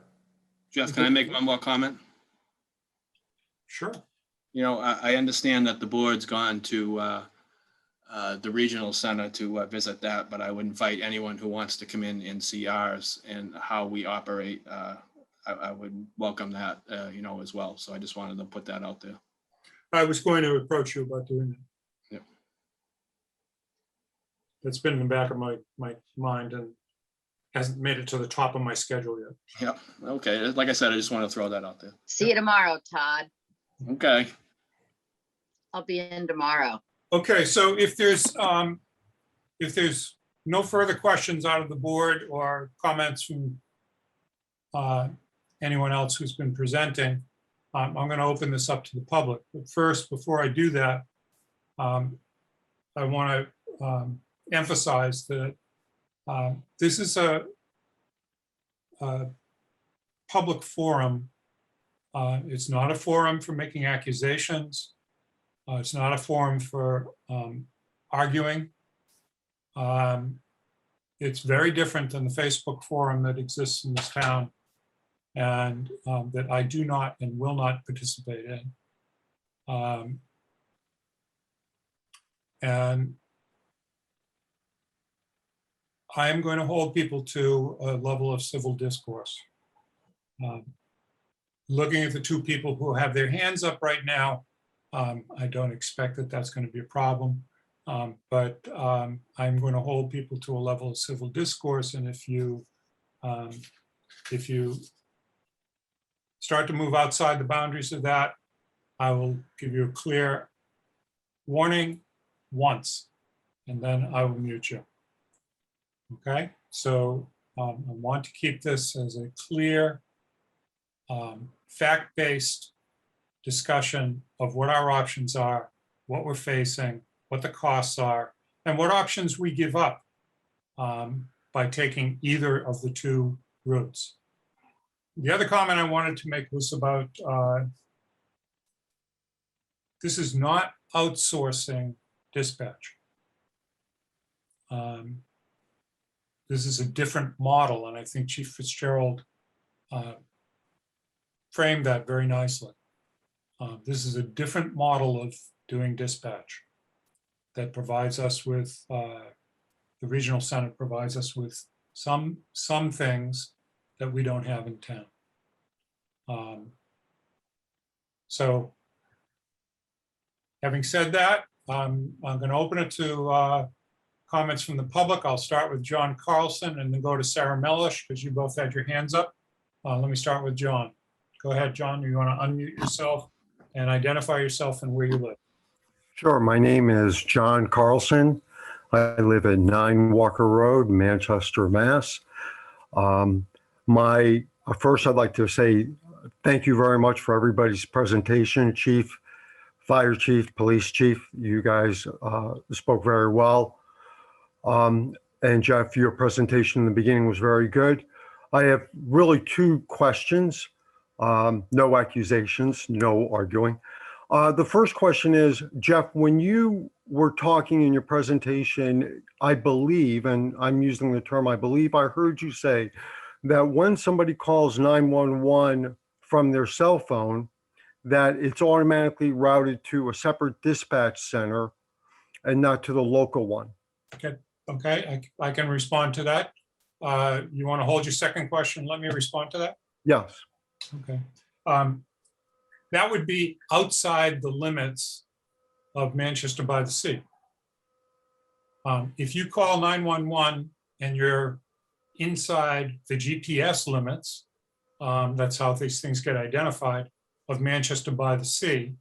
Jeff, can I make one more comment? Sure. I understand that the board's gone to the regional center to visit that, but I would invite anyone who wants to come in and see ours and how we operate. I would welcome that, as well. So I just wanted to put that out there. I was going to approach you about doing that. Yep. That's been in the back of my mind and hasn't made it to the top of my schedule yet. Yeah. Okay. Like I said, I just want to throw that out there. See you tomorrow, Todd. Okay. I'll be in tomorrow. Okay, so if there's no further questions out of the board or comments from anyone else who's been presenting, I'm going to open this up to the public. But first, before I do that, I want to emphasize that this is a public forum. It's not a forum for making accusations. It's not a forum for arguing. It's very different than the Facebook forum that exists in this town and that I do not and will not participate in. And I am going to hold people to a level of civil discourse. Looking at the two people who have their hands up right now, I don't expect that that's going to be a problem, but I'm going to hold people to a level of civil discourse. And if you start to move outside the boundaries of that, I will give you a clear warning once, and then I will mute you. Okay, so I want to keep this as a clear, fact-based discussion of what our options are, what we're facing, what the costs are, and what options we give up by taking either of the two routes. The other comment I wanted to make was about this is not outsourcing dispatch. This is a different model, and I think Chief Fitzgerald framed that very nicely. This is a different model of doing dispatch that provides us with, the regional center provides us with some things that we don't have in town. So having said that, I'm going to open it to comments from the public. I'll start with John Carlson and then go to Sarah Mellish because you both had your hands up. Let me start with John. Go ahead, John. You want to unmute yourself and identify yourself and where you live. Sure. My name is John Carlson. I live at 9 Walker Road, Manchester, Mass. First, I'd like to say thank you very much for everybody's presentation. Chief, Fire Chief, Police Chief, you guys spoke very well. And Jeff, your presentation in the beginning was very good. I have really two questions. No accusations, no arguing. The first question is, Jeff, when you were talking in your presentation, I believe, and I'm using the term I believe, I heard you say that when somebody calls 911 from their cell phone, that it's automatically routed to a separate dispatch center and not to the local one. Okay, I can respond to that. You want to hold your second question? Let me respond to that. Yes. Okay. That would be outside the limits of Manchester by the Sea. If you call 911 and you're inside the GPS limits, that's how these things get identified, of Manchester by the Sea,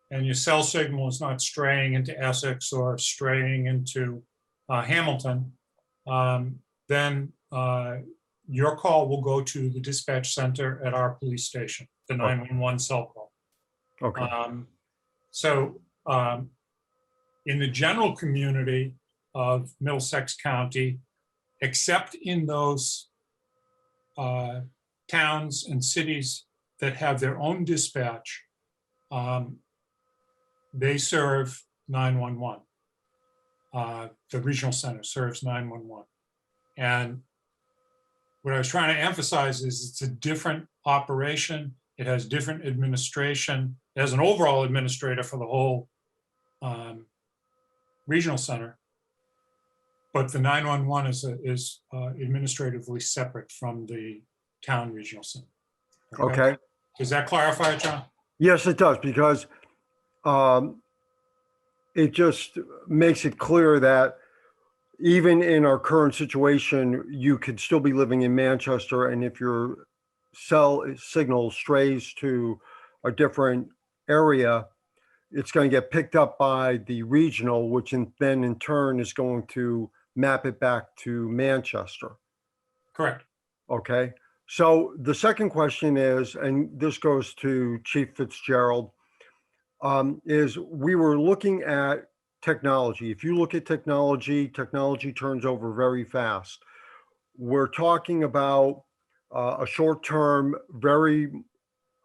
and your cell signal is not straying into Essex or straying into Hamilton, then your call will go to the dispatch center at our police station, the 911 cell call. Okay. In the general community of Middlesex County, except in those towns and cities that have their own dispatch, they serve 911. The regional center serves 911. And what I was trying to emphasize is it's a different operation. It has different administration. It has an overall administrator for the whole regional center. But the 911 is administratively separate from the town regional center. Okay. Does that clarify it, John? Yes, it does, because it just makes it clear that even in our current situation, you could still be living in Manchester, and if your cell signal strays to a different area, it's going to get picked up by the regional, which then in turn is going to map it back to Manchester. Correct. Okay. So the second question is, and this goes to Chief Fitzgerald, is we were looking at technology. If you look at technology, technology turns over very fast. We're talking about a short-term, very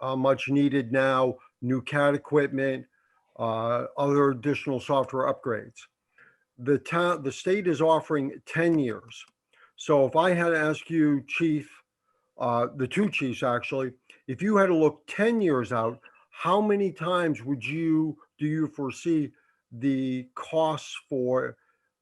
much needed now, new CAD equipment, other additional software upgrades. The state is offering 10 years. So if I had to ask you, Chief, the two chiefs actually, if you had to look 10 years out, how many times do you foresee the costs for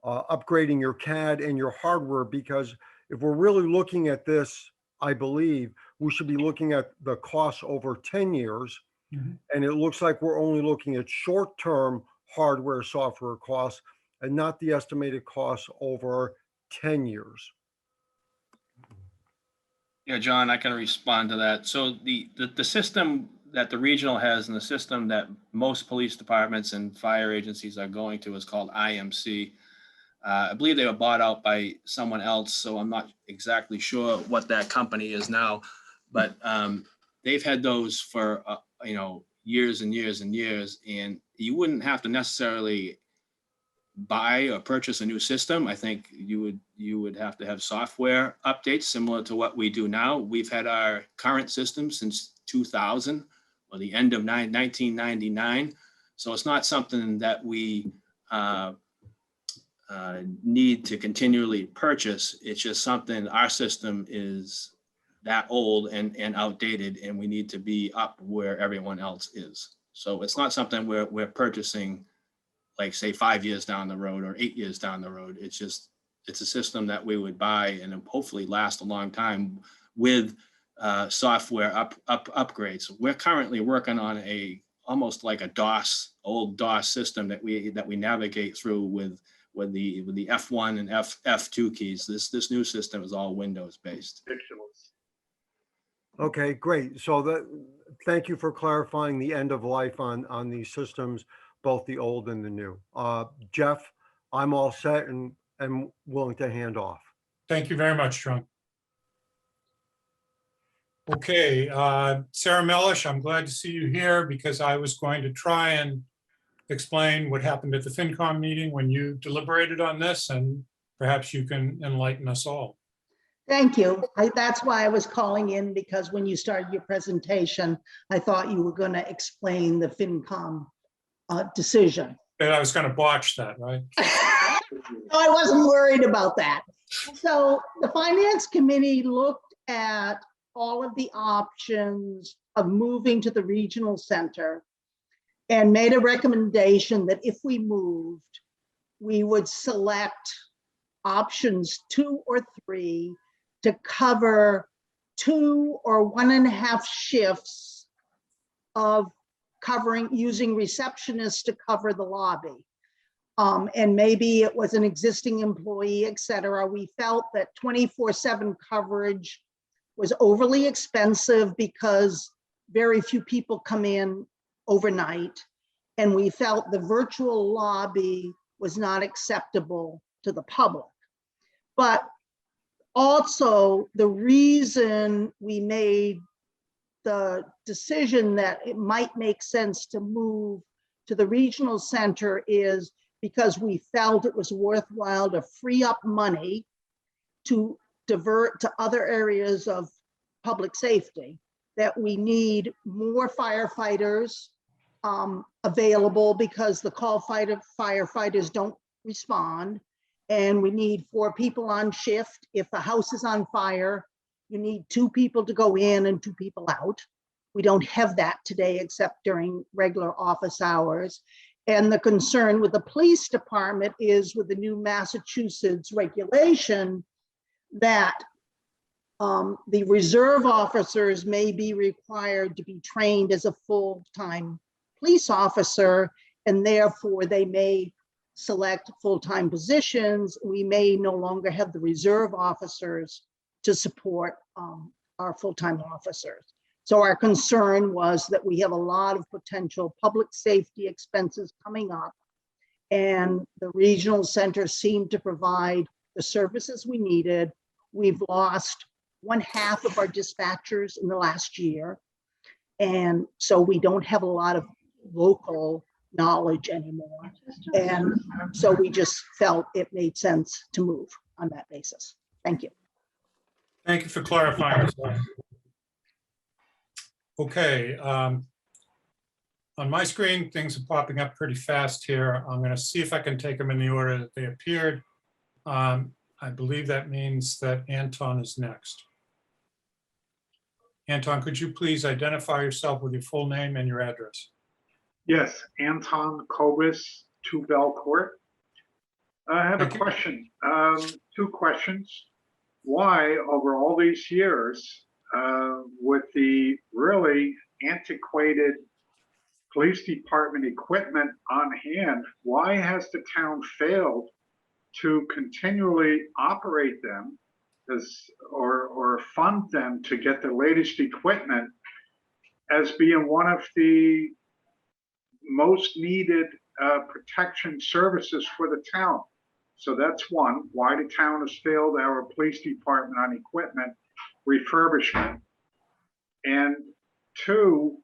upgrading your CAD and your hardware? Because if we're really looking at this, I believe we should be looking at the costs over 10 years. Mm-hmm. And it looks like we're only looking at short-term hardware, software costs and not the estimated costs over 10 years. Yeah, John, I can respond to that. So the system that the regional has and the system that most police departments and fire agencies are going to is called IMC. I believe they were bought out by someone else, so I'm not exactly sure what that company is now, but they've had those for years and years and years, and you wouldn't have to necessarily buy or purchase a new system. I think you would have to have software updates similar to what we do now. We've had our current system since 2000 or the end of 1999. So it's not something that we need to continually purchase. It's just something, our system is that old and outdated, and we need to be up where everyone else is. So it's not something we're purchasing, like say 5 years down the road or 8 years down the road. It's a system that we would buy and hopefully last a long time with software upgrades. We're currently working on almost like a old DOS system that we navigate through with the F1 and F2 keys. This new system is all Windows based. Okay, great. So thank you for clarifying the end of life on these systems, both the old and the new. Jeff, I'm all set and willing to hand off. Thank you very much, John. Okay, Sarah Mellish, I'm glad to see you here because I was going to try and explain what happened at the FinCom meeting when you deliberated on this, and perhaps you can enlighten us all. Thank you. That's why I was calling in, because when you started your presentation, I thought you were going to explain the FinCom decision. And I was going to botch that, right? No, I wasn't worried about that. So the Finance Committee looked at all of the options of moving to the regional center and made a recommendation that if we moved, we would select options 2 or 3 to cover 2 or 1.5 shifts of covering, using receptionists to cover the lobby. And maybe it was an existing employee, et cetera. We felt that 24/7 coverage was overly expensive because very few people come in overnight. And we felt the virtual lobby was not acceptable to the public. But also the reason we made the decision that it might make sense to move to the regional center is because we felt it was worthwhile to free up money to divert to other areas of public safety, that we need more firefighters available because the call firefighters don't respond. And we need 4 people on shift. If a house is on fire, you need 2 people to go in and 2 people out. We don't have that today except during regular office hours. And the concern with the police department is with the new Massachusetts regulation that the reserve officers may be required to be trained as a full-time police officer, and therefore they may select full-time positions. We may no longer have the reserve officers to support our full-time officers. So our concern was that we have a lot of potential public safety expenses coming up, and the regional center seemed to provide the services we needed. We've lost 1/2 of our dispatchers in the last year. And so we don't have a lot of local knowledge anymore. And so we just felt it made sense to move on that basis. Thank you. Thank you for clarifying. Okay. On my screen, things are popping up pretty fast here. I'm going to see if I can take them in the order that they appeared. I believe that means that Anton is next. Anton, could you please identify yourself with your full name and your address? Yes, Anton Kobus, 2 Bell Court. I have a question, 2 questions. Why, over all these years, with the really antiquated police department equipment on hand, why has the town failed to continually operate them or fund them to get the latest equipment as being one of the most needed protection services for the town? So that's one, why the town has failed our police department on equipment refurbishment. And 2,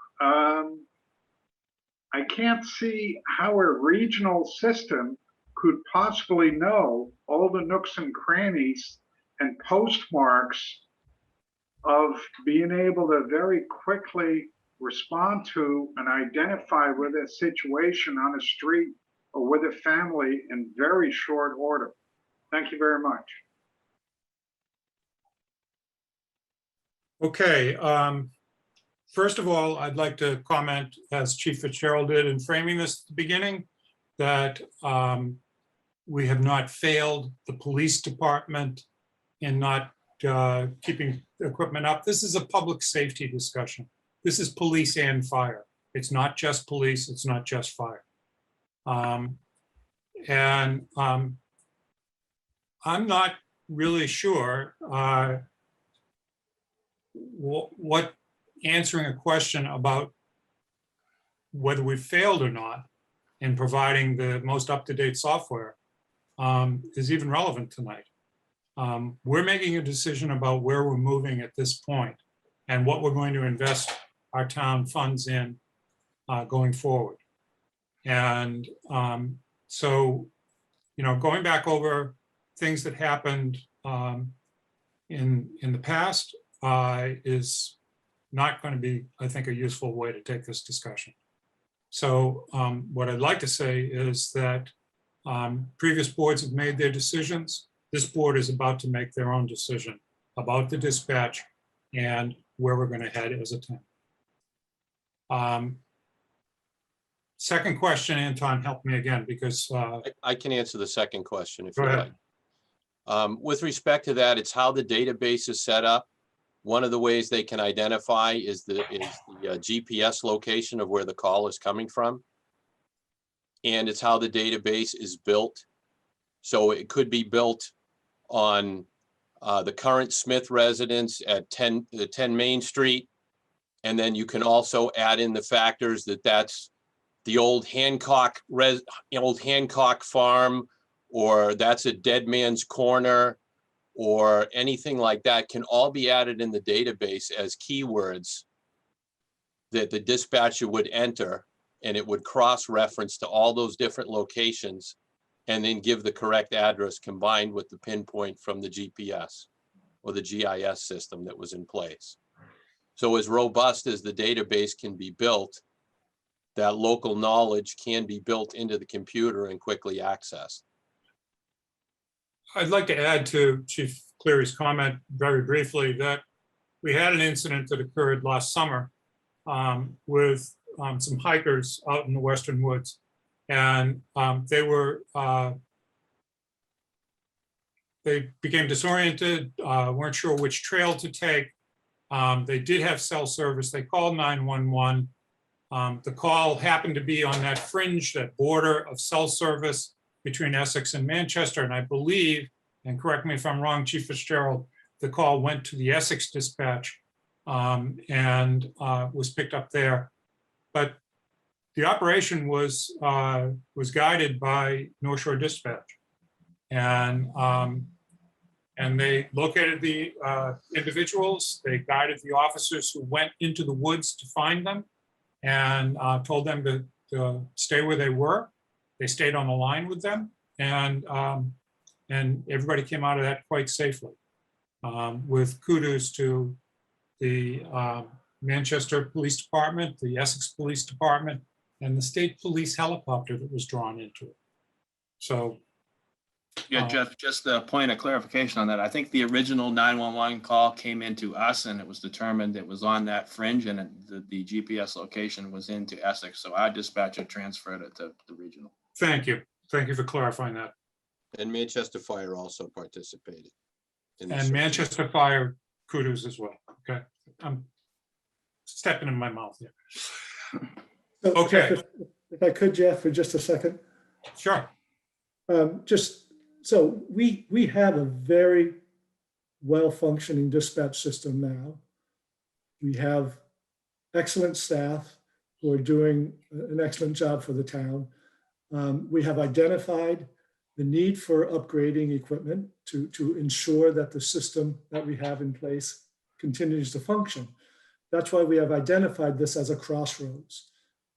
I can't see how a regional system could possibly know all the nooks and crannies and postmarks of being able to very quickly respond to and identify with a situation on a street or with a family in very short order. Thank you very much. Okay. First of all, I'd like to comment, as Chief Fitzgerald did in framing this at the beginning, that we have not failed the police department in not keeping equipment up. This is a public safety discussion. This is police and fire. It's not just police, it's not just fire. I'm not really sure what answering a question about whether we failed or not in providing the most up-to-date software is even relevant tonight. We're making a decision about where we're moving at this point and what we're going to invest our town funds in going forward. And so, you know, going back over things that happened in the past is not going to be, I think, a useful way to take this discussion. So what I'd like to say is that previous boards have made their decisions. This board is about to make their own decision about the dispatch and where we're going to head as a town. Second question, Anton, help me again, because I can answer the second question if Go you ahead. like. With respect to that, it's how the database is set up. One of the ways they can identify is the GPS location of where the call is coming from. And it's how the database is built. So it could be built on the current Smith residence at 10 Main Street. And then you can also add in the factors that's the old Hancock farm, or that's a Dead Man's Corner, or anything like that, can all be added in the database as keywords that the dispatcher would enter, and it would cross-reference to all those different locations and then give the correct address combined with the pinpoint from the GPS or the GIS system that was in place. So as robust as the database can be built, that local knowledge can be built into the computer and quickly accessed. I'd like to add to Chief Cleary's comment very briefly that we had an incident that occurred last summer with some hikers out in the Western woods. And they became disoriented, weren't sure which trail to take. They did have cell service. They called 911. The call happened to be on that fringe, that border of cell service between Essex and Manchester. And I believe, and correct me if I'm wrong, Chief Fitzgerald, the call went to the Essex dispatch and was picked up there. But the operation was guided by North Shore Dispatch. And they located the individuals. They guided the officers who went into the woods to find them and told them to stay where they were. They stayed on the line with them, and everybody came out of that quite safely. With kudos to the Manchester Police Department, the Essex Police Department, and the state police helicopter that was drawn into it. So. Yeah, Jeff, just a point of clarification on that. I think the original 911 call came into us and it was determined it was on that fringe and the GPS location was into Essex. So our dispatcher transferred it to the regional. Thank you. Thank you for clarifying that. And Manchester Fire also participated. And Manchester Fire, kudos as well. Okay. I'm stepping in my mouth here. So, Okay. Jeff, if I could, Jeff, for just a second. Sure. So we have a very well-functioning dispatch system now. We have excellent staff who are doing an excellent job for the town. We have identified the need for upgrading equipment to ensure that the system that we have in place continues to function. That's why we have identified this as a crossroads.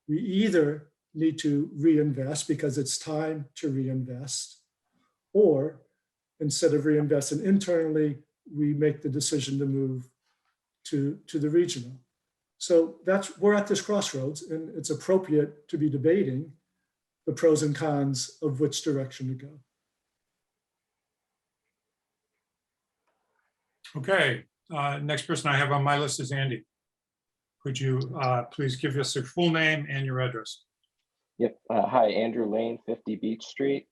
We either need to reinvest because it's time to reinvest, or instead of reinvesting internally, we make the decision to move to the regional. So we're at this crossroads, and it's appropriate to be debating the pros and cons of which direction to go. Okay, next person I have on my list is Andy. Could you please give us your full name and your address? Yep. Hi, Andrew Lane, 50 Beach Street.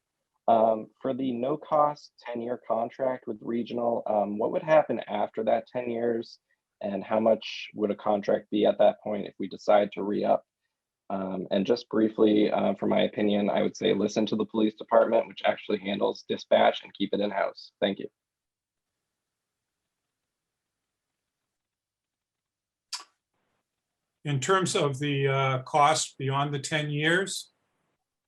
For the no-cost 10-year contract with regional, what would happen after that 10 years? And how much would a contract be at that point if we decide to re-up? And just briefly, for my opinion, I would say listen to the police department, which actually handles dispatch, and keep it in-house. Thank you. In terms of the cost beyond the 10 years,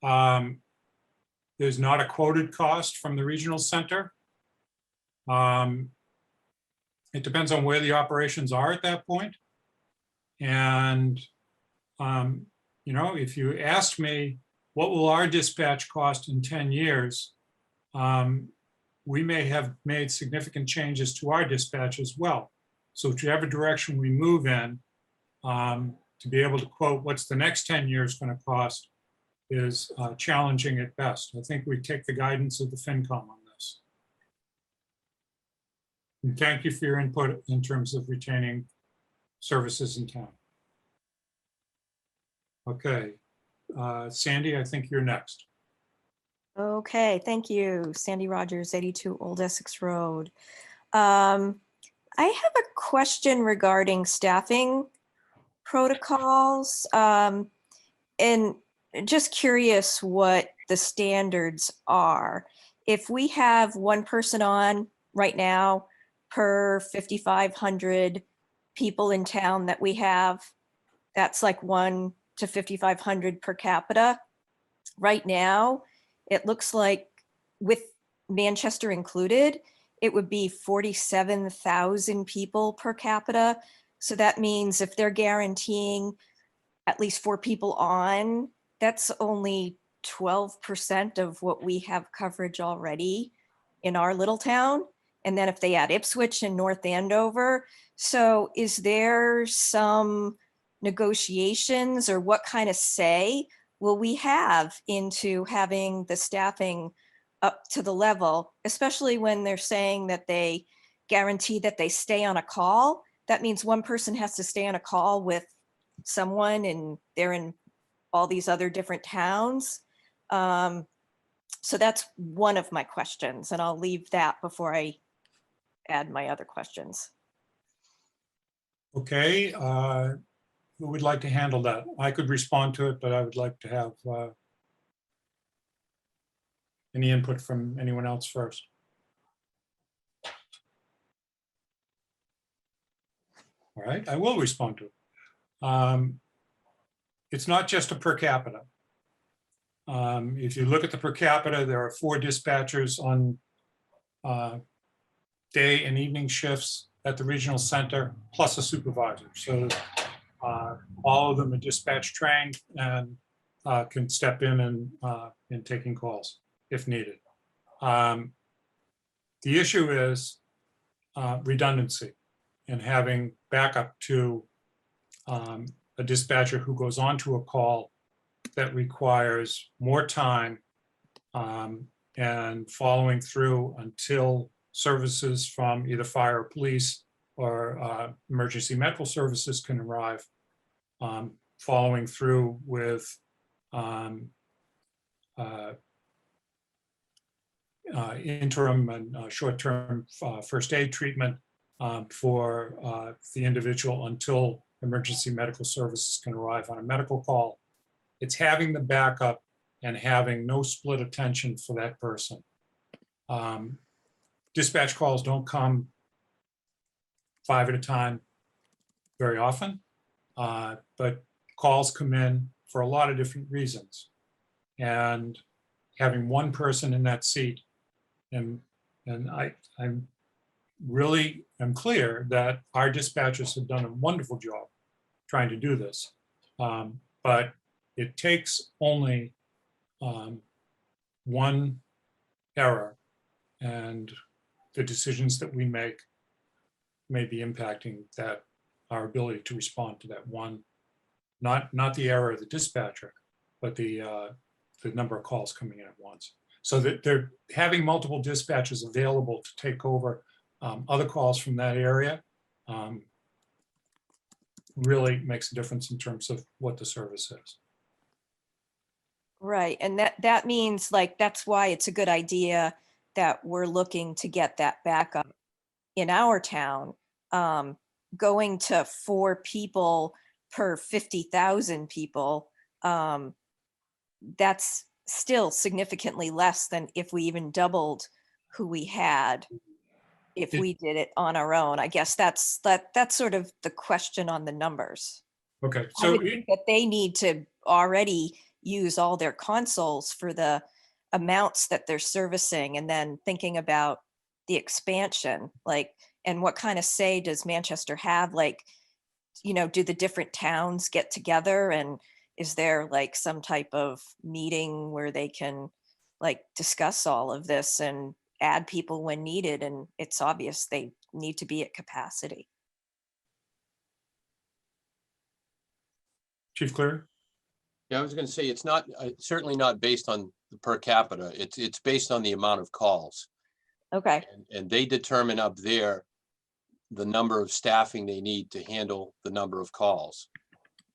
there's not a quoted cost from the regional center. It depends on where the operations are at that point. And, you know, if you asked me, what will our dispatch cost in 10 years? We may have made significant changes to our dispatch as well. So whichever direction we move in, to be able to quote what's the next 10 years going to cost is challenging at best. I think we take the guidance of the FinCom on this. And thank you for your input in terms of retaining services in town. Okay. Sandy, I think you're next. Okay, thank you. Sandy Rogers, 82 Old Essex Road. I have a question regarding staffing protocols. And just curious what the standards are. If we have one person on right now per 5,500 people in town that we have, that's like 1 to 5,500 per capita. Right now, it looks like with Manchester included, it would be 47,000 people per capita. So that means if they're guaranteeing at least 4 people on, that's only 12% of what we have coverage already in our little town. And then if they add Ipswich and North Andover, so is there some negotiations or what kind of say will we have into having the staffing up to the level, especially when they're saying that they guarantee that they stay on a call? That means one person has to stay on a call with someone and they're in all these other different towns. So that's one of my questions, and I'll leave that before I add my other questions. Okay. Who would like to handle that? I could respond to it, but I would like to have any input from anyone else first. All right, I will respond to it. It's not just a per capita. If you look at the per capita, there are 4 dispatchers on day and evening shifts at the regional center, plus a supervisor. So all of them are dispatch trained and can step in and taking calls if needed. The issue is redundancy and having backup to a dispatcher who goes onto a call that requires more time and following through until services from either fire or police or emergency medical services can arrive, following through with interim and short-term first aid treatment for the individual until emergency medical services can arrive on a medical call. It's having the backup and having no split attention for that person. Dispatch calls don't come 5 at a time very often, but calls come in for a lot of different reasons. And having one person in that seat, and I'm really am clear that our dispatchers have done a wonderful job trying to do this. But it takes only one error, and the decisions that we make may be impacting that our ability to respond to that one, not the error of the dispatcher, but the number of calls coming in at once. So that they're having multiple dispatchers available to take over other calls from that area really makes a difference in terms of what the service is. Right, and that means like, that's why it's a good idea that we're looking to get that backup in our town. Going to 4 people per 50,000 people, that's still significantly less than if we even doubled who we had, if we did it on our own. I guess that's sort of the question on the numbers. Okay, I so would think that they need to already use all their consoles for the amounts that they're servicing, and then thinking about the expansion, like, and what kind of say does Manchester have? Like, you know, do the different towns get together, and is there like some type of meeting where they can like discuss all of this and add people when needed? And it's obvious they need to be at capacity. Chief Cleary? Yeah, I was going to say, it's not, certainly not based on the per capita. It's based on the amount of calls. Okay. And they determine up there the number of staffing they need to handle the number of calls.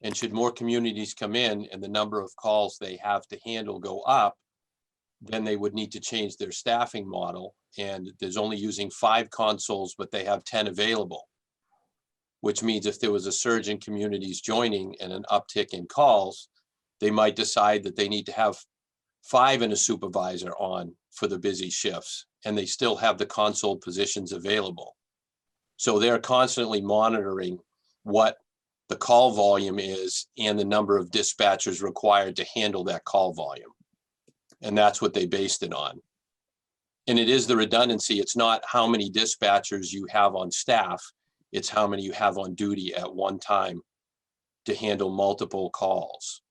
And should more communities come in and the number of calls they have to handle go up, then they would need to change their staffing model. And there's only using 5 consoles, but they have 10 available. Which means if there was a surge in communities joining and an uptick in calls, they might decide that they need to have 5 and a supervisor on for the busy shifts, and they still have the console positions available. So they're constantly monitoring what the call volume is and the number of dispatchers required to handle that call volume. And that's what they based it on. And it is the redundancy. It's not how many dispatchers you have on staff. It's how many you have on duty at one time to handle multiple calls.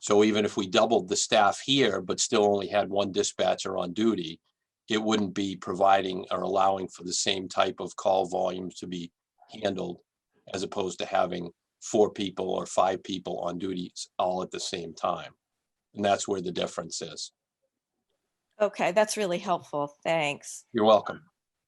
So even if we doubled the staff here, but still only had 1 dispatcher on duty, it wouldn't be providing or allowing for the same type of call volumes to be handled as opposed to having 4 people or 5 people on duties all at the same time. And that's where the difference is. Okay, that's really helpful. Thanks. You're welcome.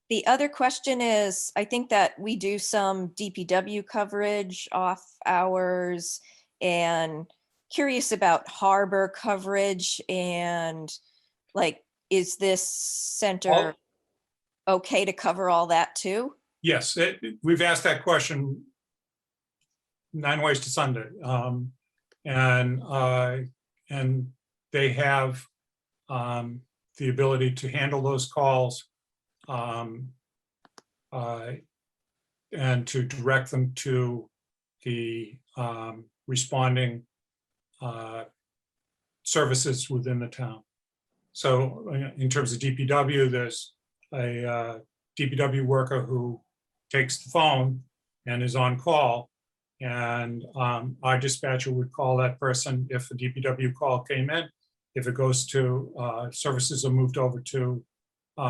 The other question is, I think that we do some DPW coverage off hours, and curious about harbor coverage, and like, is this center okay to cover all that too? Yes, we've asked that question 9 ways to Sunday. And they have the ability to handle those calls and to direct them to the responding services within the town. So in terms of DPW, there's a DPW worker who takes the phone and is on call. And our dispatcher would call that person if a DPW call came in. If it goes to services are moved over to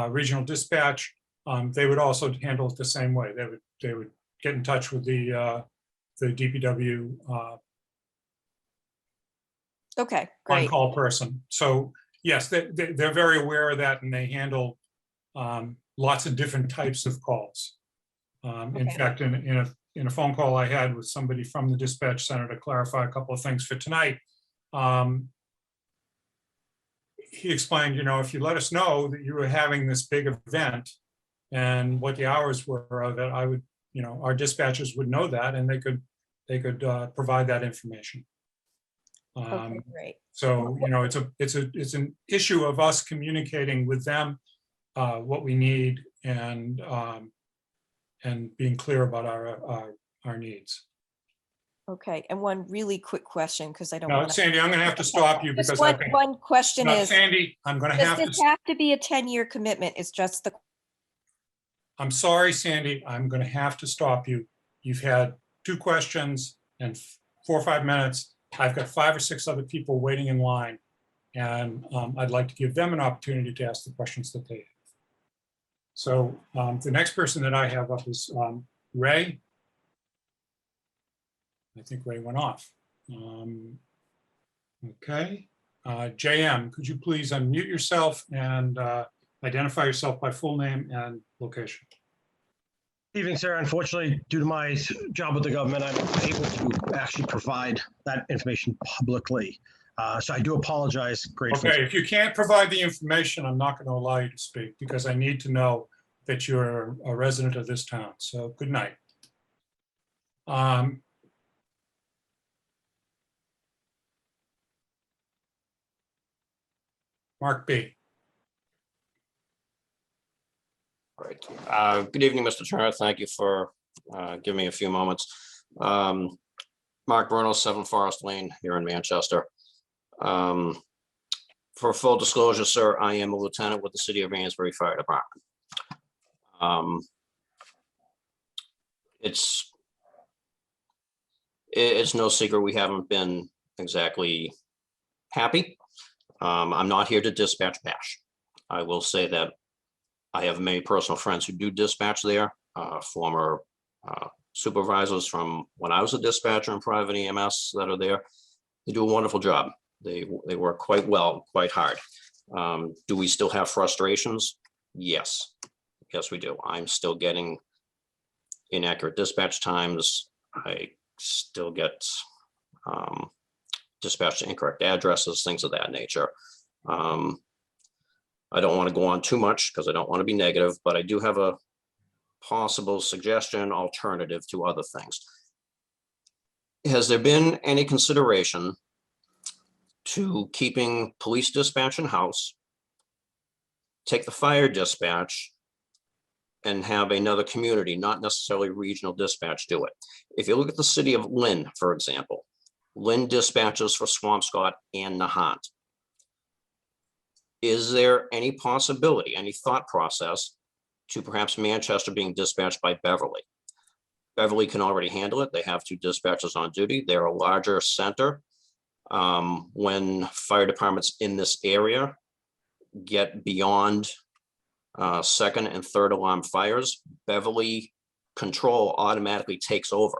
regional dispatch, they would also handle it the same way. They would get in touch with the DPW Okay, great. on-call person. So yes, they're very aware of that, and they handle lots of different types of calls. In fact, in a phone call I had with somebody from the dispatch center to clarify a couple of things for tonight, he explained, if you let us know that you were having this big event and what the hours were of it, I would, our dispatchers would know that, and they could provide that information. Okay, great. So, it's an issue of us communicating with them what we need and being clear about our needs. Okay, and one really quick question, because I don't No, want to. Sandy, I'm going to have to stop you because I think. One question No, is, Sandy, I'm going to does have this to. have to be a 10-year commitment? It's just the. I'm sorry, Sandy, I'm going to have to stop you. You've had 2 questions and 4 or 5 minutes. I've got 5 or 6 other people waiting in line, and I'd like to give them an opportunity to ask the questions that they have. So the next person that I have up is Ray. I think Ray went off. Okay. JM, could you please unmute yourself and identify yourself by full name and location? Evening, sir. Unfortunately, due to my job with the government, I'm unable to actually provide that information publicly. So I do apologize greatly. Okay, if you can't provide the information, I'm not going to allow you to speak because I need to know that you're a resident of this town. So good night. Mark B. Great. Good evening, Mr. Chair. Thank you for giving me a few moments. Mark Bruno, 7 Forest Lane here in Manchester. For full disclosure, sir, I am a lieutenant with the City of Amesbury Fire Department. It's no secret we haven't been exactly happy. I'm not here to dispatch bash. I will say that I have many personal friends who do dispatch there, former supervisors from when I was a dispatcher in private EMS that are there. They do a wonderful job. They work quite well, quite hard. Do we still have frustrations? Yes. Yes, we do. I'm still getting inaccurate dispatch times. I still get dispatched to incorrect addresses, things of that nature. I don't want to go on too much because I don't want to be negative, but I do have a possible suggestion, alternative to other things. Has there been any consideration to keeping police dispatch in-house, take the fire dispatch, and have another community, not necessarily regional dispatch, do it? If you look at the city of Lynn, for example, Lynn dispatches for Swampscott and Nahant. Is there any possibility, any thought process to perhaps Manchester being dispatched by Beverly? Beverly can already handle it. They have 2 dispatchers on duty. They're a larger center. When fire departments in this area get beyond second and third alarm fires, Beverly control automatically takes over.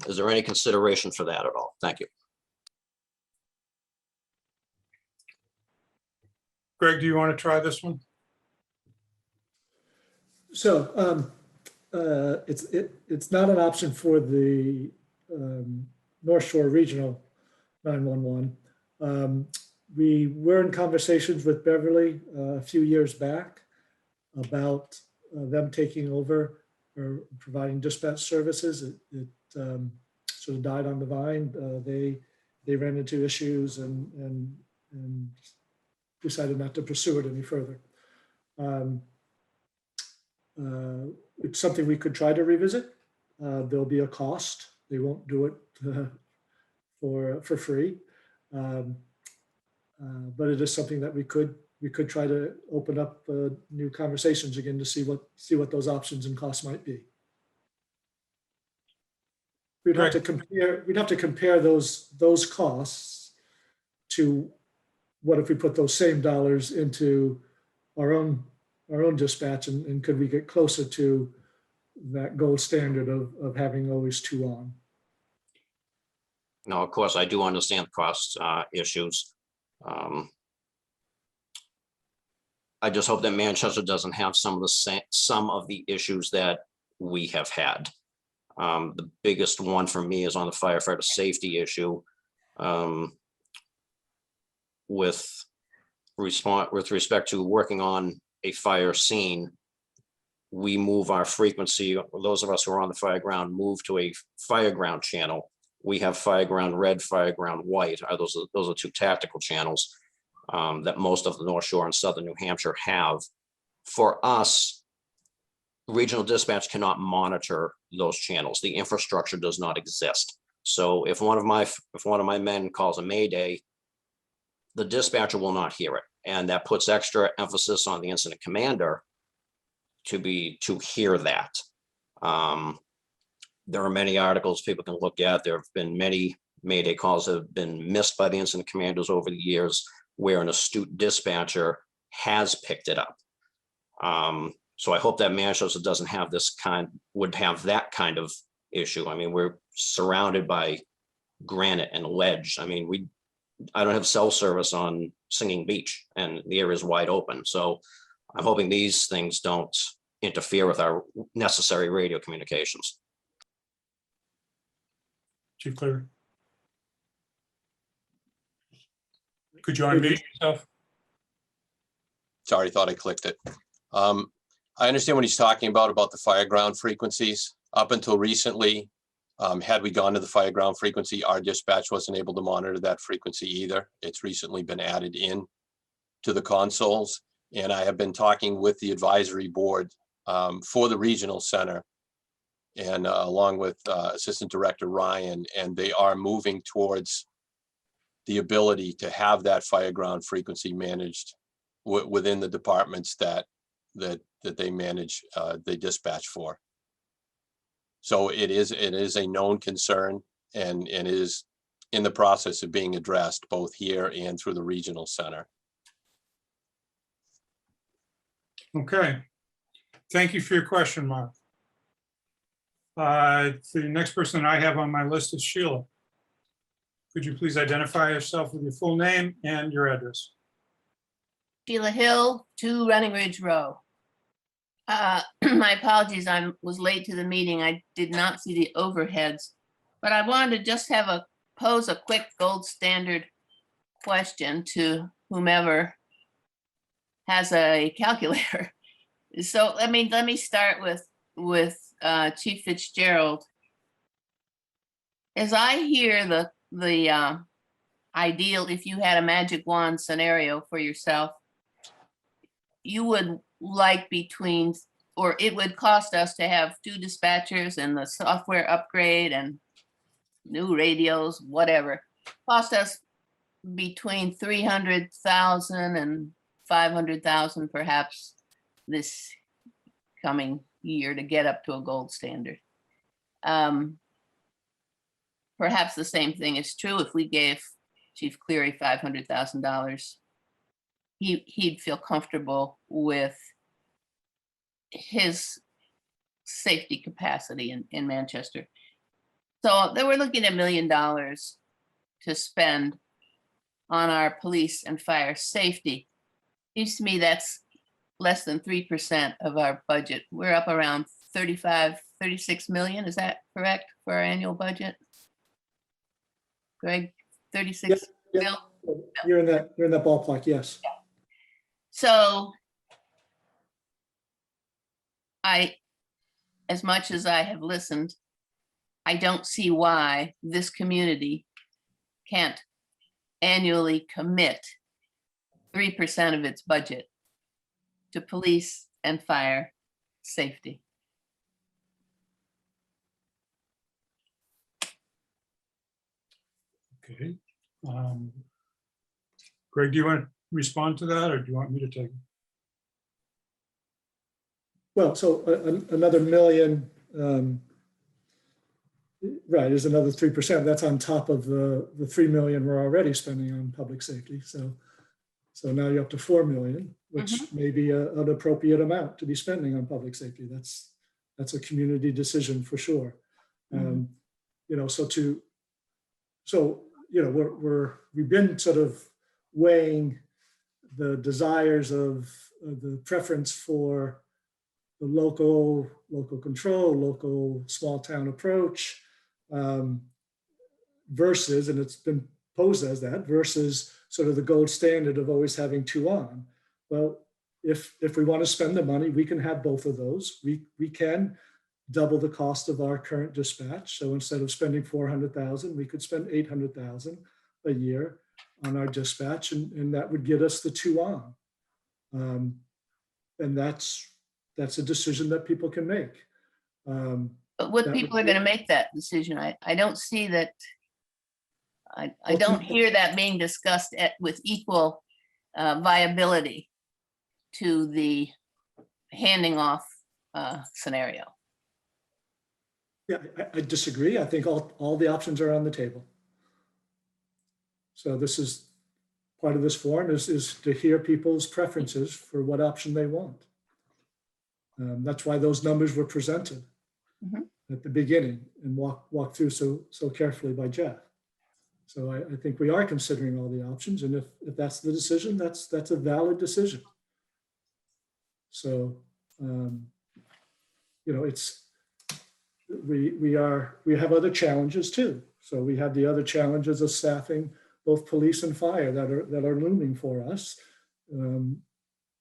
Is there any consideration for that at all? Thank you. Greg, do you want to try this one? So it's not an option for the North Shore Regional 911. We were in conversations with Beverly a few years back about them taking over or providing dispatch services. It sort of died on the vine. They ran into issues and decided not to pursue it any further. It's something we could try to revisit. There'll be a cost. They won't do it for free. But it is something that we could try to open up new conversations again to see what those options and costs might be. We'd have to compare those costs to what if we put those same dollars into our own dispatch, and could we get closer to that gold standard of having always 2 on? No, of course, I do understand cost issues. I just hope that Manchester doesn't have some of the issues that we have had. The biggest one for me is on the firefighter safety issue. With respect to working on a fire scene, we move our frequency. Those of us who are on the fire ground move to a fire ground channel. We have fire ground red, fire ground white. Those are 2 tactical channels that most of the North Shore and Southern New Hampshire have. For us, regional dispatch cannot monitor those channels. The infrastructure does not exist. So if one of my men calls a mayday, the dispatcher will not hear it, and that puts extra emphasis on the incident commander to hear that. There are many articles people can look at. There have been many mayday calls that have been missed by the incident commanders over the years, where an astute dispatcher has picked it up. So I hope that Manchester would have that kind of issue. I mean, we're surrounded by granite and ledge. I mean, I don't have cell service on Singing Beach, and the area is wide open. So I'm hoping these things don't interfere with our necessary radio communications. Chief Cleary. Could you unmute yourself? Sorry, thought I clicked it. I understand what he's talking about the fire ground frequencies. Up until recently, had we gone to the fire ground frequency, our dispatch wasn't able to monitor that frequency either. It's recently been added in to the consoles. And I have been talking with the advisory board for the regional center, and along with Assistant Director Ryan, and they are moving towards the ability to have that fire ground frequency managed within the departments that they manage, they dispatch for. So it is a known concern, and is in the process of being addressed both here and through the regional center. Okay. Thank you for your question, Mark. The next person I have on my list is Sheila. Could you please identify yourself with your full name and your address? Sheila Hill, 2 Running Ridge Row. My apologies, I was late to the meeting. I did not see the overheads. But I wanted to just pose a quick gold standard question to whomever has a calculator. So, let me start with Chief Fitzgerald. As I hear the ideal, if you had a magic wand scenario for yourself, you would like between, or it would cost us to have 2 dispatchers and the software upgrade and new radios, whatever, cost us between 300,000 and 500,000 perhaps this coming year to get up to a gold standard. Perhaps the same thing is true if we gave Chief Cleary $500,000. He'd feel comfortable with his safety capacity in Manchester. So they were looking at $1 million to spend on our police and fire safety. Seems to me that's less than 3% of our budget. We're up around 36 million. Is that correct for our annual budget? Greg, 36 Yeah, you're in that ballpark, yes. So as much as I have listened, I don't see why this community can't annually commit 3% of its budget to police and fire safety. Okay. Greg, do you want to respond to that, or do you want me to take it? Well, so another million, right, is another 3%. That's on top of the 3 million we're already spending on public safety. So now you're up to 4 million, which may be an appropriate amount to be spending on public safety. That's a community decision for sure. You know, we've been sort of weighing the desires of the preference for the local control, local small town approach, versus, and it's been posed as that, versus sort of the gold standard of always having 2 on. Well, if we want to spend the money, we can have both of those. We can double the cost of our current dispatch. So instead of spending 400,000, we could spend 800,000 a year on our dispatch, and that would get us the 2 on. And that's a decision that people can make. But what people are going to make that decision? I don't see that. I don't hear that being discussed with equal viability to the handing off scenario. Yeah, I disagree. I think all the options are on the table. So this is part of this forum is to hear people's preferences for what option they want. That's why those numbers were presented at the beginning and walked through so carefully by Jeff. So I think we are considering all the options, and if that's the decision, that's a valid decision. So you know, we have other challenges too. So we have the other challenges of staffing both police and fire that are looming for us.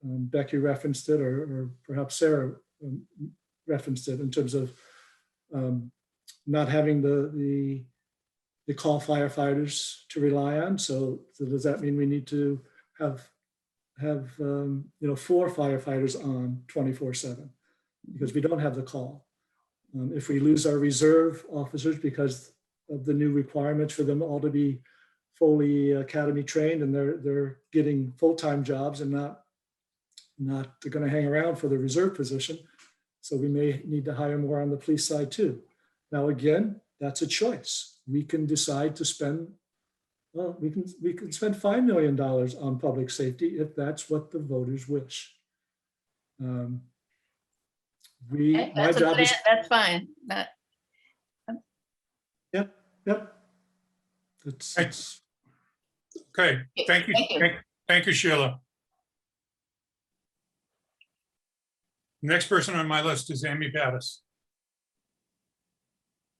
Becky referenced it, or perhaps Sarah referenced it in terms of not having the call firefighters to rely on. So does that mean we need to have 4 firefighters on 24/7 because we don't have the call? If we lose our reserve officers because of the new requirements for them all to be fully academy trained, and they're getting full-time jobs and not going to hang around for the reserve position. So we may need to hire more on the police side too. Now, again, that's a choice. We can decide to spend, well, we can spend $5 million on public safety if that's what the voters wish. That's fine. Yep. It's okay. Thank you. Thank you, Sheila. Next person on my list is Amy Battis.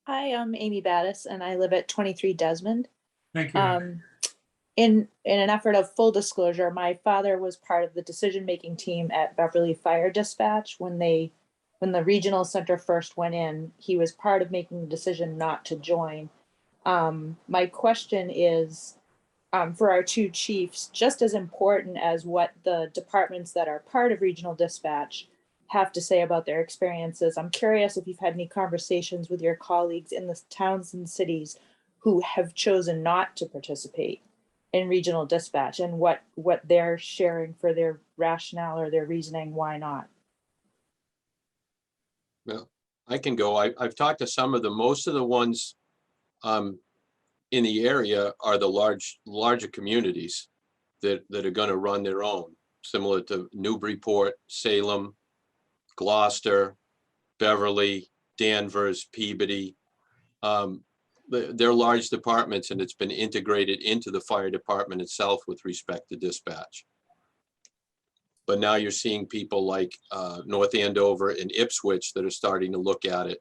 Hi, I'm Amy Battis and I live at 23 Desmond. Thank you. In an effort of full disclosure, my father was part of the decision-making team at Beverly Fire Dispatch when the regional center first went in. He was part of making the decision not to join. My question is, for our two chiefs, just as important as what the departments that are part of regional dispatch have to say about their experiences, I'm curious if you've had any conversations with your colleagues in the towns and cities who have chosen not to participate in regional dispatch and what they're sharing for their rationale or their reasoning why not. Well, I can go. I've talked to some of them. Most of the ones in the area are the larger communities that are going to run their own, similar to Newburyport, Salem, Gloucester, Beverly, Danvers, Peabody. They're large departments, and it's been integrated into the fire department itself with respect to dispatch. But now you're seeing people like North Andover and Ipswich that are starting to look at it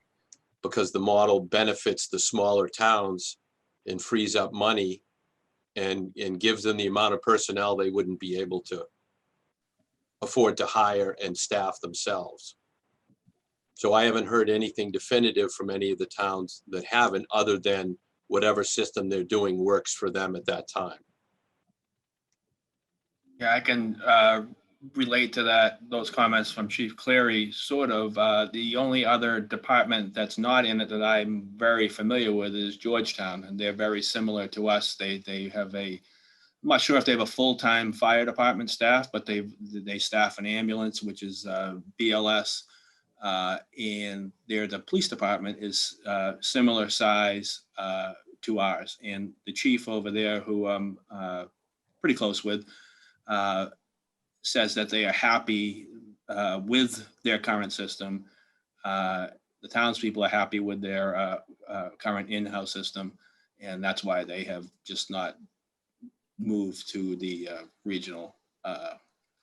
because the model benefits the smaller towns and frees up money and gives them the amount of personnel they wouldn't be able to afford to hire and staff themselves. So I haven't heard anything definitive from any of the towns that haven't, other than whatever system they're doing works for them at that time. Yeah, I can relate to those comments from Chief Cleary, sort of. The only other department that's not in it that I'm very familiar with is Georgetown, and they're very similar to us. They have I'm not sure if they have a full-time fire department staff, but they staff an ambulance, which is BLS. And the police department is similar size to ours. And the chief over there, who I'm pretty close with, says that they are happy with their current system. The townspeople are happy with their current in-house system, and that's why they have just not moved to the regional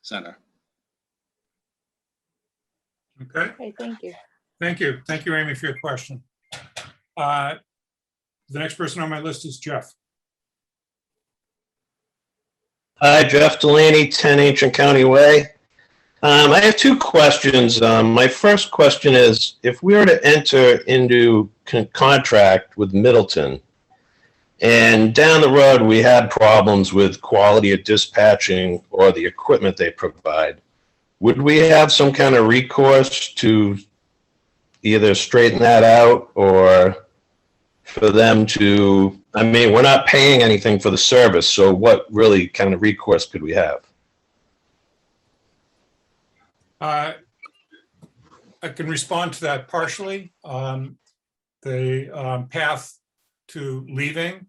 center. Okay. Okay, thank you. Thank you. Thank you, Amy, for your question. The next person on my list is Jeff. Hi, Jeff Delaney, 10 Ancient County Way. I have two questions. My first question is, if we were to enter into contract with Middleton, and down the road we had problems with quality of dispatching or the equipment they provide, would we have some kind of recourse to either straighten that out or for them to, I mean, we're not paying anything for the service, so what really kind of recourse could we have? I can respond to that partially. The path to leaving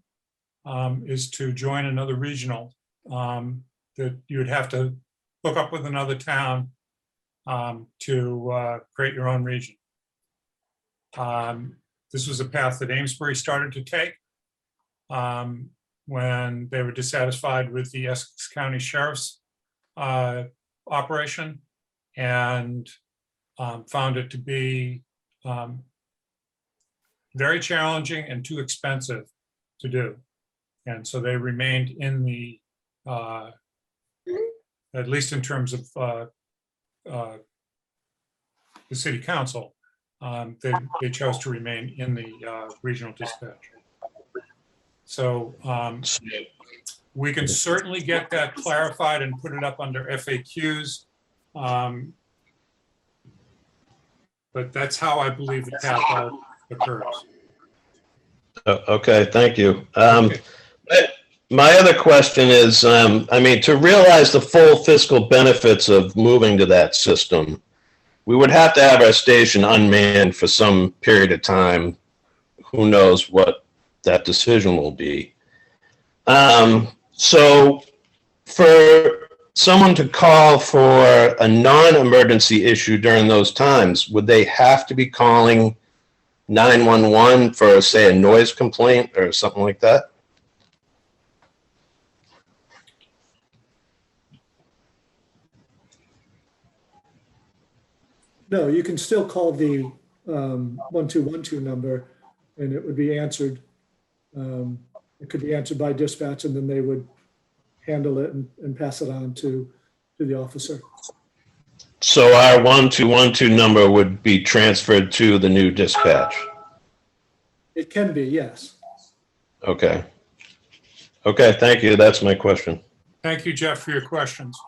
is to join another regional, that you would have to hook up with another town to create your own region. This was a path that Amesbury started to take when they were dissatisfied with the Essex County Sheriff's operation, and found it to be very challenging and too expensive to do. And so they remained in the, at least in terms of the city council, they chose to remain in the regional dispatch. So we can certainly get that clarified and put it up under FAQs. But that's how I believe the path occurs. Okay, thank you. My other question is, I mean, to realize the full fiscal benefits of moving to that system, we would have to have our station unmanned for some period of time. Who knows what that decision will be. So for someone to call for a non-emergency issue during those times, would they have to be calling 911 for, say, a noise complaint or something like that? No, you can still call the 1212 number and it would be answered. It could be answered by dispatch and then they would handle it and pass it on to the officer. So our 1212 number would be transferred to the new dispatch. It can be, yes. Okay. Okay, thank you. That's my question. Thank you, Jeff, for your questions.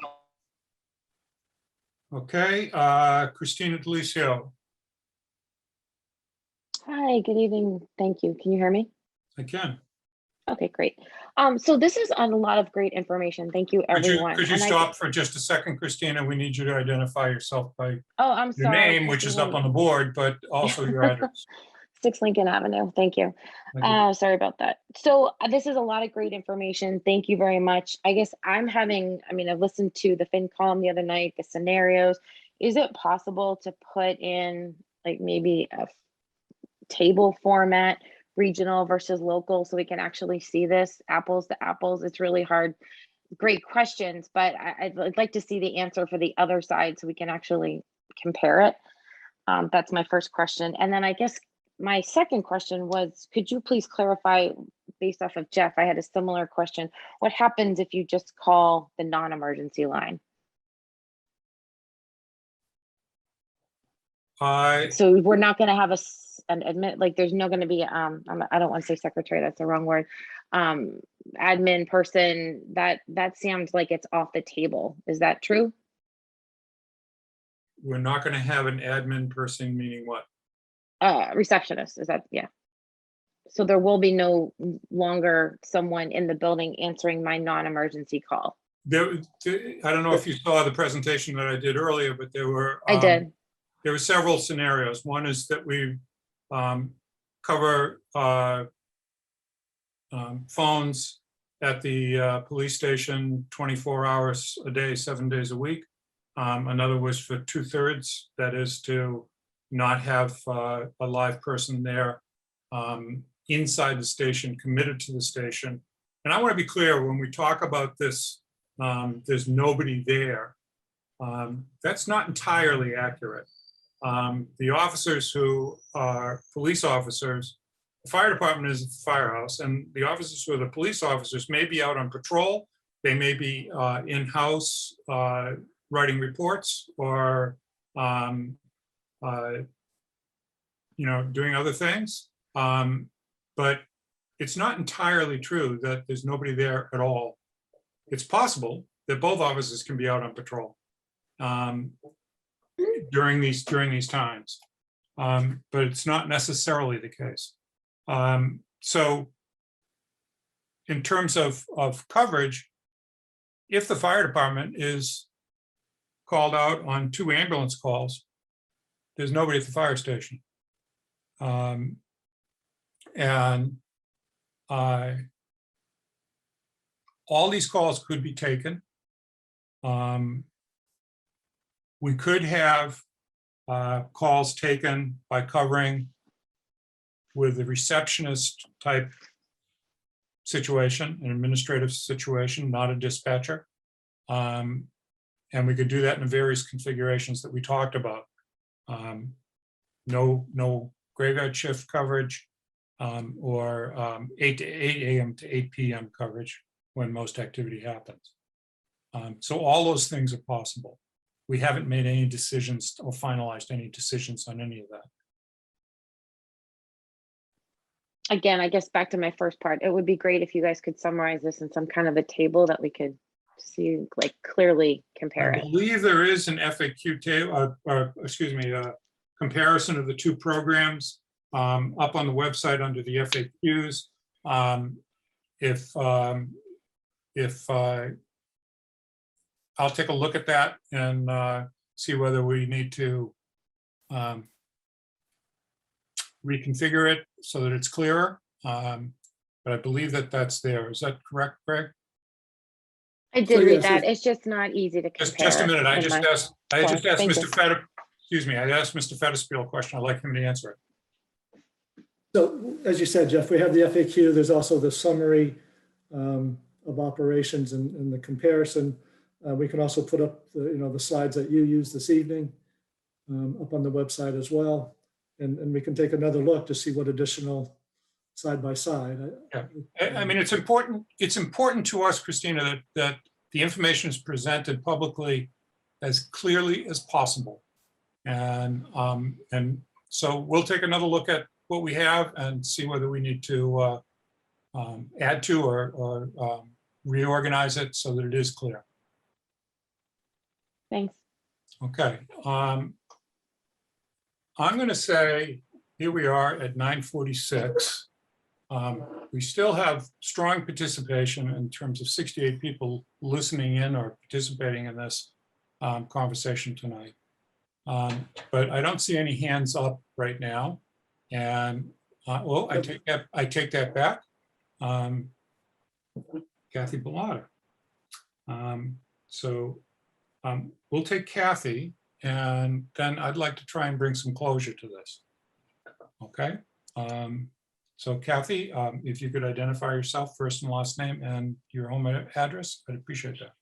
Okay, Christina Delicio, Hi, good evening. Thank you. Can you hear me? I can. Okay, great. So this is on a lot of great information. Thank you, everyone. Could you And stop for just a second, Christina? We need you to identify yourself by Oh, I'm your sorry. name, which is up on the board, but also your address. 6 Lincoln Avenue. Thank you. Thank you. Sorry about that. So this is a lot of great information. Thank you very much. I guess I'm having, I mean, I've listened to the FinCom the other night, the scenarios. Is it possible to put in like maybe a table format, regional versus local, so we can actually see this apples to apples? It's really hard. Great questions, but I'd like to see the answer for the other side so we can actually compare it. That's my first question. And then I guess my second question was, could you please clarify, based off of Jeff, I had a similar question. What happens if you just call the non-emergency line? So we're not going to have an admit, like there's no going to be, I don't want to say secretary, that's the wrong word. Admin person, that sounds like it's off the table. Is that true? We're not going to have an admin person, meaning what? Receptionist, is that, yeah. So there will be no longer someone in the building answering my non-emergency call. I don't know if you saw the presentation that I did earlier, but there were. I did. There were several scenarios. One is that we cover phones at the police station 24 hours a day, 7 days a week. Another was for 2/3, that is to not have a live person there inside the station, committed to the station. And I want to be clear, when we talk about this, there's nobody there. That's not entirely accurate. The officers who are police officers, the fire department is the firehouse, and the officers who are the police officers may be out on patrol. They may be in-house writing reports or doing other things. But it's not entirely true that there's nobody there at all. It's possible that both officers can be out on patrol during these times, but it's not necessarily the case. So in terms of coverage, if the fire department is called out on 2 ambulance calls, there's nobody at the fire station. And all these calls could be taken. We could have calls taken by covering with a receptionist type situation, an administrative situation, not a dispatcher. And we could do that in various configurations that we talked about. No graveyard shift coverage, or 8 a.m. to 8 p.m. coverage when most activity happens. So all those things are possible. We haven't made any decisions or finalized any decisions on any of that. Again, I guess back to my first part, it would be great if you guys could summarize this in some kind of a table that we could see, like clearly compare I it. believe there is an FAQ table, a comparison of the 2 programs up on the website under the FAQs. I'll take a look at that and see whether we need to reconfigure it so that it's clearer. But I believe that that's there. Is that correct, Greg? I did read that. It's just not easy to compare. Just a minute. I just asked Thank Mr. you. Fed, excuse me, I asked Mr. Fetterspiel a question. I'd like him to answer it. So as you said, Jeff, we have the FAQ. There's also the summary of operations and the comparison. We can also put up the slides that you used this evening. up on the website as well. And we can take another look to see what additional side by side. I mean, it's important to us, Christina, that the information is presented publicly as clearly as possible. And so we'll take another look at what we have and see whether we need to add to or reorganize it so that it is clear. Thanks. Okay. I'm going to say, here we are at 9:46. We still have strong participation in terms of 68 people listening in or participating in this conversation tonight. But I don't see any hands up right now. And well, I take that back. Kathy Bellata. So we'll take Kathy, and then I'd like to try and bring some closure to this. Okay. So Kathy, if you could identify yourself, first and last name, and your home address, I'd appreciate that.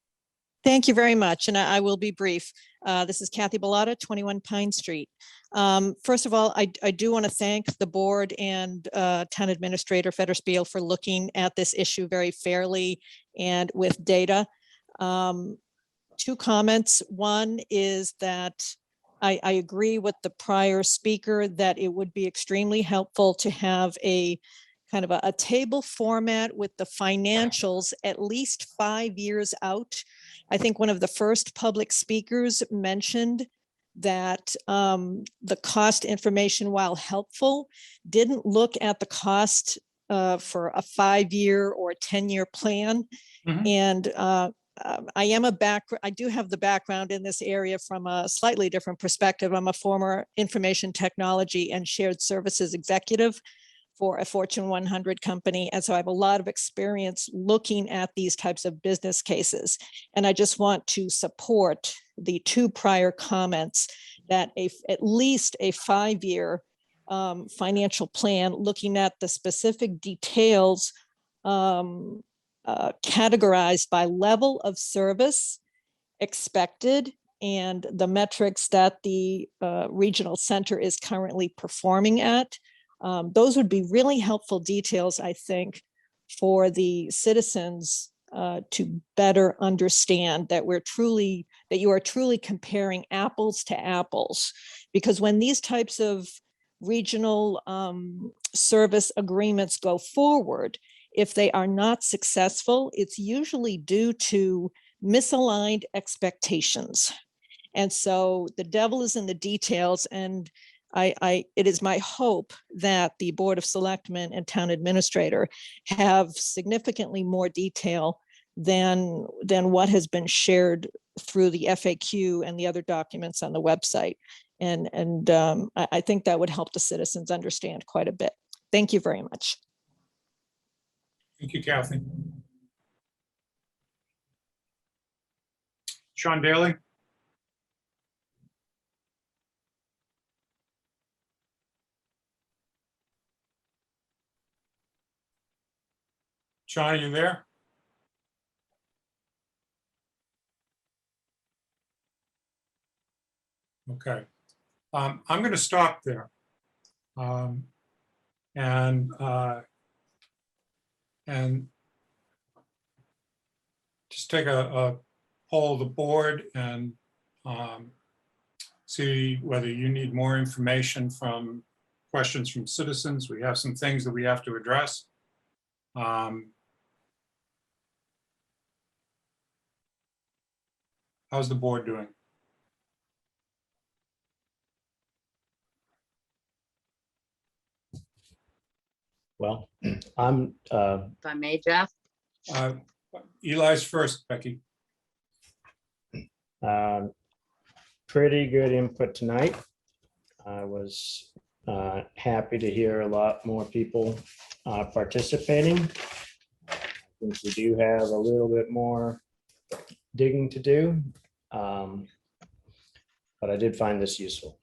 Thank you very much, and I will be brief. This is Kathy Bellata, 21 Pine Street. First of all, I do want to thank the board and Town Administrator Federspiel for looking at this issue very fairly and with data. Two comments. One is that I agree with the prior speaker that it would be extremely helpful to have a kind of a table format with the financials at least 5 years out. I think one of the first public speakers mentioned that the cost information, while helpful, didn't look at the cost for a 5-year or a 10-year plan. Mhm. And I do have the background in this area from a slightly different perspective. I'm a former information technology and shared services executive for a Fortune 100 company. And so I have a lot of experience looking at these types of business cases. And I just want to support the two prior comments that at least a 5-year financial plan looking at the specific details categorized by level of service expected and the metrics that the regional center is currently performing at. Those would be really helpful details, I think, for the citizens to better understand that you are truly comparing apples to apples. Because when these types of regional service agreements go forward, if they are not successful, it's usually due to misaligned expectations. And so the devil is in the details, and it is my hope that the Board of Selectmen and Town Administrator have significantly more detail than what has been shared through the FAQ and the other documents on the website. And I think that would help the citizens understand quite a bit. Thank you very much. Thank you, Kathy. Sean Daly. Sean, are you there? Okay. I'm going to stop there. And just take a poll of the board and see whether you need more information from questions from citizens. We have some things that we have to address. How's the board doing? Well, I'm If I may, Jeff? Eli's first, Becky. Pretty good input tonight. I was happy to hear a lot more people participating. I think we do have a little bit more digging to do, but I did find this useful.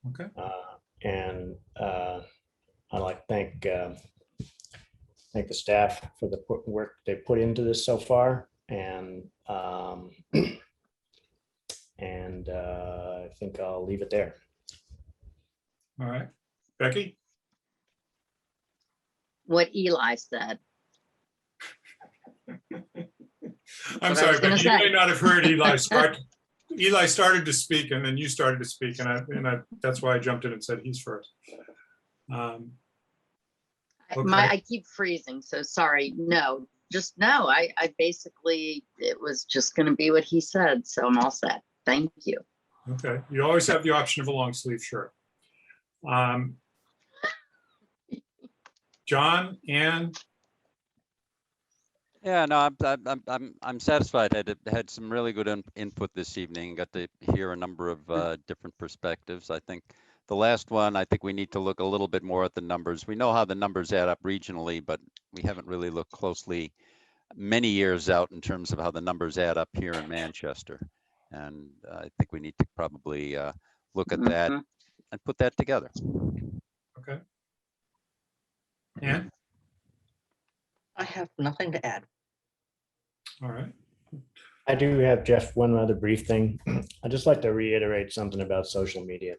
Okay. And I'd like to thank the staff for the work they put into this so far. And And I think I'll leave it there. All right. Becky? What Eli said. I'm What I sorry, was gonna but you may say. not have heard Eli start. Eli started to speak and then you started to speak and that's why I jumped in and said he's first. Okay. I keep freezing, so sorry. No, just no. I basically, it was just gonna be what he said, so I'm all set. Thank you. Okay, you always have the option of a long sleeve shirt. John, Ann, Yeah, no, I'm satisfied. I had some really good input this evening. Got to hear a number of different perspectives. I think the last one, I think we need to look a little bit more at the numbers. We know how the numbers add up regionally, but we haven't really looked closely many years out in terms of how the numbers add up here in Manchester. And I think we need to probably look at that and put that together. okay. Ann, I have nothing to add. all right. I do have, Jeff, one other brief thing. I'd just like to reiterate something about social media.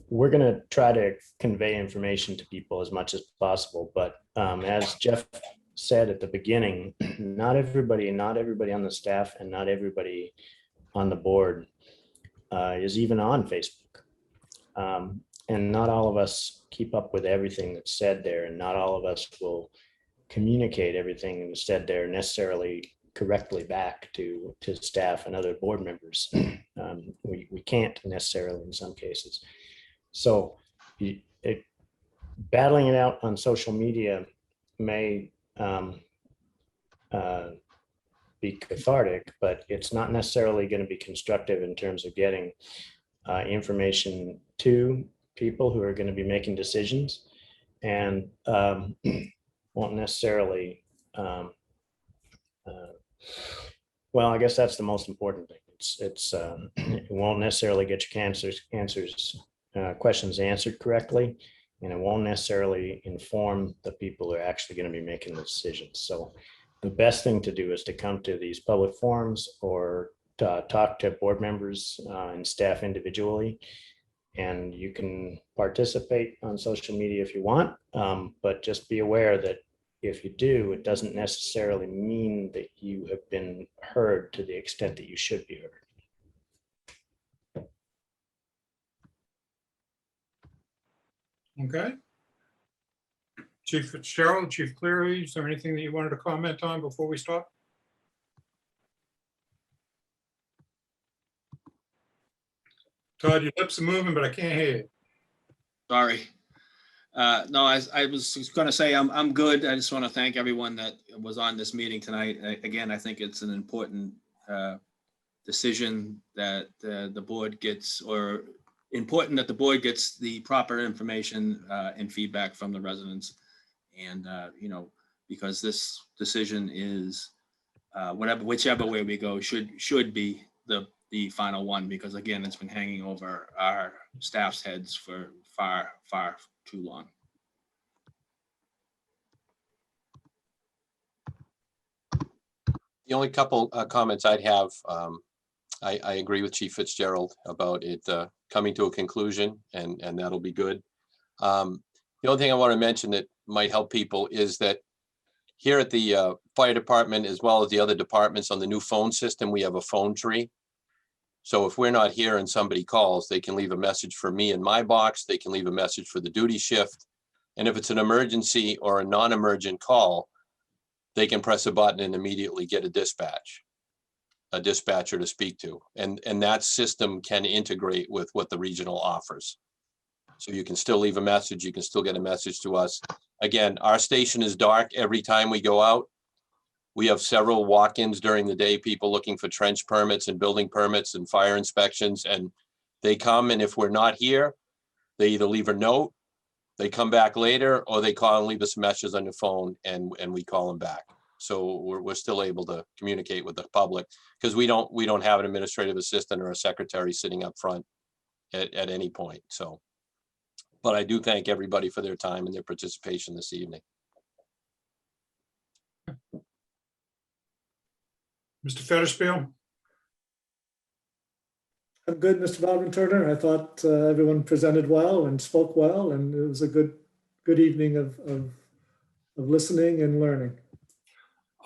We're going to try to convey information to people as much as possible, but as Jeff said at the beginning, not everybody on the staff and not everybody on the board is even on Facebook. And not all of us keep up with everything that's said there, and not all of us will communicate everything that was said there necessarily correctly back to staff and other board members. We can't necessarily in some cases. So battling it out on social media may be cathartic, but it's not necessarily going to be constructive in terms of getting information to people who are going to be making decisions, and won't necessarily, well, I guess that's the most important thing. It won't necessarily get your questions answered correctly, and it won't necessarily inform the people who are actually going to be making the decisions. So the best thing to do is to come to these public forums or talk to board members and staff individually. And you can participate on social media if you want, but just be aware that if you do, it doesn't necessarily mean that you have been heard to the extent that you should be heard. Okay. Chief Fitzgerald, Chief Cleary, is there anything that you wanted to comment on before we start? Todd, your lips are moving, but I can't hear you. Sorry. No, I was going to say I'm good. I just want to thank everyone that was on this meeting tonight. Again, I think it's an important decision that the board gets, or important that the board gets the proper information and feedback from the residents. And, because this decision is whichever way we go should be the final one, because again, it's been hanging over our staff's heads for far too long. The only couple comments I'd have, I agree with Chief Fitzgerald about it coming to a conclusion, and that'll be good. The only thing I want to mention that might help people is that here at the fire department, as well as the other departments, on the new phone system, we have a phone tree. So if we're not here and somebody calls, they can leave a message for me in my box. They can leave a message for the duty shift. And if it's an emergency or a non-emergent call, they can press a button and immediately get a dispatcher to speak to. And that system can integrate with what the regional offers. So you can still leave a message. You can still get a message to us. Again, our station is dark every time we go out. We have several walk-ins during the day, people looking for trench permits and building permits and fire inspections. And they come, and if we're not here, they either leave a note, they come back later, or they call and leave us a message on the phone, and we call them back. So we're still able to communicate with the public, because we don't have an administrative assistant or a secretary sitting up front at any point. So, but I do thank everybody for their time and their participation this evening. Mr. Fetterspiel? I'm good, Mr. Baldwin Turner. I thought everyone presented well and spoke well, and it was a good evening of listening and learning.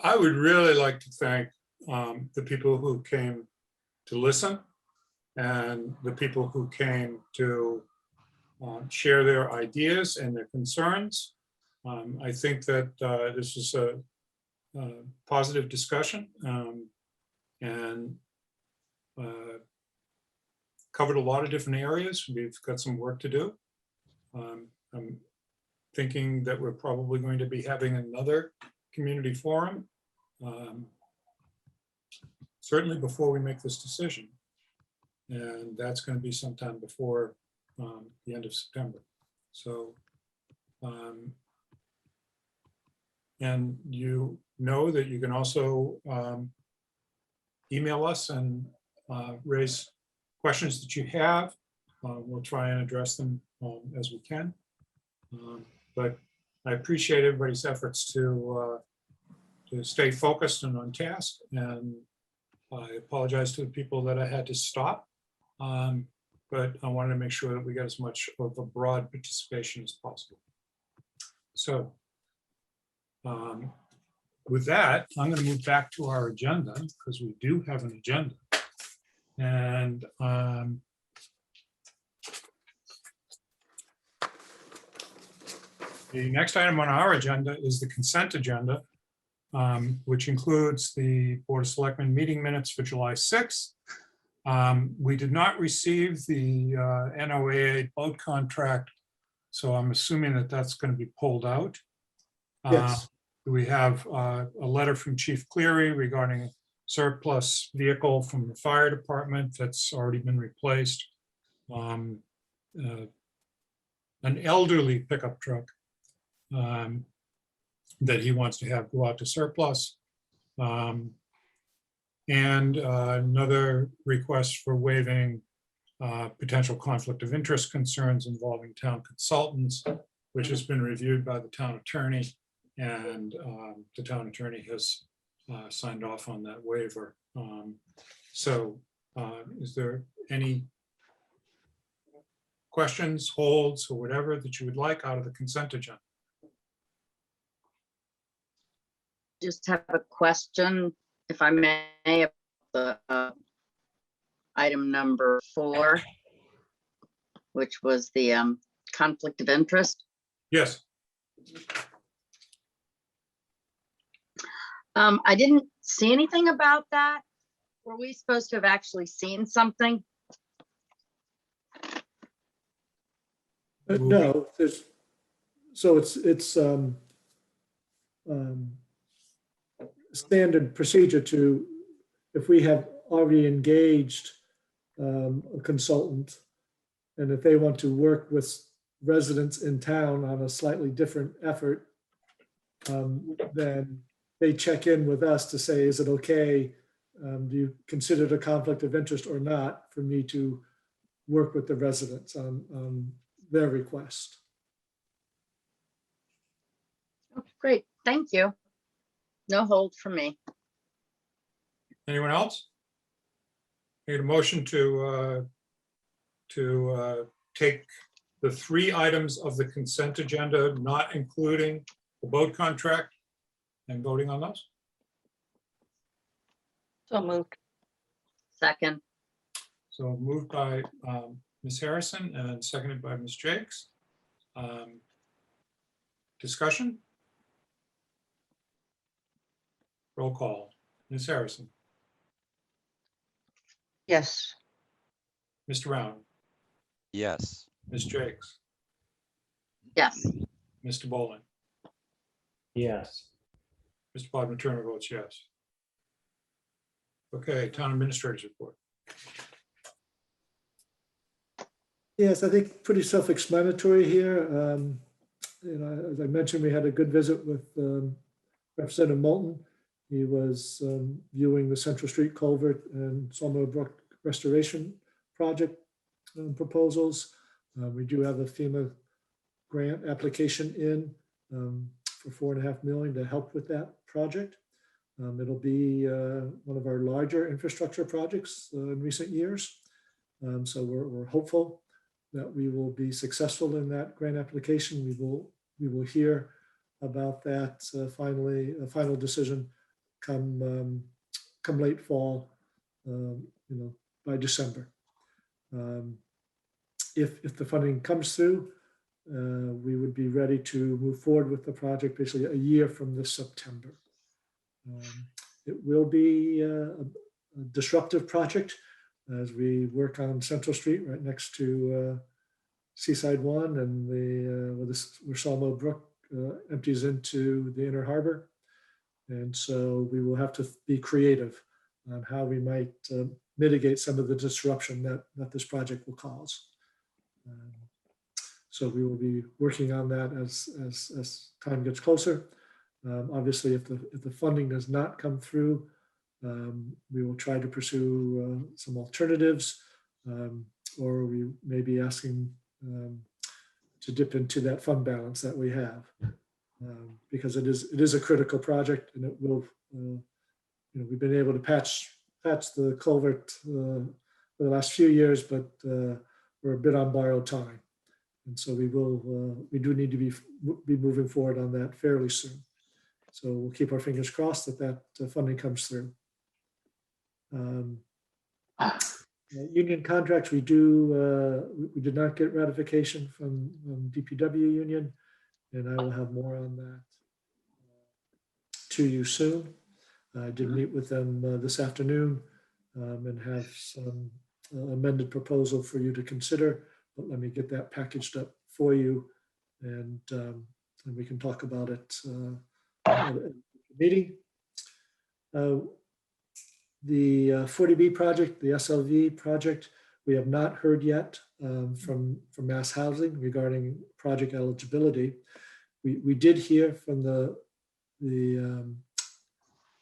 I would really like to thank the people who came to listen and the people who came to share their ideas and their concerns. I think that this was a positive discussion and covered a lot of different areas. We've got some work to do. I'm thinking that we're probably going to be having another community forum, certainly before we make this decision. And that's going to be sometime before the end of September. So, and you know that you can also email us and raise questions that you have. We'll try and address them as we can. But I appreciate everybody's efforts to stay focused and on task. And I apologize to the people that I had to stop. But I wanted to make sure that we got as much of a broad participation as possible. So with that, I'm going to move back to our agenda because we do have an agenda. And the next item on our agenda is the consent agenda, which includes the Board of Selectmen meeting minutes for July 6th. We did not receive the NOAA boat contract, so I'm assuming that that's going to be pulled out. Yes. We have a letter from Chief Cleary regarding a surplus vehicle from the fire department that's already been replaced. An elderly pickup truck that he wants to have go out to surplus. And another request for waiving potential conflict of interest concerns involving town consultants, which has been reviewed by the town attorney, and the town attorney has signed off on that waiver. So is there any questions, holds, or whatever that you would like out of the consent agenda? Just have a question, if I may, about the item number 4, which was the conflict of interest. Yes. I didn't see anything about that. Were we supposed to have actually seen something? No, so it's standard procedure to, if we have already engaged a consultant, and if they want to work with residents in town on a slightly different effort, then they check in with us to say, is it okay? Do you consider it a conflict of interest or not for me to work with the residents on their request? Great, thank you. No hold for me. Anyone else? Need a motion to take the 3 items of the consent agenda, not including the boat contract, and voting on those? So moved. Second. So moved by Ms. Harrison and seconded by Ms. Jakes. Discussion? Roll call. Ms. Harrison, Yes. Mr. Round, Yes. Ms. Jakes, Yes. Mr. Bowling, Yes. Mr. Bodman Turner votes yes. Okay, town administrator's report. Yes, I think pretty self-explanatory here. As I mentioned, we had a good visit with Representative Moulton. He was viewing the Central Street Culvert and Sawmill Brook Restoration Project proposals. We do have a FEMA grant application in for $4.5 million to help with that project. It'll be one of our larger infrastructure projects in recent years. So we're hopeful that we will be successful in that grant application. We will hear about that finally, a final decision come late fall, by December. If the funding comes through, we would be ready to move forward with the project basically a year from this September. It will be a disruptive project as we work on Central Street right next to Seaside One and where Sawmill Brook empties into the Inner Harbor. And so we will have to be creative on how we might mitigate some of the disruption that this project will cause. So we will be working on that as time gets closer. Obviously, if the funding does not come through, we will try to pursue some alternatives, or we may be asking to dip into that fund balance that we have, because it is a critical project, and it will. We've been able to patch the culvert for the last few years, but we're a bit on borrowed time, and so we do need to be moving forward on that fairly soon. So we'll keep our fingers crossed that funding comes through. Union contracts, we did not get ratification from DPW union, and I will have more on that to you soon. I did meet with them this afternoon and have some amended proposal for you to consider, but let me get that packaged up for you, and we can talk about it at the meeting. The 40B project, the SLV project, we have not heard yet from Mass Housing regarding project eligibility. We did hear from the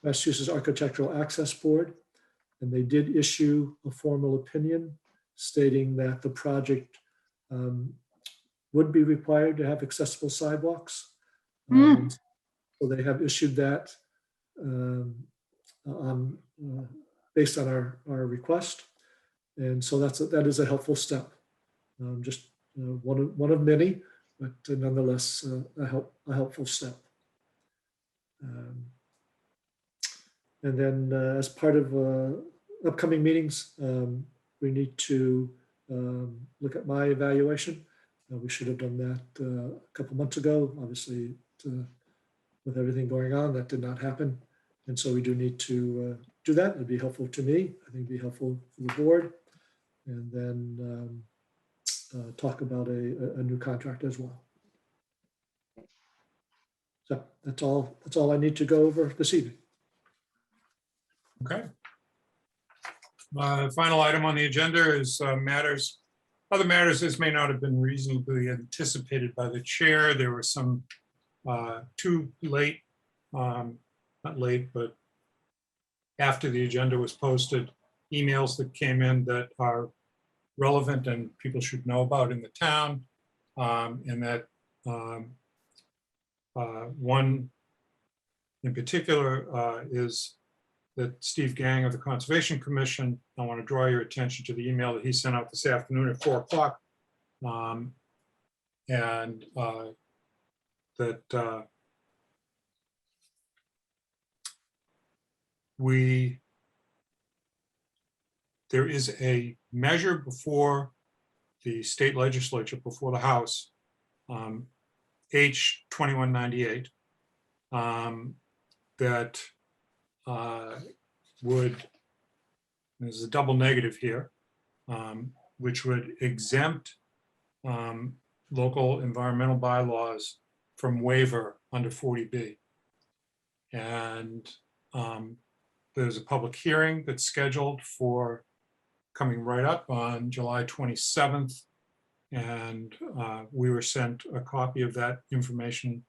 Massachusetts Architectural Access Board, and they did issue a formal opinion stating that the project would be required to have accessible sidewalks. So they have issued that based on our request, and so that is a helpful step. Just one of many, but nonetheless a helpful step. And then as part of upcoming meetings, we need to look at my evaluation. We should have done that a couple months ago. Obviously, with everything going on, that did not happen. And so we do need to do that. It'd be helpful to me. I think it'd be helpful for the board. And then talk about a new contract as well. So that's all I need to go over this evening. Okay. Final item on the agenda is other matters. This may not have been reasonably anticipated by the chair. There were some too late, not late, but after the agenda was posted, emails that came in that are relevant and people should know about in the town. And that one in particular is that Steve Gang of the Conservation Commission, I want to draw your attention to the email that he sent out this afternoon at 4 o'clock. And that there is a measure before the state legislature, before the House, H 2198, that there's a double negative here, which would exempt local environmental bylaws from waiver under 40B. And there's a public hearing that's scheduled for coming right up on July 27th. And we were sent a copy of that information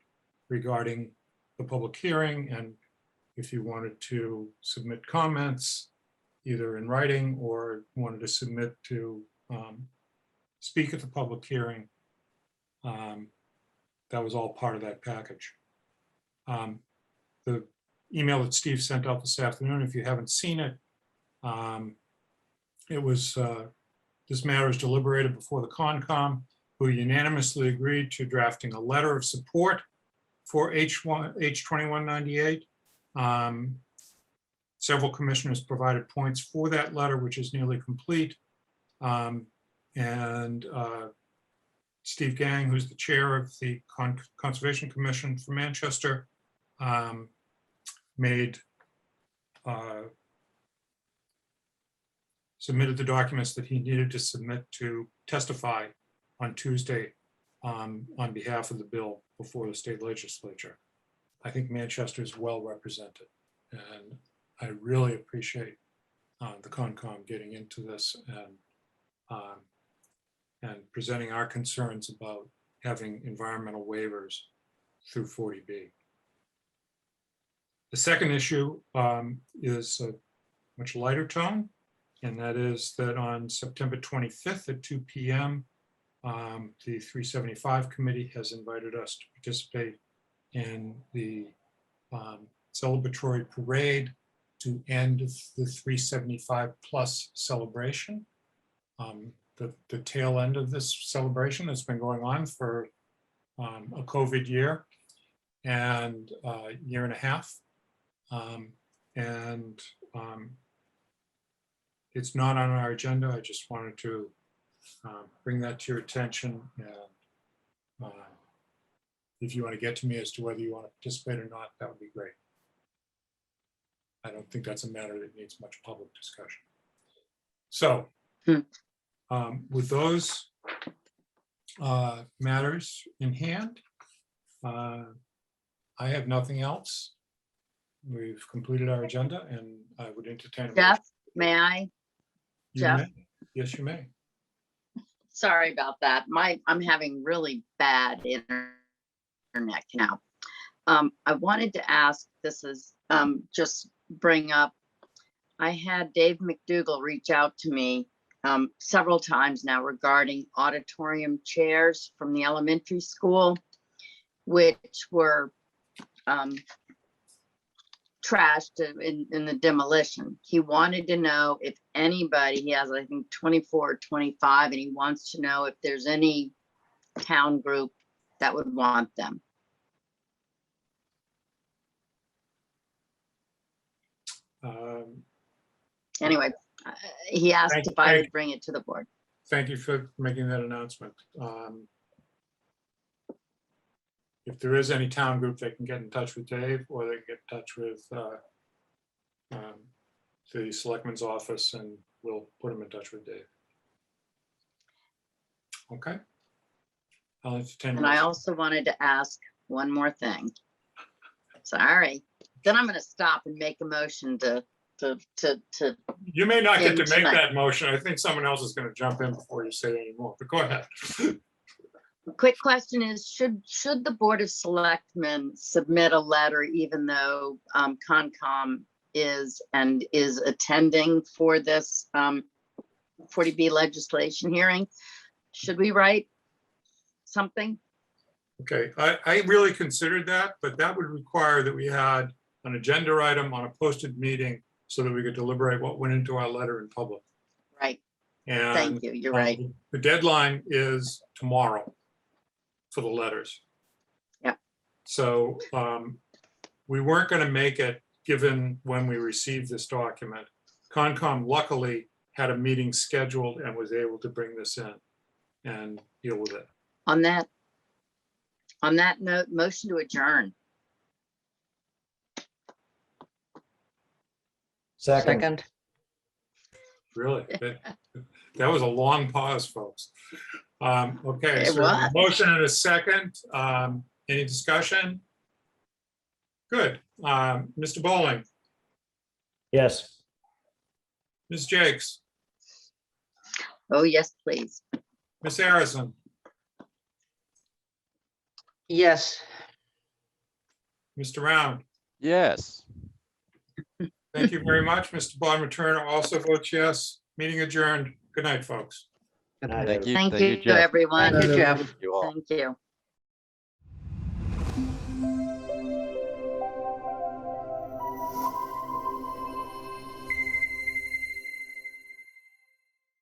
regarding the public hearing. And if you wanted to submit comments, either in writing or wanted to submit to speak at the public hearing, that was all part of that package. The email that Steve sent out this afternoon, if you haven't seen it, it was This matter is deliberated before the Concom, who unanimously agreed to drafting a letter of support for H2198. Several commissioners provided points for that letter, which is nearly complete. And Steve Gang, who's the chair of the Conservation Commission for Manchester, submitted the documents that he needed to submit to testify on Tuesday on behalf of the bill before the state legislature. I think Manchester is well represented, and I really appreciate the Concom getting into this and presenting our concerns about having environmental waivers through 40B. The second issue is a much lighter tone, and that is that on September 25th at 2 p.m., the 375 committee has invited us to participate in the celebratory parade to end the 375 plus celebration. The tail end of this celebration has been going on for a COVID year and a year and a half. It's not on our agenda. I just wanted to bring that to your attention. And if you want to get to me as to whether you want to participate or not, that would be great. I don't think that's a matter that needs much public discussion. So with those matters in hand, I have nothing else. We've completed our agenda, and I would entertain. Jeff, may I? Jeff? May. Yes, you may. Sorry about that. I'm having really bad internet now. I wanted to ask, this is just bring up, I had Dave McDougall reach out to me several times now regarding auditorium chairs from the elementary school, which were trashed in the demolition. He wanted to know if anybody, he has I think 24 or 25, and he wants to know if there's any town group that would want them. Anyway, he asked if I would bring it to the board. Thank you for making that announcement. If there is any town group, they can get in touch with Dave, or they can get in touch with the Selectmen's office, and we'll put them in touch with Dave. Okay. I'll entertain. And I also wanted to ask one more thing. Sorry. Then I'm going to stop and make a motion to. You may not get to make tonight. that motion. I think someone else is going to jump in before you say any more, but go ahead. Quick question is, should the Board of Selectmen submit a letter even though Concom is attending for this 40B legislation hearing? Should we write something? Okay, I really considered that, but that would require that we had an agenda item on a posted meeting so that we could deliberate what went into our letter in public. Right. And Thank you. You're right. The deadline is tomorrow for the letters. Yeah. So we weren't going to make it given when we received this document. Concom luckily had a meeting scheduled and was able to bring this in and deal with it. On that note, motion to adjourn. Second. Really? That was a long pause, folks. Okay, It so was. motion and a second. Any discussion? Good. Mr. Bowling, Yes. Ms. Jakes, Oh, yes, please. Ms. Harrison, Yes. Mr. Round. Yes. Thank you very much. Mr. Bodmer Turner also votes yes. Meeting adjourned. Good night, folks. Good night. Thank you. Thank you, Jeff. everyone. Thank you, Jeff. You all. Thank you.